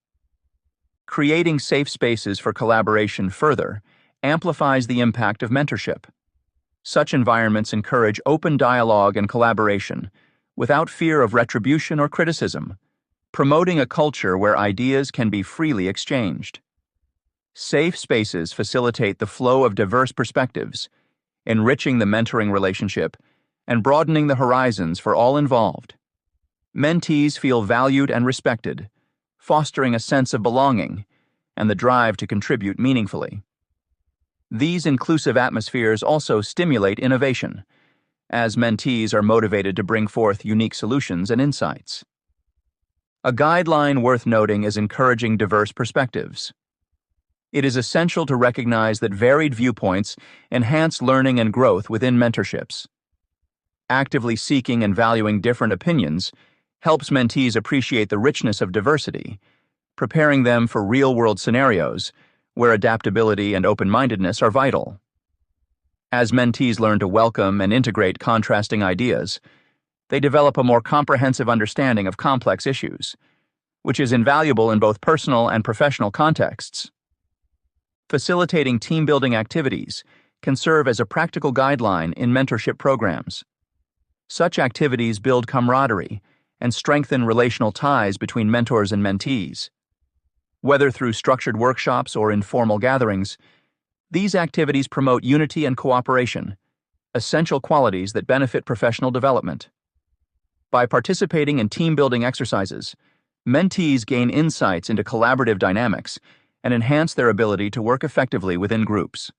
Creating safe spaces for collaboration further amplifies the impact of mentorship. Such environments encourage open dialogue and collaboration without fear of retribution or criticism, promoting a culture where ideas can be freely exchanged. Safe spaces facilitate the flow of diverse perspectives, enriching the mentoring relationship and broadening the horizons for all involved. Mentees feel valued and respected, fostering a sense of belonging and the drive to contribute meaningfully. These inclusive atmospheres also stimulate innovation, as mentees are motivated to bring forth unique solutions and insights. A guideline worth noting is encouraging diverse perspectives. It is essential to recognize that varied viewpoints enhance learning and growth within mentorships. Actively seeking and valuing different opinions helps mentees appreciate the richness of diversity, preparing them for real-world scenarios where adaptability and open-mindedness are vital. As mentees learn to welcome and integrate contrasting ideas, they develop a more comprehensive understanding of complex issues, which is invaluable in both personal and professional contexts. Facilitating team-building activities can serve as a practical guideline in mentorship programs. Such activities build camaraderie and strengthen relational ties between mentors and mentees. Whether through structured workshops or informal gatherings, these activities promote unity and cooperation, essential qualities that benefit professional development. By participating in team-building exercises, mentees gain insights into collaborative dynamics and enhance their ability to work effectively within groups,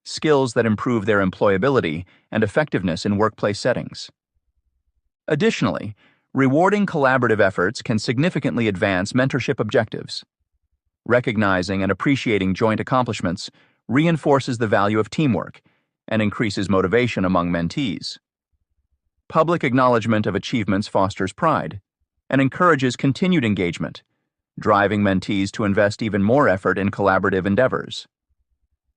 skills that improve their employability and effectiveness in workplace settings. Additionally, rewarding collaborative efforts can significantly advance mentorship objectives. Recognizing and appreciating joint accomplishments reinforces the value of teamwork and increases motivation among mentees. Public acknowledgement of achievements fosters pride and encourages continued engagement, driving mentees to invest even more effort in collaborative endeavors.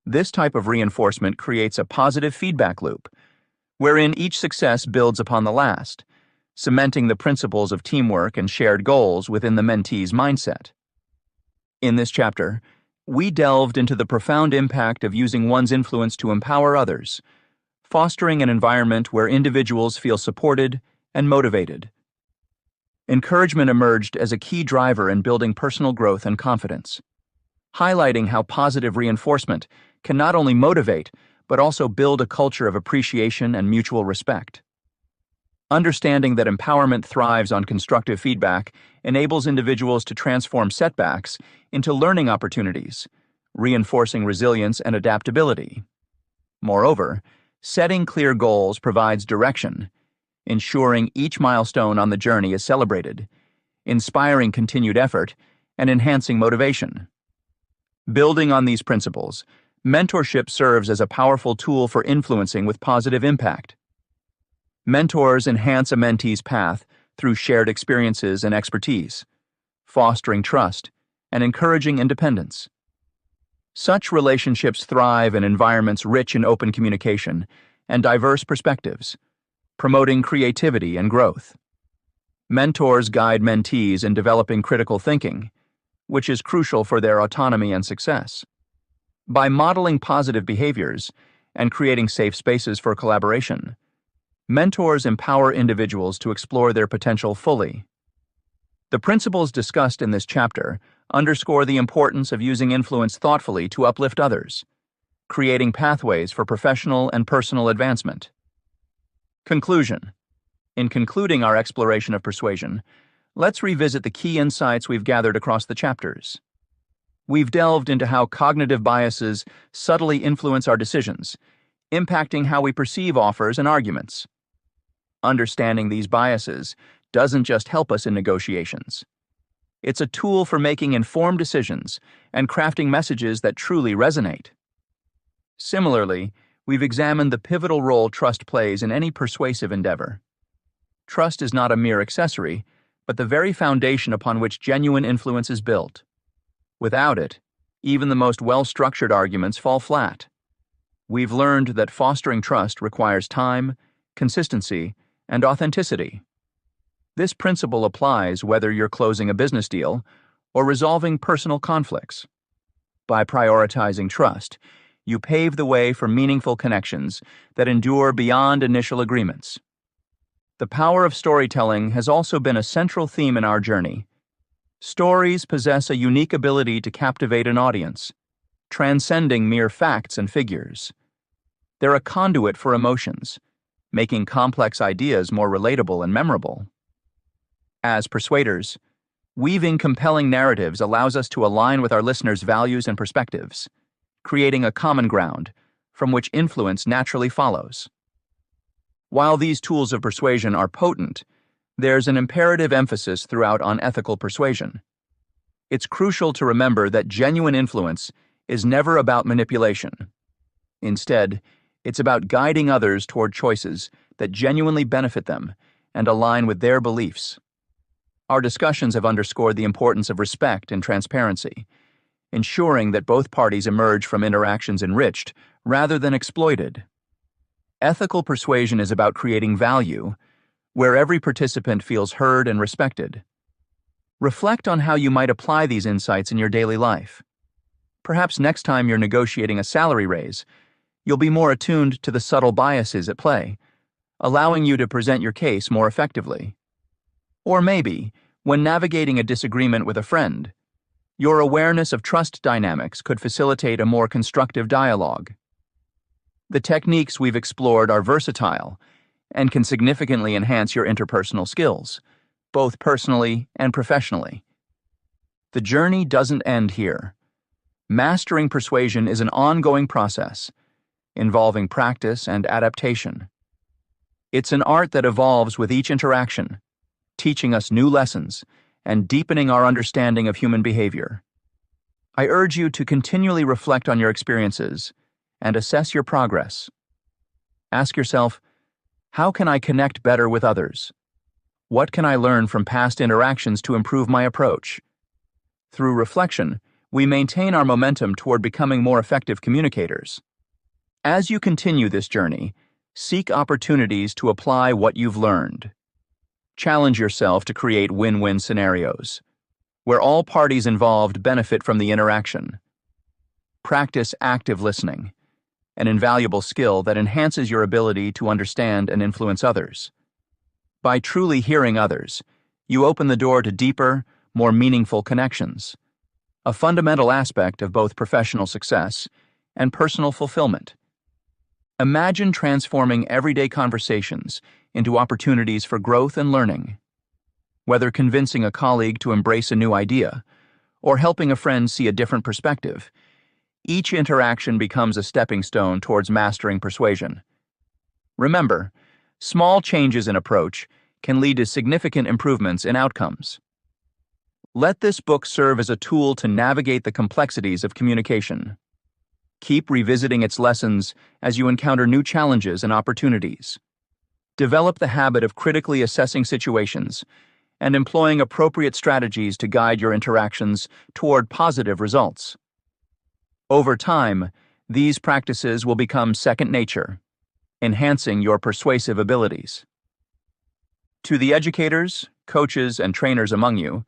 This type of reinforcement creates a positive feedback loop, wherein each success builds upon the last, cementing the principles of teamwork and shared goals within the mentee's mindset. In this chapter, we delved into the profound impact of using one's influence to empower others, fostering an environment where individuals feel supported and motivated. Encouragement emerged as a key driver in building personal growth and confidence, highlighting how positive reinforcement can not only motivate, but also build a culture of appreciation and mutual respect. Understanding that empowerment thrives on constructive feedback enables individuals to transform setbacks into learning opportunities, reinforcing resilience and adaptability. Moreover, setting clear goals provides direction, ensuring each milestone on the journey is celebrated, inspiring continued effort, and enhancing motivation. Building on these principles, mentorship serves as a powerful tool for influencing with positive impact. Mentors enhance a mentee's path through shared experiences and expertise, fostering trust and encouraging independence. Such relationships thrive in environments rich in open communication and diverse perspectives, promoting creativity and growth. Mentors guide mentees in developing critical thinking, which is crucial for their autonomy and success. By modeling positive behaviors and creating safe spaces for collaboration, mentors empower individuals to explore their potential fully. The principles discussed in this chapter underscore the importance of using influence thoughtfully to uplift others, creating pathways for professional and personal advancement. Conclusion. In concluding our exploration of persuasion, let's revisit the key insights we've gathered across the chapters. We've delved into how cognitive biases subtly influence our decisions, impacting how we perceive offers and arguments. Understanding these biases doesn't just help us in negotiations. It's a tool for making informed decisions and crafting messages that truly resonate. Similarly, we've examined the pivotal role trust plays in any persuasive endeavor. Trust is not a mere accessory, but the very foundation upon which genuine influence is built. Without it, even the most well-structured arguments fall flat. We've learned that fostering trust requires time, consistency, and authenticity. This principle applies whether you're closing a business deal or resolving personal conflicts. By prioritizing trust, you pave the way for meaningful connections that endure beyond initial agreements. The power of storytelling has also been a central theme in our journey. Stories possess a unique ability to captivate an audience, transcending mere facts and figures. They're a conduit for emotions, making complex ideas more relatable and memorable. As persuaders, weaving compelling narratives allows us to align with our listeners' values and perspectives, creating a common ground from which influence naturally follows. While these tools of persuasion are potent, there's an imperative emphasis throughout on ethical persuasion. It's crucial to remember that genuine influence is never about manipulation. Instead, it's about guiding others toward choices that genuinely benefit them and align with their beliefs. Our discussions have underscored the importance of respect and transparency, ensuring that both parties emerge from interactions enriched rather than exploited. Ethical persuasion is about creating value, where every participant feels heard and respected. Reflect on how you might apply these insights in your daily life. Perhaps next time you're negotiating a salary raise, you'll be more attuned to the subtle biases at play, allowing you to present your case more effectively. Or maybe, when navigating a disagreement with a friend, your awareness of trust dynamics could facilitate a more constructive dialogue. The techniques we've explored are versatile and can significantly enhance your interpersonal skills, both personally and professionally. The journey doesn't end here. Mastering persuasion is an ongoing process, involving practice and adaptation. It's an art that evolves with each interaction, teaching us new lessons and deepening our understanding of human behavior. I urge you to continually reflect on your experiences and assess your progress. Ask yourself, how can I connect better with others? What can I learn from past interactions to improve my approach? Through reflection, we maintain our momentum toward becoming more effective communicators. As you continue this journey, seek opportunities to apply what you've learned. Challenge yourself to create win-win scenarios, where all parties involved benefit from the interaction. Practice active listening, an invaluable skill that enhances your ability to understand and influence others. By truly hearing others, you open the door to deeper, more meaningful connections, a fundamental aspect of both professional success and personal fulfillment. Imagine transforming everyday conversations into opportunities for growth and learning. Whether convincing a colleague to embrace a new idea or helping a friend see a different perspective, each interaction becomes a stepping stone towards mastering persuasion. Remember, small changes in approach can lead to significant improvements in outcomes. Let this book serve as a tool to navigate the complexities of communication. Keep revisiting its lessons as you encounter new challenges and opportunities. Develop the habit of critically assessing situations and employing appropriate strategies to guide your interactions toward positive results. Over time, these practices will become second nature, enhancing your persuasive abilities. To the educators, coaches, and trainers among you,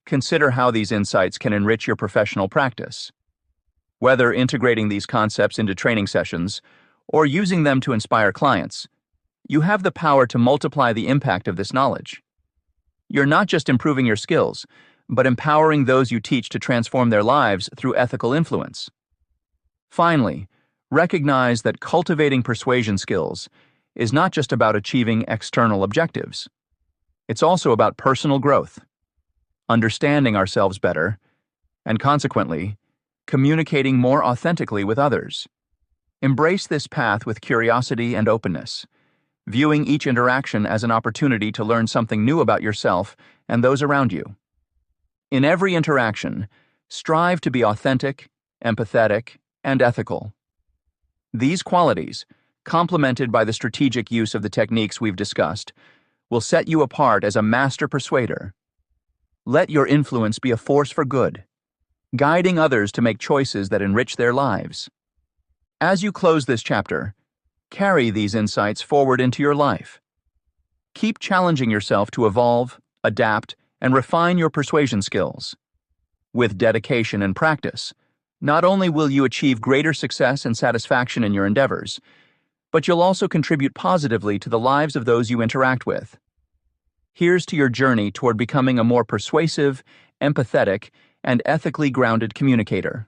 consider how these insights can enrich your professional practice. Whether integrating these concepts into training sessions or using them to inspire clients, you have the power to multiply the impact of this knowledge. You're not just improving your skills, but empowering those you teach to transform their lives through ethical influence. Finally, recognize that cultivating persuasion skills is not just about achieving external objectives. It's also about personal growth, understanding ourselves better, and consequently, communicating more authentically with others. Embrace this path with curiosity and openness, viewing each interaction as an opportunity to learn something new about yourself and those around you. In every interaction, strive to be authentic, empathetic, and ethical. These qualities, complemented by the strategic use of the techniques we've discussed, will set you apart as a master persuader. Let your influence be a force for good, guiding others to make choices that enrich their lives. As you close this chapter, carry these insights forward into your life. Keep challenging yourself to evolve, adapt, and refine your persuasion skills. With dedication and practice, not only will you achieve greater success and satisfaction in your endeavors, but you'll also contribute positively to the lives of those you interact with. Here's to your journey toward becoming a more persuasive, empathetic, and ethically grounded communicator.